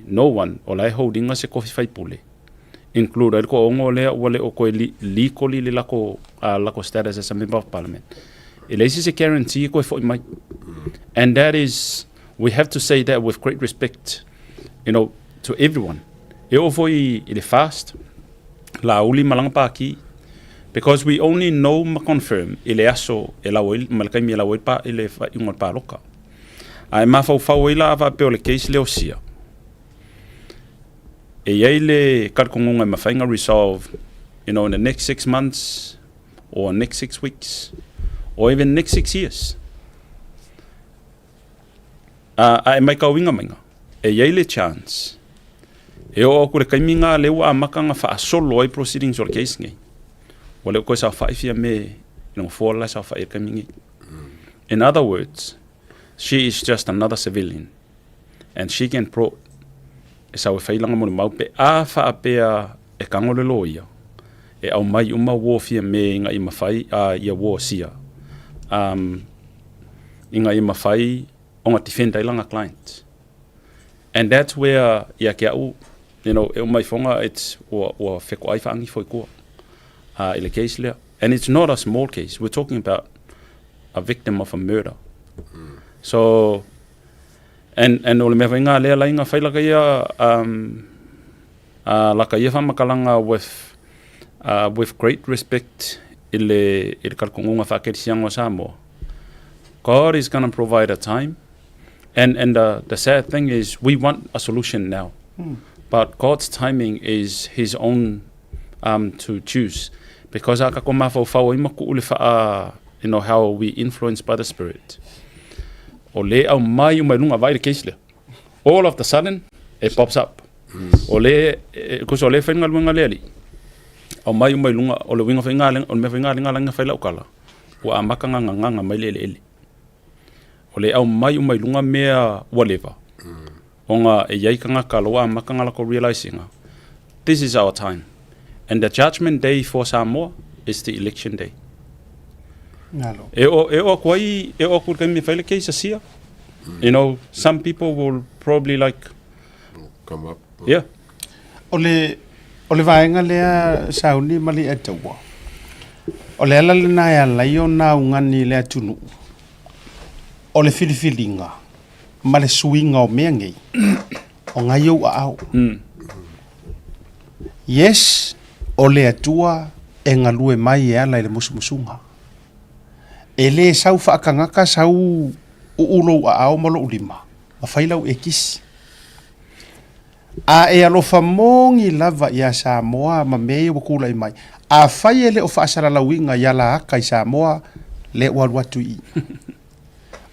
no one, olai holding us a coffee fight pule, include Elko Ongo Lea, Wale Oko Likoli Lako status as a member of parliament. Ele se guarantee ko fo mai. And that is, we have to say that with great respect, to everyone. E o foi ele fast, la uli malang pa ki, because we only know ma confirm ele aso ela oil malkai mi ela oil pa ele fa ingon pa loka. Ai ma fau ila va pe o le case le osia. E ia le kalkongonga ma fainga resolve, in the next 6 months or next 6 weeks or even next 6 years. Ai mai ka winga mainga. E ia le chance. E o kure kaiminga le wa makanga fa solo ai proceedings or case ngai. Wale ko sa fa ifia me, for la sa fa e kaimingi. In other words, she is just another civilian, and she can pro. Sa we failanga mo mau pe a fa apea e kangole loia. E au mai uma wo fia me nga I mafai a ia wo sia. Inga I mafai o nga defenda ilanga client. And that's where ia ke au, e mai fonga it's o feko ai fangi foi ko. Ile case le. And it's not a small case. We're talking about a victim of a murder. So and ole me vainga le la inga faila ka ia la ka ia fa makalanga with great respect ile kalkonga fa ke siango samo. God is going to provide a time, and the sad thing is we want a solution now, but God's timing is His own to choose, because aka ko mafo fa o imaku ule fa how we influenced by the Spirit. Ole au mai lunga vai le case le. All of the sudden it pops up. Ole ko ole fa ngalunga le ali. Au mai lunga ole winga fa ngale on me fa ngale ngala fa la ukala. Wa amakanga nganga mai le ele. Ole au mai lunga mea whatever. Onga e yai kanga kala wa amakanga la ko realizing. This is our time. And the judgment day for Samoa is the election day. Nalo. E o kur mi faile case asia. Some people will probably come up. Yeah. Ole vaenga lea sauni mali etawa. Ole ala na ya la yo na ngani le tunu. Ole filifilinga. Male swinga o mengi. O ngayo au. Yes, ole atua e ngalue mai ala le musumusunga. Ele sau whaakangaka sau ulo a ao malo ulima. Mawhailau e kisi. A e alofa mongi lava ia Samoa ma mei wakula I mai. A whai ele o whaasara lawinga ia la aka I Samoa le waluatu I.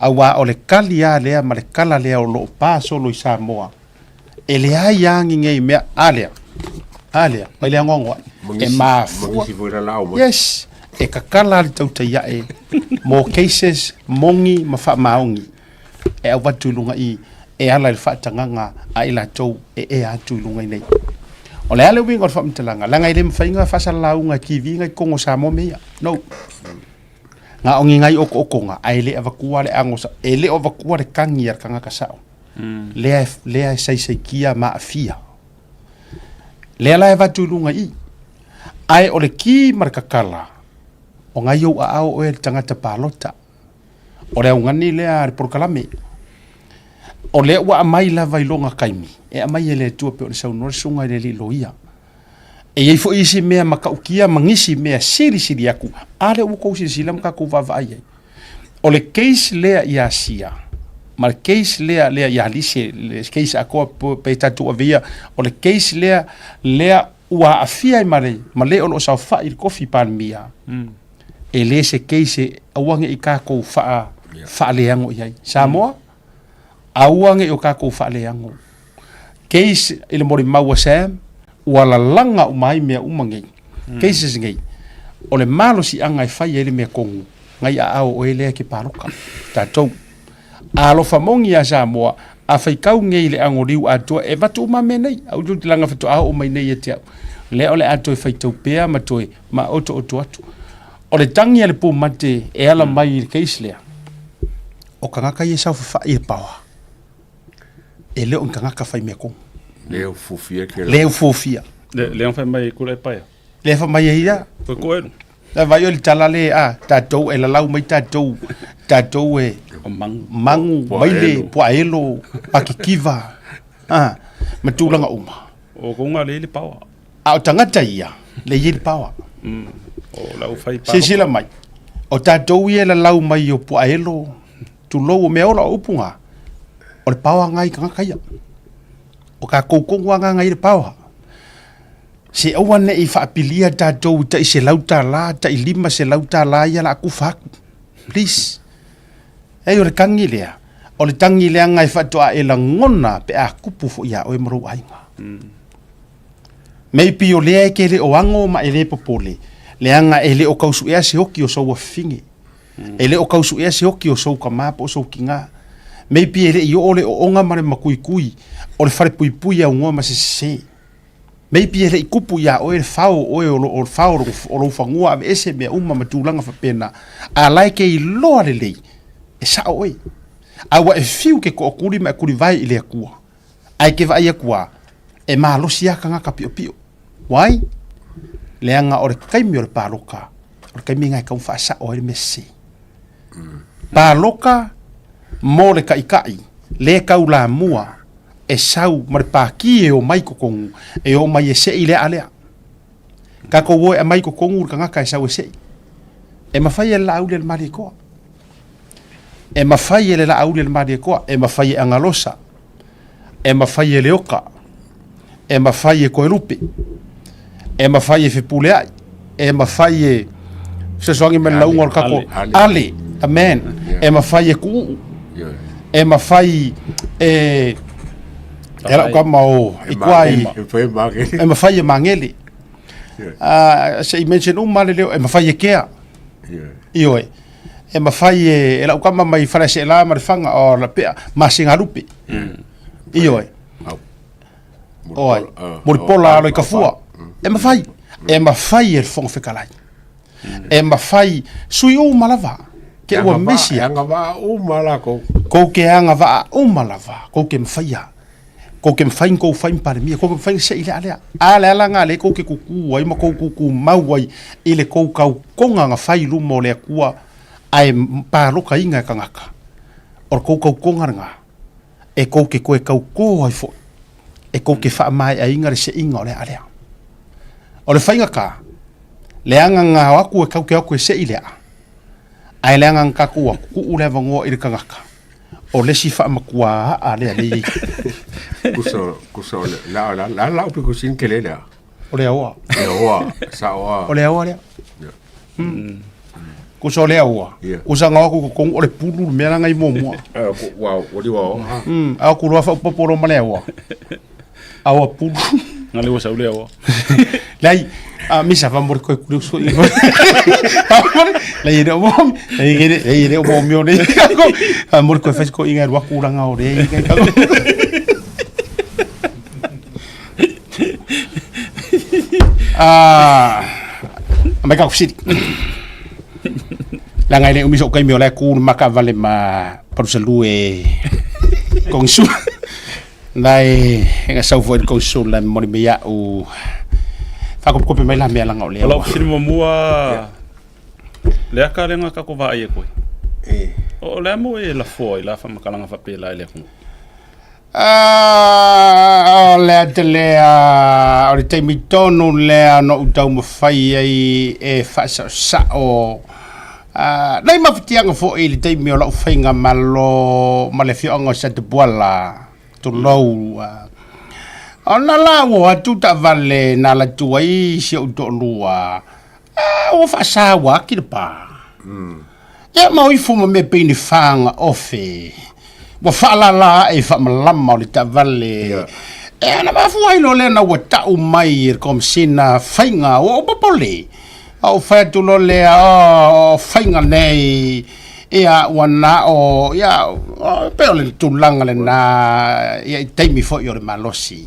A wa o le kali a lea ma le kala lea o loo pā solo I Samoa. E le ai angi ngei mea alea. Alea. Mai lea ngongwa. E mafua. Yes. E kakala li tau tai ae, mo cases mongi ma wha maongi, e au watu ilunga I, e ala il whaatanganga a ila tau e atu ilunga I nei. O le ale winga o whaamtalanga, langa ile mwhainga whasalaunga ki vinga I kongo Samoa mea. No. Nga ongi ngai oko nga, a ele avakua le angosa, ele o avakua le kangi ar kanga kasao. Lea sai kia ma afia. Lea la e watu ilunga I. Ai o le ki markakala, o ngai au a au e tangata palota. O le au ngani lea reporkalame. O le ua amai lava ilonga kaimi. E amai ele tua pe o le saunore sunga ele li loia. E iei fo isi mea makaukia mangisi mea siri aku. Ale uko siri mkaku vavai. O le case lea ia sia. Ma le case lea ia lise. Le case akoa pe tatu avia. O le case lea ua afia I male o lo sa fa il kofi palmia. E le se case awange I kako fa leango iai. Samoa awange o kako fa leango. Case ile mori maua Sam wala langa umai mea umangei. Cases ngei. O le malo si anga I fai ele mea kongu. Ngai a au o ele ki paroka. Tatou. A lo famongi a Samoa a fai kau ngei le angoriu atua e vatu uma menei. Au juti langa fatu au umai nei e te au. Le ole ato e fai tau pea ma toe ma oto atu. O le tangi ale po mate e ala mai I case lea. O kangaka I sau fa I pawa. E leo kangaka fai mea kongu. Leo fufia ke Leo fufia. Leo fai mai kule paia. Leo fai mai ia. Ko koeru. La vai o le talale tatou e la lau mai tatou e mangu mai le poaelo pakikiva matulanga uma o konga le pawa o tangata ia le yel pawa o la ufai pawa sila mai o tatou ia la lau mai o poaelo tu lo me ola upunga o le pawa ngai kanga kaya o ka kokonga ngai le pawa se awane I whaapilia tātou ta I se lauta la, ta I lima se lauta la ia la aku whaku. Please. Ei o le kangi lea. O le tangi lea ngai whatoa e la ngona pe a kupu fo ia o e marau ainga. Mei pi o lea e ke le o ango ma e le popole. Leanga e le o kausu ea se hoki o sau fingi. E le o kausu ea se hoki o sau ka mapo o sau ki ngā. Mei pi e le I o le o onga mare makui kui. O le whare pui pui au ngoa ma se se. Mei pia le kupu ya o e fao o e o fao o lo fangua ave ese mea uma matulanga whapena a laike I loa le lei e sa o e awa e fiu ke ko okuri ma kuri vai I le akua ai ke vai akua e maa losi aka ngaka pio pio wai leanga o le kaimi o le paloka o le kaimi ngai kau wha sa o e mese paloka mo le kaikai le kau la mua e sau maripaki e o mai kokongu e o mai e sei lea alea ka ko wo e mai kokongu ka ngaka e sau e sei e mawhai e la aule le mari koa e mawhai e la aule le mari koa e mawhai e angalosa e mawhai e leoka e mawhai e koerupe e mawhai e whipuleai e mawhai e se soangi me launga o kako ale amen e mawhai e kuu e mawhai e era ka mau I kwai e mawhai e mangele se I mention male leo e mawhai e kea ioe e mawhai e la ukama mai whare se la marifanga o la pea masinga rupe ioe oi moripola alo I kafua e mawhai e fonga whikalai e mawhai sui o malava ke ua mesi anga va o malako ko ke anga va o malava ko ke mawhai ko ke mfain ko fain pare mi ko ke mfain se ile ale ala nga le ko ke kuku ai ma ko kuku mauai ile ko kau konga nga fai lu mo le kua ai pa lo ka inga kangaka or ko kau konga nga e ko ke ko kau ai fo e ko ke fa mai ai inga se inga le ale o le fainga ka le anga nga wa ku kau ke se ile ai le anga ka ku ku le vango ile kangaka o le si fa makua ale ale kuso la upi kusin kelela o le awa sa oa o le awa le kuso le awa kusa nga ku ko o le pulu me nga I mo wow o di wa a ku lo fa poporo ma le awa awa pulu nga le wa le awa lai a misa va mor ko ku so la ire mo ire mo mio ne a mor ko fa ko inga wa ku ranga o re me ka kusit la ngai le umiso kai mio la ku maka vale ma por salue con su dai nga sau foi con su la mori meia o fa ko pe mai la me la ngau le la sini mo mua le aka le nga ka ko va ai ko o le mo e la foi la fa makalanga fa pe la le ko le lea o le teimi tonu lea no utau mawhai ai e whaasa sao nei mawhitianga fo i le teimi o lau whainga malo ma le whionga sa te buala tu lau o na la o atu ta vale na la tuai si o to lua o whaasa wa ki le pa ia mau I fuma me peini whanga ofe wa falala e fa malama o le tavale e ana ma fuai lo le na wa ta o mai kom sina fainga o popole au fa tu lo le o fainga nei e a wana o ya pe le tu langa le na e taimi fo yo le malosi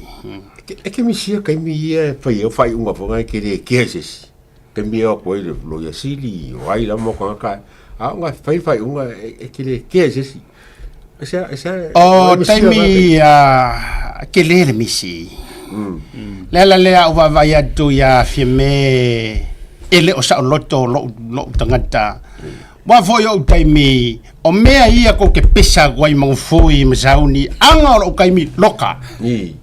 e ke mi sia kai mi e fai unha fonga ke le keses ke mi o ko lo ya sili o ai la mo ka a unha fai unha e ke le keses o taimi ke lele misi le o va vai atu ya fieme ele o sa loto lo tangata wa foi o taimi o mea ia ko ke pesa guai mangfoi masauni anga o kaimi loka ni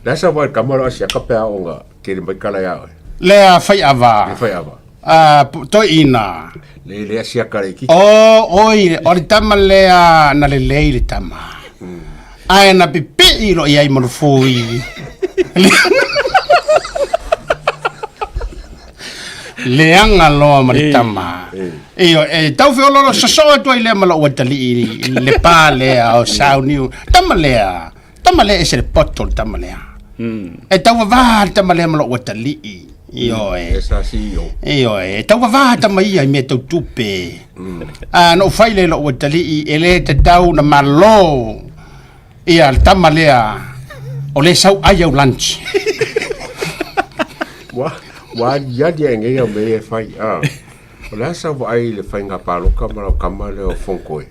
nasa wa kamera sia kapea onga ke mai kala ya le fai ava to ina le sia kala ki oi o tama le na le tama ai na pipi lo ia mangfoi leanga loa maritama iyo tau fe lo so to ile malo watali le pale o sauniu tamalea ese potol tamalea tau va tamalea malo watali iyo tau va tamai ai me tau tupe no faile lo watali ele te tau na malo ia tamalea o le sau ai lunch wa dia ngai o me fai ola sa vai le fai nga palo kamera le o fonkoe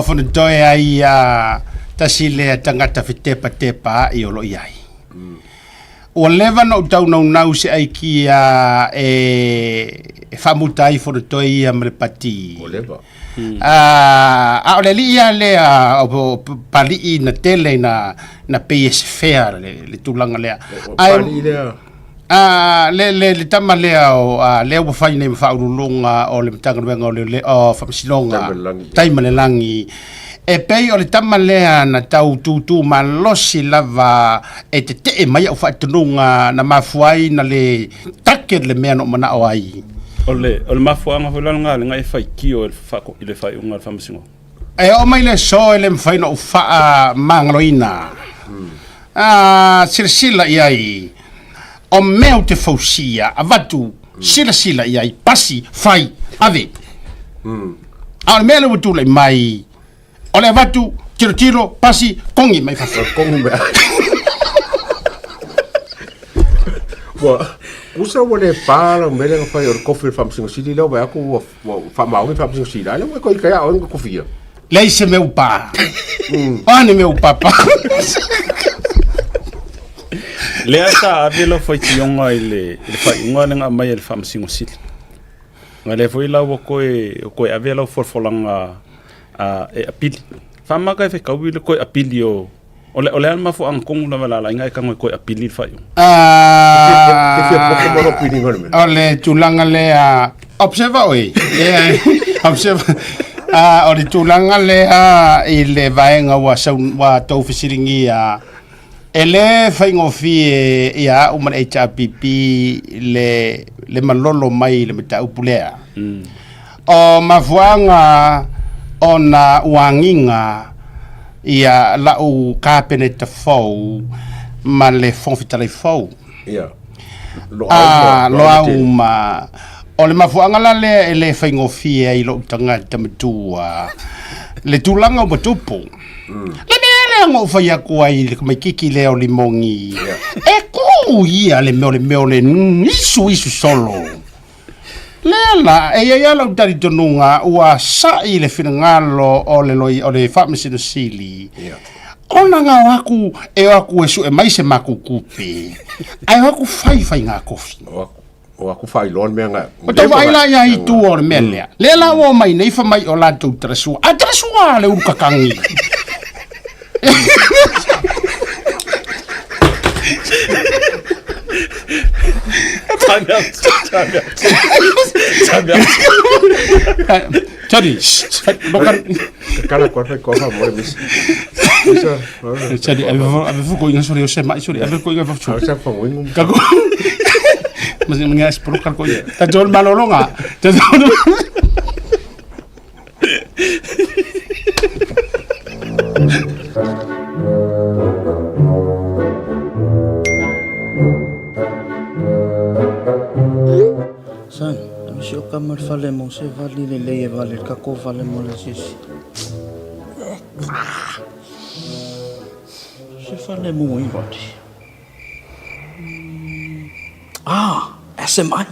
fon toi ai tasile tangata fitepa tepa I olo iai o leva no tau no nau se ai ki famutai fon toi amrepati o leva o le lia le pali na tele na PS fair le tulanga le pali le le tama lea o lea wa fai nei whaurulunga o le mtanga wenga o le whamsilonga taima le langi pei o le tama lea na tau tūtū ma losi lava te mai au whaitununga na mafuai na le take le mea no mana o ai o le mafuanga hulalanga le ngai whai ki o le whai unga le whamasingo o mai le so le mwhai no wha mangaloina sila iai o meu te fausia avatu sila iai pasi fai ave a mele wutu le mai o le avatu tiro pasi kongi mai fasa kongi mai usa wale para mele fai o kofi famsingo sili lo ba ko fa mau famsingo sili ale ko ikaya o kofia leise meu pa ani meu papa Lea sa avela foi tionga ile fai unga nga mai le famsingo sili. Nga le foi la ko avela forfolanga apili. Fama ka fe kawi le ko apili o ole alma fo an kong la la nga ka ko apili fai. Ole tulanga le observa oi. Observa ole tulanga le ile vaenga wa to fisiringi ele faingofi ia uma HPP le malolo mai le meta upulea o mafuanga ona wanginga ia la u kapeneta fou ma le fonfitale fou lo uma o le mafuanga la le faingofi ia lo tanga tamatua le tulanga o tupu ngo fa ya kuai le mai kiki le o limongi ku ia le meo le isu solo lela ya la tari tonunga ua sai le finangalo o le famisi no sili ona nga waku waku esu mai se makukupe ai waku fai nga kofi waku fai lon me nga o vai la ya itu o mele lela o mai nei fa mai o la tu trasu le urkakangi Jadi, bukan kalau kau faham boleh bis. Jadi, aku kau ingat sorry, aku kau ingat sorry. Saya faham. Kagu, masih mengas perlukan kau. Tajol malolo nggak? San, si o kamar fale mo se vali le leie vale kako vale mo le sisi. Se fale mo i vati. SMI.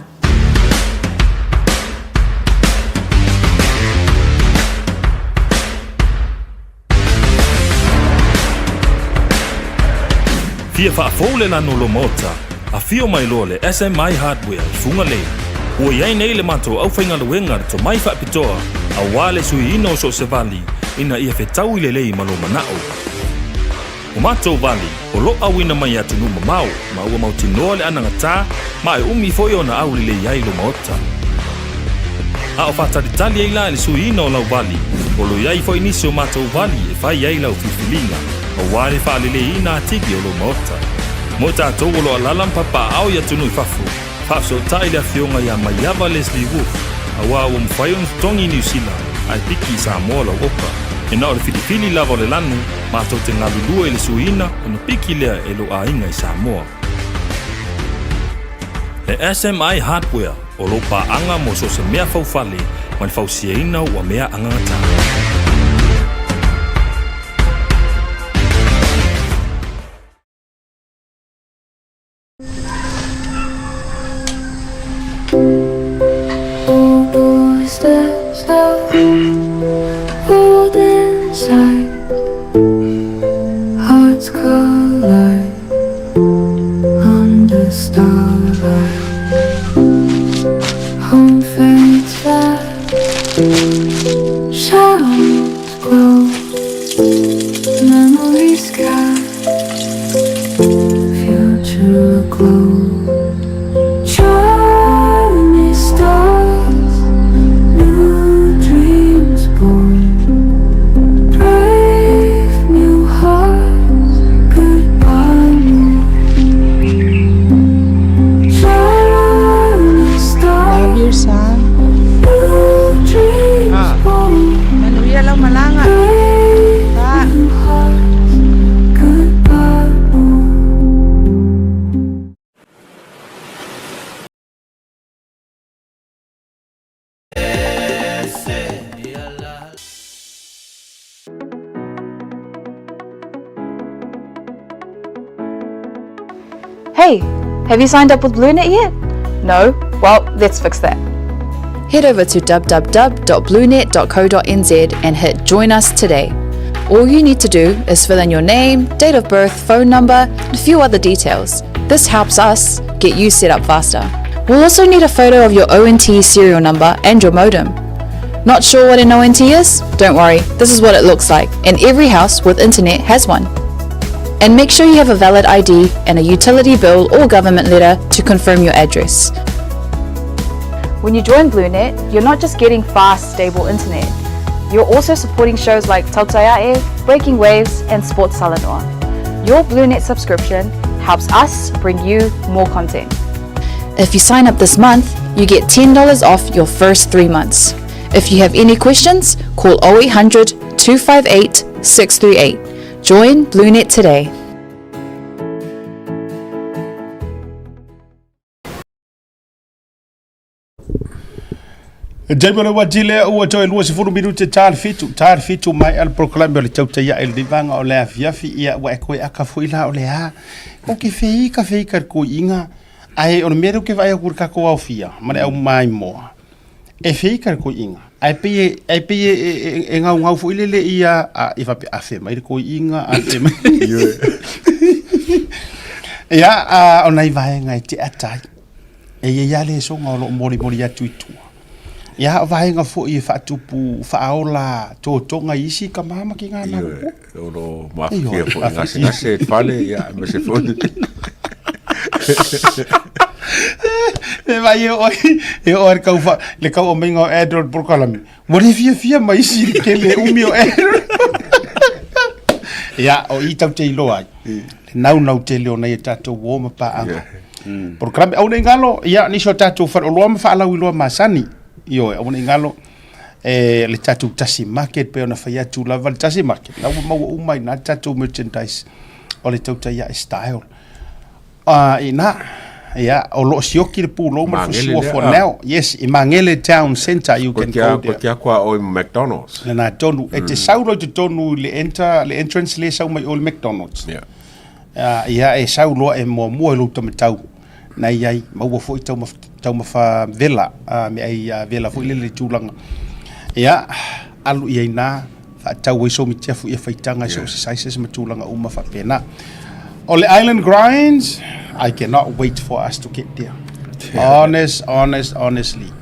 Fia whaafole na nolo mota, Afio mai loa le SMI Hardware i funga le. Ua iai nei le matou au whainga luenga to mai whaapitoa a wale sui ino so se vali ina ia whetau i le lei malo manao. O matou vali, o lo awina mai atu numa mau, ma ua mau tinoa le ananga tā, ma e umi foi o na au li le iai lo maota. A o whataritali ei la le sui ino lau vali, o lo iai foi nisi o matou vali e whai iai lau whiwhilinga, o wale whaalele ina atiki o lo maota. Mo tātou o lo alalam papa au ia tunu i whafu, whafso tai le fionga ia maiava Leslie Wolf, a wā o mwhai on tongi New Zealand, ai piki sa moa lau oka. E na o le filifili lava o le lanu, mātou te ngalulua i le suina, o na piki lea e lo a inga i Samoa. Le SMI Hardware, o lo paanga mo so se mea faufale, ma le fausia ina ua mea angangata. Hearts collide under starlight. Home fades fast, shadows glow. Memories cast, future glow. Shiny stars, new dreams born. Brave new hearts, goodbye moon. Shiny stars, new dreams born. Manuia lau malanga. Brave new hearts, goodbye moon. Hey, have you signed up with BlueNet yet? No? Well, let's fix that. Head over to www.bluenet.co.nz and hit Join Us today. All you need to do is fill in your name, date of birth, phone number, and a few other details. This helps us get you set up faster. We'll also need a photo of your ONT serial number and your modem. Not sure what an ONT is? Don't worry, this is what it looks like, and every house with internet has one. And make sure you have a valid ID and a utility bill or government letter to confirm your address. When you join BlueNet, you're not just getting fast, stable internet. You're also supporting shows like Tautaiae, Breaking Waves, and Sports Salanoa. Your BlueNet subscription helps us bring you more content. If you sign up this month, you get $10 off your first 3 months. If you have any questions, call 0800 258 638. Join BlueNet today. Jaimana wajile ua toi lua sifuru minute tar fitu mai al proclame le tauta ya el divanga o le afiafi ia wa koe akafu ila o le ha o ke fei ka ko inga ai o mero ke vai kur ka ko aufia mane au mai mo e fei ka ko inga ai pe e ngau fu ile ia a ifa pe afe mai ko inga afe mai ya o nai vai ngai te atai e ia le so ngolo mori ya tuitu ya vaenga fo I fatupu faola to tonga isi ka mama ki ngana o lo ma ke fo ngase fale ya me se fo e vai o ka ufa le ka o mengo Edward Burkalami mo le fia mai isi ke le umio ya o I tau te loa nau te leo nei tato wo ma pa anga Burkalami au nei ngalo ya ni so tato fa o lo ma fa la wi masani yo o ni ngalo le tatu tasi market pe ona fa tu lava tasi market na mo mai na tatu merchandise o le tauta ya style ina ya o lo sioki le pulo mo for now yes I Mangele town center you can go there ko kwa o McDonald's na tonu e te saulo te tonu le entrance le sau mai o McDonald's ya e saulo e mo lo tomatau na iai mau fo tau ma fa vela me ai vela fo le tulanga ya alu iai na fa tau so mi tia fu e faitanga so sizes ma tulanga uma fa pena Ole Island Grinds, I cannot wait for us to get there. Honestly.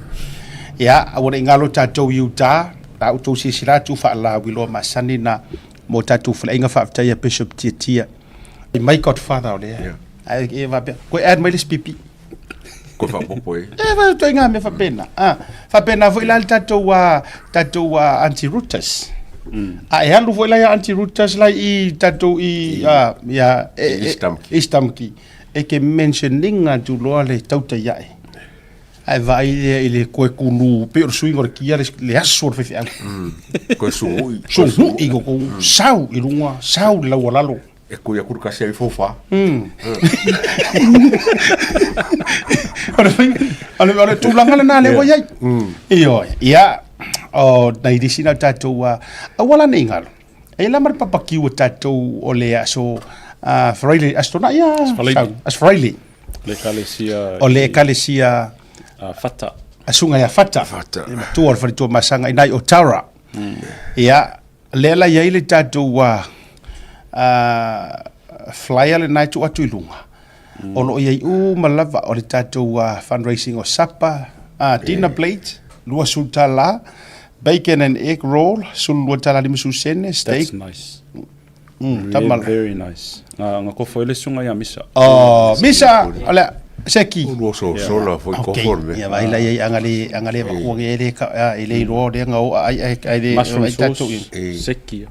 Ya, awore ngalo tatou Utah, tatou sisila tu fa la wilo masani na mo tatou fla inga fa ya Bishop Tiatia. My godfather ole. Ai e va ko ad mai pipi. Ko fa popo e. Va to inga me fa pena. Fa pena vo ila tatou anti-rooters. A e alu vo ila ya anti-rooters la I tatou I ya Istamki. E ke mentioninga tu loa le tauta ia e. Ai vai ile koe kulu pe o swing or kia le aso fe fe. Ko su I go sau I runga sau la walalo. E ko ya kur ka se fofa. Ora tu langa na le wai. Iyo ia o dai disina tatou wala nei ngalo. E la mar papaki o tatou o le aso Friday astona ia as Friday. Le kalesia. O le kalesia fata. Asunga ya fata. Tu or fa tu masanga inai o Tara. Ia lela ia ile tatou flyer le night atu ilunga. O lo ia malava o le tatou fundraising o sapa, dinner plate, lua sultala, bacon and egg roll, sulua tala lima susene, steak. That's nice. Very nice. Nga kofo ele sunga ya misa. Misa, ala seki. Sola foi conforme. Ya vai la ia angale ba ko ele ka ele ro de nga ai de tatou seki.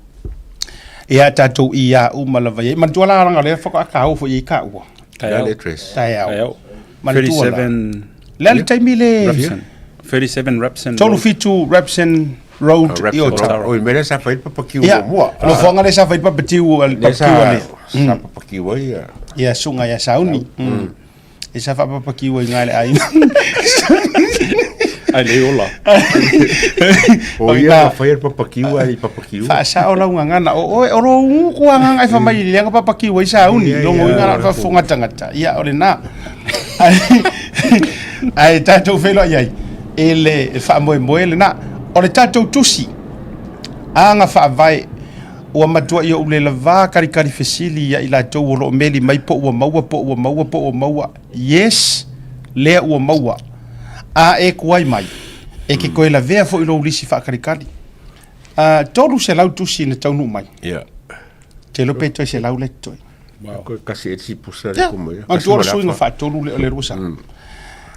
Ia tatou ia malava ia mantuala ranga le fa ka o fo ia ka o. Kaya tres. Kaya. 37 Lele taimile 37 Repson. Tolu fitu Repson Road Iota. O mera sa fai papaki o mo. Lo fonga le sa fai papati o papaki le. Sa papaki o ia. Ia sunga ia sauni. E sa fa papaki o ngale ai. Ai le ola. O ia fai papaki o ai papaki o. Fa sa ola ngana o ro ku nganga ai fa mai le nga papaki o sauni. Longo ngana fa fonga tangata. Ia ole na. Ai tatou felo ai. Ele fa moe na o le tatou tusi anga fa vai o matua ia ule lava kari fesili ia ila tau o lo meli mai po o maua yes lea o maua a e kuai mai e ke koe la vea fo ilo ulisi fa kari tolu se lau tusi ne tau nu mai te lo peto se lau le toi ko kasi e si pusa le como ia ma tu so inga fa tolu le rusa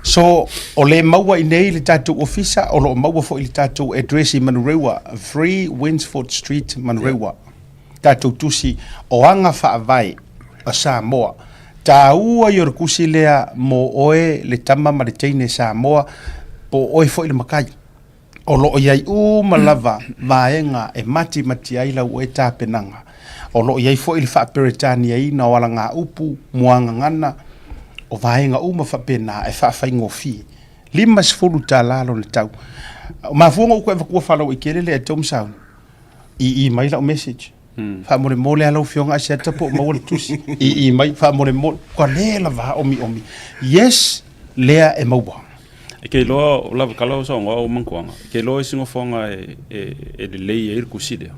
so o le maua I nei le tatou ofisa o lo maua fo I tatou address I Manurewa 3 Winsford Street Manurewa tatou tusi o anga whaavai a Samoa taua I orkusi lea mo oe le tama ma le teine Samoa po oe fo I le makai o lo iai malava vaenga e mati ai lau e tāpenanga o lo iai fo I le whaaperetani ai na wala ngā upu muanga ngana o vaenga mawhapena e whaafaingo fi. Lima sifuru tā lalo le tau. Mafuanga uko e wakua whalau I kelele e tom sound. I mai lau message. Wha mole alau fionga a seta po mawale tusi. I mai wha mole. Kwa lea la vaha omi. Yes, lea e maua. E kei loa o lava kalau sa onga o mankuanga. Kei loa singo fonga e le lei e irku sidea.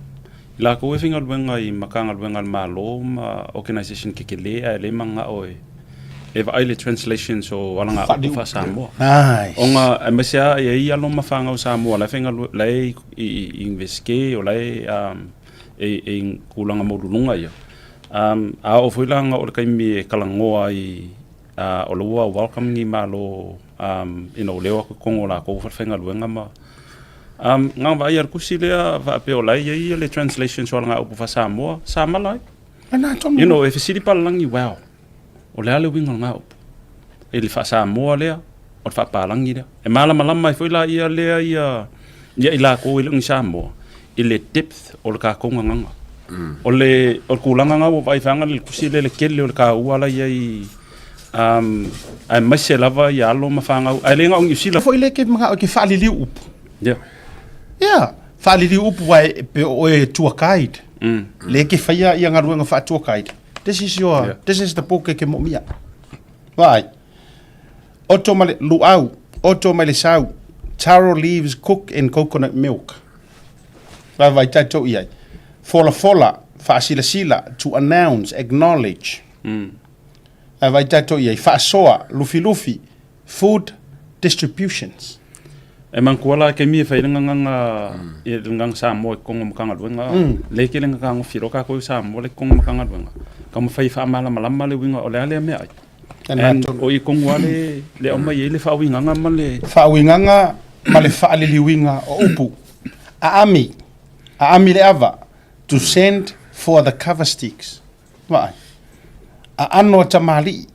La ko e finga luenga I makanga luenga malo ma organization ke lea e le manga oe. Eva aile translations o walanga ufa Samoa. Nice. Onga mesia ia lo mafanga o Samoa la fenga lai I investigate o lai e kulanga modulunga ia. A o fuilanga o kai mi kalangoa I o loa welcome ni malo ino leo ko kongo la ko fenga luenga ma. Nga va ia kusilea va pe o lai ia le translations walanga ufa Samoa. Samalai. You know if city palangi wow. O le ale winga nga op. E le fa Samoa lea, o le fa palangi lea. E malama I foila ia lea ia ila ko I Samoa. I le depth o le ka konga nganga. O le kulanga nga o vai fanga le kusile le kele o le ka uala ia ai maise lava ia alo mafanga. Ai le nga o ngisila. Fo ile ke mga o ke fa lili up. Yeah. Fa lili up wai pe o e tour guide. Le ke fa ia nga ruanga fa tour guide. This is the poke ke momia. Right. Oto male luau, oto male sau. Taro leaves cook in coconut milk. Vai tato iai. Fola, fa sila to announce, acknowledge. Vai tato iai whaasoa, lufi, food distributions. E man kuala ke mi fa nganga e nganga sa mo ko ngam kanga luenga le ke nganga ngo firo ka ko sa mo le ko ngam kanga luenga ka mo fa mala le winga o le ale me ai and o I ko ngwale le o mai le fa winga ngama le fa le winga o upu a ami le ava to send for the cover sticks vai a ano tamali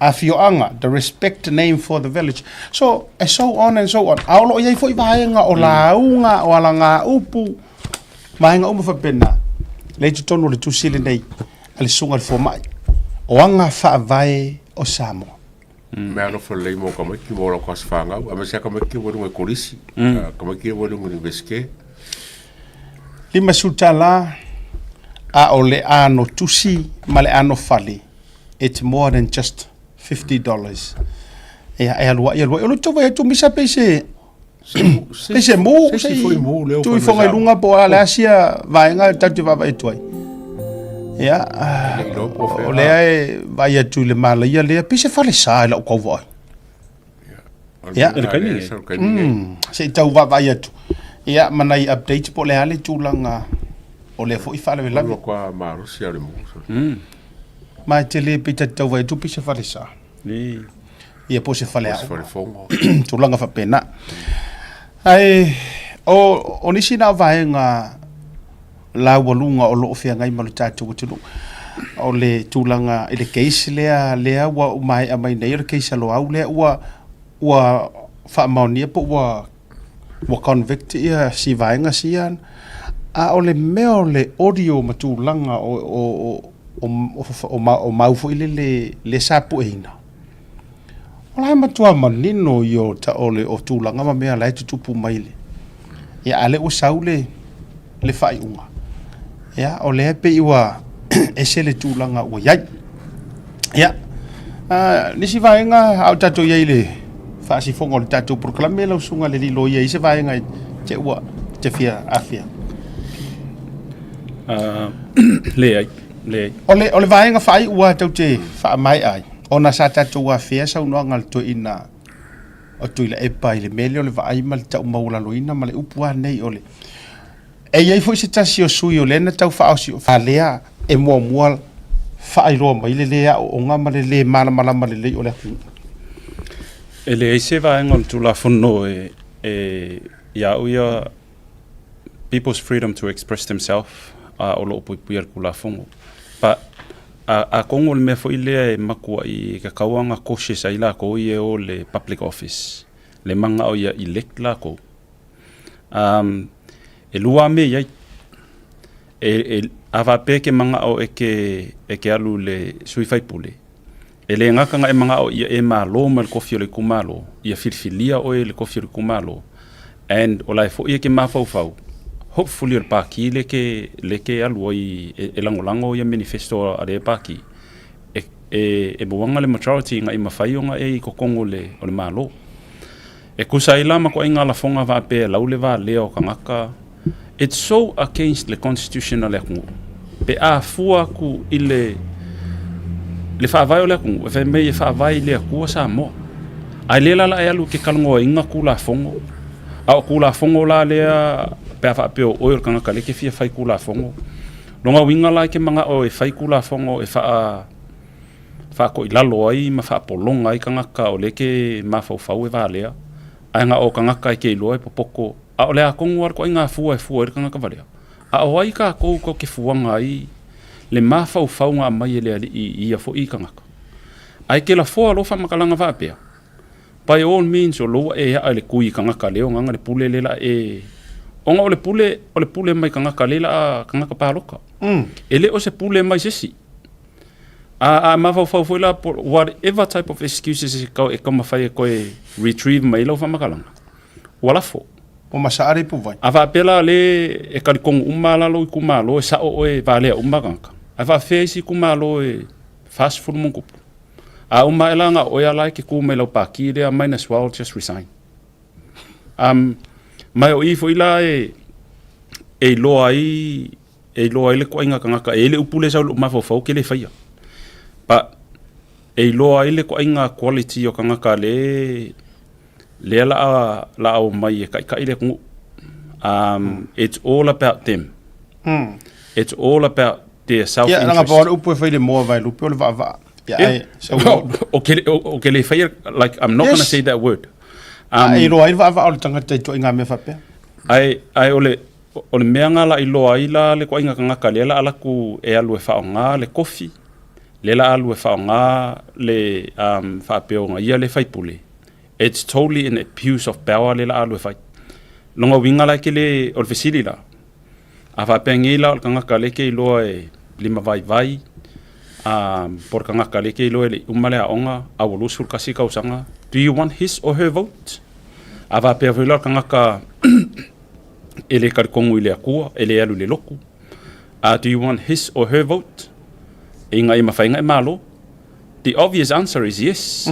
a fioanga, the respect name for the village. So, and so on and so on. Aulo iai foi vaenga o launga o alanga upu. Maenga umu whapena. Lei tu tonu le tu sile nei. Ale sunga le formai. O anga wha vai o Samoa. Mea no whalei mo kamaki mo rau kwasi whangau. A mea kamaki mo runga korisi. Kamaki mo runga ni beske. Lima sutala a o le ano tusi ma le ano whale. It's more than just $50. Ya alwa lo tova tu misa pese mo tu fonga lunga po ala sia vaenga tatu va etoi ya o le ai vai tu le mala ya le pese fale sa la ko voi ya se tau va vai tu ya manai update po le ale tu langa o le fo I fale la ko ma rusia le mo ma tele pita tau vai tu pese fale sa ni ia po se fale tulanga fa pena ai o nisi na vaenga la walunga o lo fia ngai malu tatu tulu o le tulanga ile case lea wa mai mai nei le case lo au le wa fa monia po wa convict ia si vaenga sian a o le meo le audio matulanga o mau fo ile le sapu ina Ola matua manino yo ta ole o tulanga ma mea lai tupu maile. Ya ale o saule le fai unga. Ya ole pe iwa esele tulanga o yai. Ya. Nisi vaenga au tatu yaile. Fa si fongo le tatu proclame lo sunga le lo yai se vaenga te ua te fia afia. Le. Ole vaenga fai ua tau te fa mai ai. Ona sa tatu wa fia sa unwa ngal to ina o tu ila epa ile mele ole vai mal tau maula loina male upua nei ole e yai foi se tasi o sui o lena tau fa ausi fa lea e mo fa ai ro mai le o ngama le mala le ole ele se va ngol tu la fonno ya uya people's freedom to express themselves o lo puier kula fongo pa a kongo le me foi le makua I ka kawanga kose sa ila ko I o le public office le manga o ia elect la ko e lua me ia ava peke manga o eke alu le sui fai pule e le ngaka nga manga o ia malo mal kofi le kumalo ia filfilia o le kofi le kumalo and o lai fo ia ke mafau hopefully el paki leke alu I langolango ia manifesto ale paki e buanga le majority nga I mafaiunga I kokongo le o le malo e kusa ila ma ko inga la fonga va pe laule va leo kangaka it's so against the constitutional leku pe a fua ku ile le fa vai ole ku fe me fa vai le ku sa mo ai le la alu ke kalngo inga kula fongo a kula fongo la le pe fa pe o ir kanga kale ke fia fai kula fongo longa winga la ke manga o fai kula fongo e fa ko ilalo ai ma fa polonga I kanga ka o le ke ma fa fa we valea anga o kanga ka ke lo e popoko a o le a kongwar ko inga fu ir kanga ka valea a o ai ka ko ke fuanga ai le ma fa nga mai le I fo I kanga ai ke la fo lo fa makalanga va pe by all means o lo e ale kui kanga ka leo nganga le pule le la onga ole pule mai kanga ka lela kanga ka paloka ele o se pule mai sesi a ma fa la por whatever type of excuses e ka ma fai ko retrieve mai lo fa makalanga wala fo o masare pu vai ava pela le e ka kong umala lo kumalo e sa o e vale umaganga ava fesi kumalo e fast food mungu a uma elanga o ya like ku me lo paki le might as well just resign mai o ifo ila e lo ai le ko inga kanga ka ele upule sa lo mafo fo ke le faia But e loa ile ko inga quality o kangaka le la o mai e ka ile ku it's all about them. It's all about their self-interest. Yeah, nga pa upo fai le mo vai lupe o le va. Yeah. Okay, le fai like I'm not going to say that word. Ai lo ai va o le tangata to inga me fa pe. Ai ole meanga la ilo ai la le ko inga kangaka le ala ku e alu e fa nga le coffee. Le la alu e fa nga le fa pe nga ia le fai pule. It's totally an abuse of power le la alu e fai. Longa winga la ke le o fesili la. A fa pe ngila o kangaka le ke ilo e lima vai por kangaka le ke ilo e umale a onga a wolusul kasi ka usanga. Do you want his or her vote? A fa pe vila kangaka ele karkongu ile akua ele alu le loku. Do you want his or her vote? Inga ima fainga malo. The obvious answer is yes.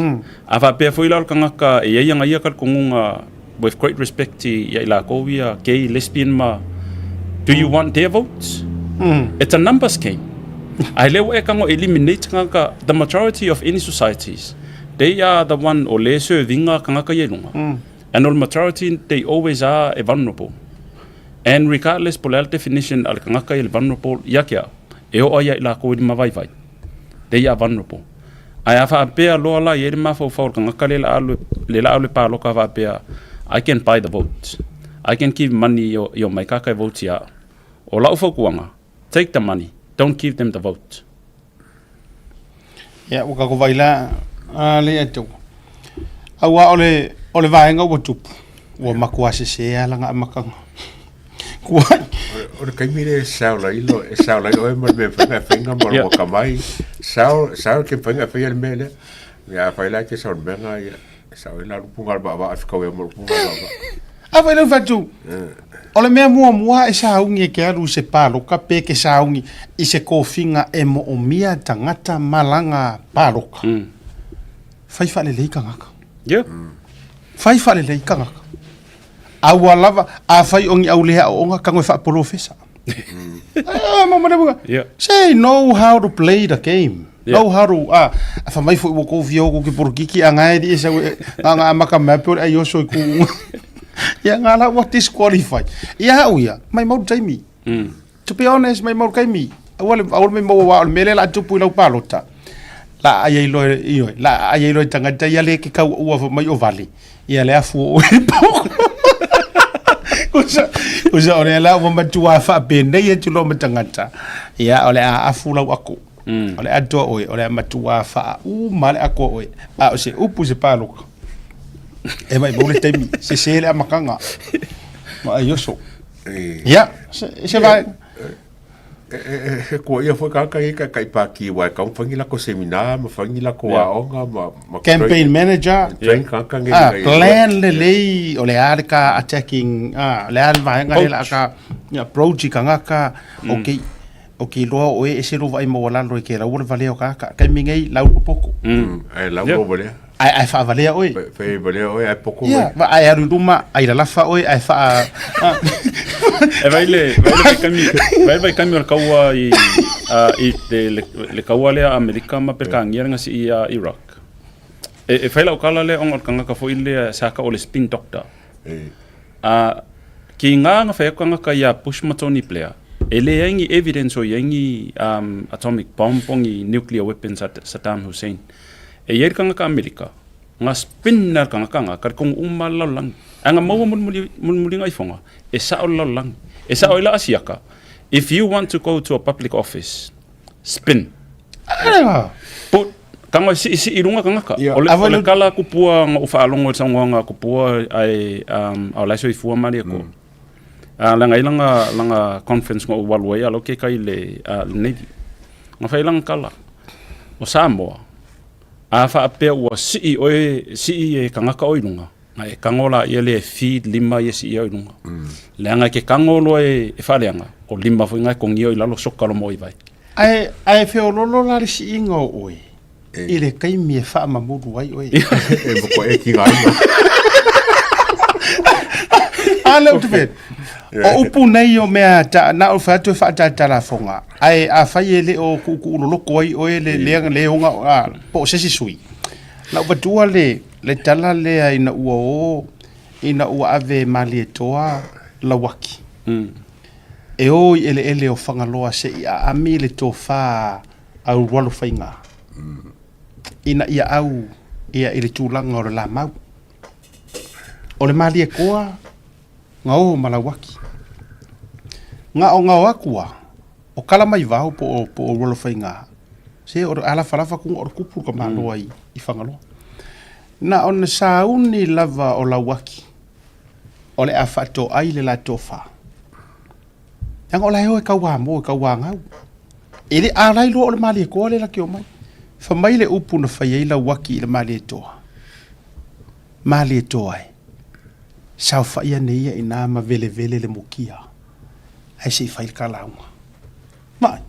Ava pe foi la kangaka e ia ia karkongu with great respect to ya kovia gay lesbian ma. Do you want their votes? It's a numbers game. I lewo e kango eliminate kangaka the majority of any societies. They are the one o le servinga kangaka yelunga. And all majority they always are vulnerable. And regardless polal definition al kangaka il vulnerable yakia. E o ia la ko di mavai vai. They are vulnerable. I have a bear loa la yeri ma fo kangaka le la alu pa loka va bear. I can buy the votes. I can give money your mai kaka vote ya. O la ufo kuanga. Take the money. Don't give them the vote. Yeah, uka ko vai la le atu. Awa ole vaenga o tupu. O makuase se ala nga makanga. O kai mire saula ilo o mo me fenga mo o kamai saul ke fenga fe el mele ya fa ila ke saul benga ya saul la punga ba afika we mo punga ba ava le fatu ole me mo e sa ungi ke alu se palo ka pe ke sa ungi I se kofinga e mo o mia tangata malanga paloka fai fa le kangaka fai fa le kangaka awa lava a fai ongi au leha o nga kango fa profesa. Say know how to play the game. Know how to fa mai fo ko vio ko ki porkiki anga di sa anga maka mapur ayo so ku. Ya ngala what is qualified. Ya uya mai mau taimi. To be honest mai mau kaimi. Awal mai mau wa mele la tupu la palota. La ayai lo io la ayai lo tanga ya le ki ka u mai o vale. Ya le afu o Usa ole la mo matua fa bende ye tulo matangata ya ole a fula ako ole ato ole matua fa male ako o se upu se palo e mai bole temi se le makanga ma yoso ya se vai ko ia foi ka pa ki wa ka fangila ko seminar ma fangila ko onga ma campaign manager plan le ole arka attacking le al vai ngala ka approach kangaka okay lo o e se lo vai mo la lo ke la ur vale o ka mingai la poko la lo vale ai fa vale oi fa vale oi ai poko va ai arunduma ai la fa oi ai fa vai kami kaua I le kaua le Amerika ma perkangia nga si Iraq. E faila o kala le ong kanga ka fo ile saka o le spin doctor. Ki nga fa kanga ka ya push matoni player. Ele yangi evidence o yangi atomic bomb pongi nuclear weapons at Saddam Hussein. E yer kanga ka Amerika. Nga spin na kanga kar kong umalalang. Anga mau mun iPhone. Esa o lang. Esa o ila asiaka. If you want to go to a public office, spin. But kanga si irunga kanga ka. Ole kala kupua nga ufa alongo sangwanga kupua ai au laiso ifua mali ko. Langa conference ngo walway alo ke kai le Navy. Nga fa ilang kala. O Samoa. Afa apea wa si kanga ka oilunga. Ai kangola ia le feed lima ia si ia inunga. Le anga ke kangolo e faleanga o lima fo ngai kongi o lalo sokalo mo i vai. Ai fe o lolo la si ingo oi. Ile kai mi fa ma mudu wai oi. E mo ko e ki ngai. Ale o te O upu nei o mea ta na o fa tu fa ta telefonga. Ai a fai ele o ku lo koi o ele le onga a po se si sui. Na ba tua le tala le ina ua ave mali toa la waki. E o ele o whangaloa se a ami le tō whā au walu whainga. Ina ia au ia ele tūlanga o le la mau. O le mali e koa ngā o malawaki. Ngā o ngā o akua o kala mai vau po o walu whainga. Se o ala whalafa kunga o le kupu ka maloa i whangaloa. Na o na sauni lava o la waki. O le a whato ai le la tō whā. Yang ola ho ka wa mo ka wa ngau. Ele a lai lo le mali ko le la ki o mai. Fa mai le upu na fa ye la waki le mali to. Mali to ai. Sa fa ia ne ia ina ma vele le mukia. Ai se fa il kala uma. Mai.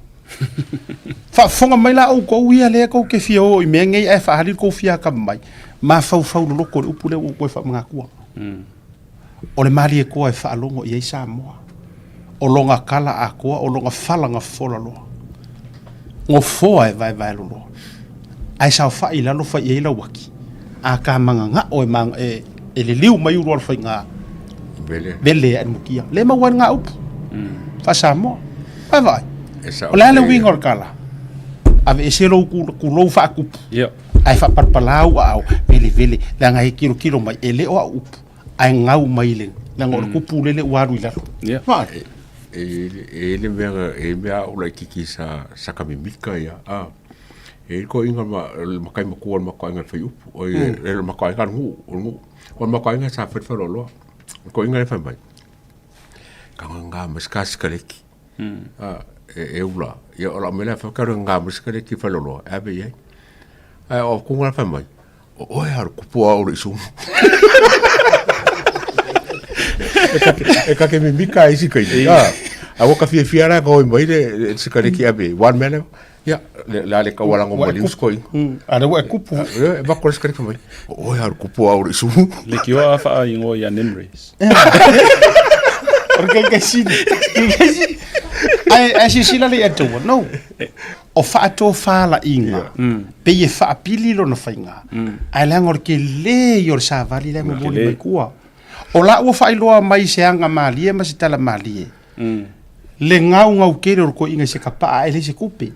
Fa fonga mai la o ko ia le ko ke fio i me ngai e fa hali ko fia ka mai. Ma fa lo ko upu le o ko fa mga kua. O le mali ko e fa longo ia sa mo. O longa kala a koa, o longa falanga fola loa. Ngo foa e vai lolo. Ai sao fai lalo fai e la waki. A ka manga nga o e le liu mai uro fai nga. Vele an mukia. Le ma wan nga upu. Fa sa mo. Vai. O le ale winga o kala. Ave e selo ku lo fa kupu. Ai fa parpalau au. Vele. La nga e kilo mai ele o upu. Ai ngau mai le. La ngor kupu le waru ila. Vai. Ele mea o lai kiki sa kamimika ia. E ko inga makai makua makai inga whai upu. O e makai inga ngu. O makai inga sa whetwharo loa. Ko inga e whai mai. Ka ngā maskasika leki. E ula. Ia o la mele whakaru ngā maskasika leki whalo loa. E abe iai. O kunga e whai mai. O e haru kupua o le isumu. E ka ke me mika e sika i. A waka fia ra ko mai le sika le ki abe. One man. Ya, le ka wala ngomba li uskoi. Ana wa kupu. E ba ko sika mai. O ya kupu au le su. Le ki wa fa ingo ya memories. Porque que si. Ai si sila le ato no. O fa ato fa la inga. Pe ye fa pili lo no fainga. Ai langor ke le yor sa vali le mo mai kua. O la ua whai loa mai se anga malie ma se tala malie. Le ngau kere o ko inga se kapaa ele se kupe.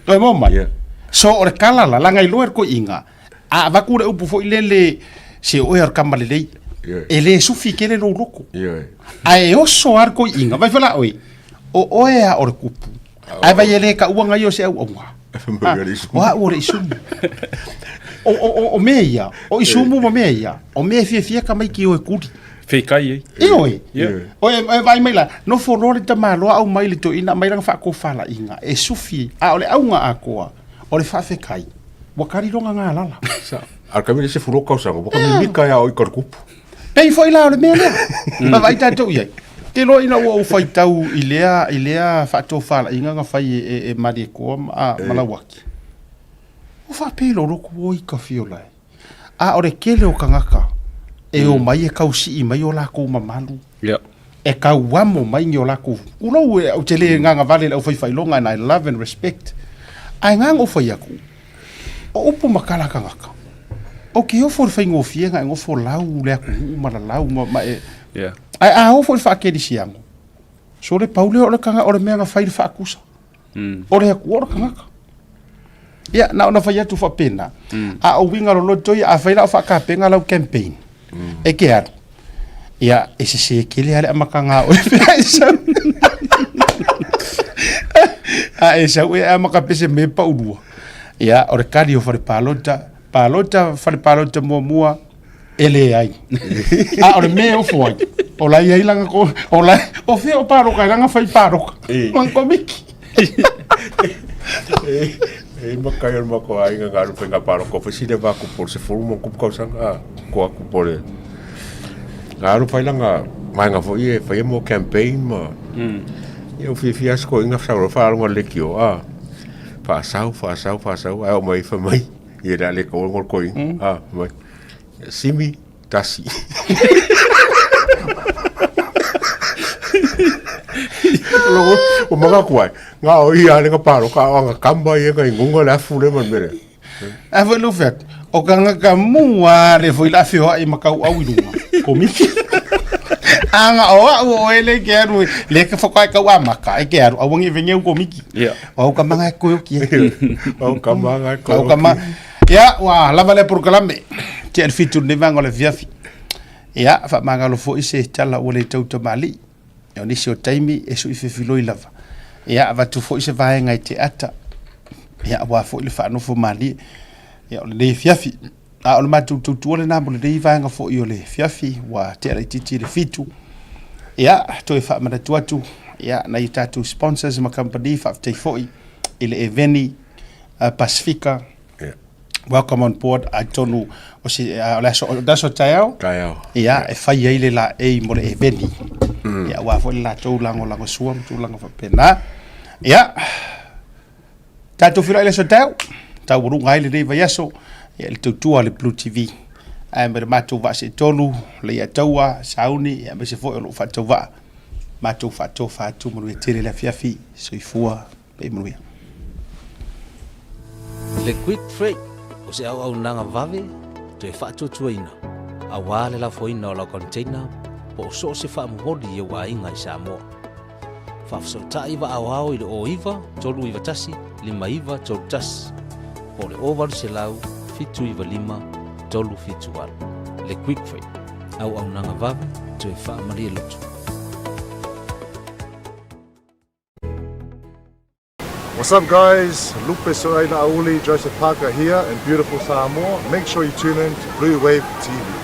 Toi mo mai. So o re kala la ngai loa ko inga. A vakure upu fo ilele se o er kamale lei. Ele sufi kere lo loko. Ai o so ar ko inga vai fala oi. O oea o re kupu. Ai vai ele ka uanga yo se au onga. Wa o re isu. O meia, o isumu mo meia, o me fia ka mai ki o kuri. Fe kai e. Oi. O e vai mai la, no fo role ta malo au mai le to ina mai rang fa ko fala inga. E sufi, a ole au nga akoa. O le fa fe kai. Wa kari ronga nga lala. Sa, ar kamile se furo ka sango, ka mi mika ya o korkupu. Pei foi la ole me le. Ma vai ta to ye. Ke lo ina o fai tau ilea fa to fala inga nga fai e mari ko a malawaki. O fa pelo ro ko i ka fiolai. A ore kele o kangaka. E o mai e kausi i mai o la ko mamalu. E ka wamo mai ngi o la ko. Ulo e o tele nga vale o fai longa and I love and respect. Ai nga o fai aku. O upu makala kangaka. O ke o for fai ngofie nga ngo for lau le aku mala lau ma e. Ai a o for fa ke di siamo. So le paule o le kanga o le mea nga fai fa akusa. O le aku o kangaka. Ya, na ona fai atu fa pena. A o winga lo toi a fai la fa ka penga la campaign. E ke ar. Ya, ese se kele ale makanga o esa. A esa we a makapese me pa udua. Ya, o recadi o fare palota fare mo ele ai. A o me o foi. O la ia langa ko, o la o fe o paro ka langa fai paro. Man komiki. E makai o mako ai nga ngaru penga paro ko fasile va ko por se forum ko ko sanga ko ko por ngaru fai langa mai nga foi fai mo campaign mo eu fui as ko inga fa fa ngo lekio fa sau ai o mai fa mai e dale ko ngol ko mai simi tasi Logo o manga kuai. Nga o ia le paro ka o nga kamba ia ngai ngunga la fu le man mere. A foi lo fet. O kanga ka mua le foi la fio ai makau au ilunga. Komiki. Anga o ele quero le que fokai ka wa maka e quero o wangi venye komiki. O ka manga ko ki. O ka manga ko. O ka ma. Ya wa la vale por calambe. Ti el fitu ne vango le viafi. Ya fa manga lo fo ise tala o le tauta mali. E o nisi o taimi e su ife filoi lava. Ia va tu fo ise vai ngai te ata. Ia wa fo le fa no fo mali. Ia o le fiafi. A o le matu tu le nambo le vai nga fo i o le fiafi wa te ala titi le fitu. Ia to e fa mana tu atu. Ia na i tatu sponsors ma company fa te fo i le Eveni Pacifica. Welcome on board. I tonu o si daso taiao. Taiao. Ia e fai ai le la e mo le Eveni. Ia wa fo la tau lango suam tu lango fa pena. Ia tatu fira ile so tau. Tau runga ile vai yaso. Ia le tutua le Blue TV. Ai me matu va se tolu le ia taua sauni ia me se fo lo fa tau va. Matu fa tu mo le tele la fiafi soifua pe mo. Le quick freight o se au nanga vave te whātua tuaina. A wāle la foina o la container po so se whaamori e wā inga i Samoa. Whafso ta iwa au au i le o iwa, tolu iwa tasi, lima iwa, tolu tasi. Po le ovaru se lau, fitu iwa lima, tolu fitu waru. Le quick freight au nanga vave te whaamari e lotu. What's up, guys? Lupe Soaina Auli, Joseph Parker here in beautiful Samoa. Make sure you tune in to Blue Wave TV.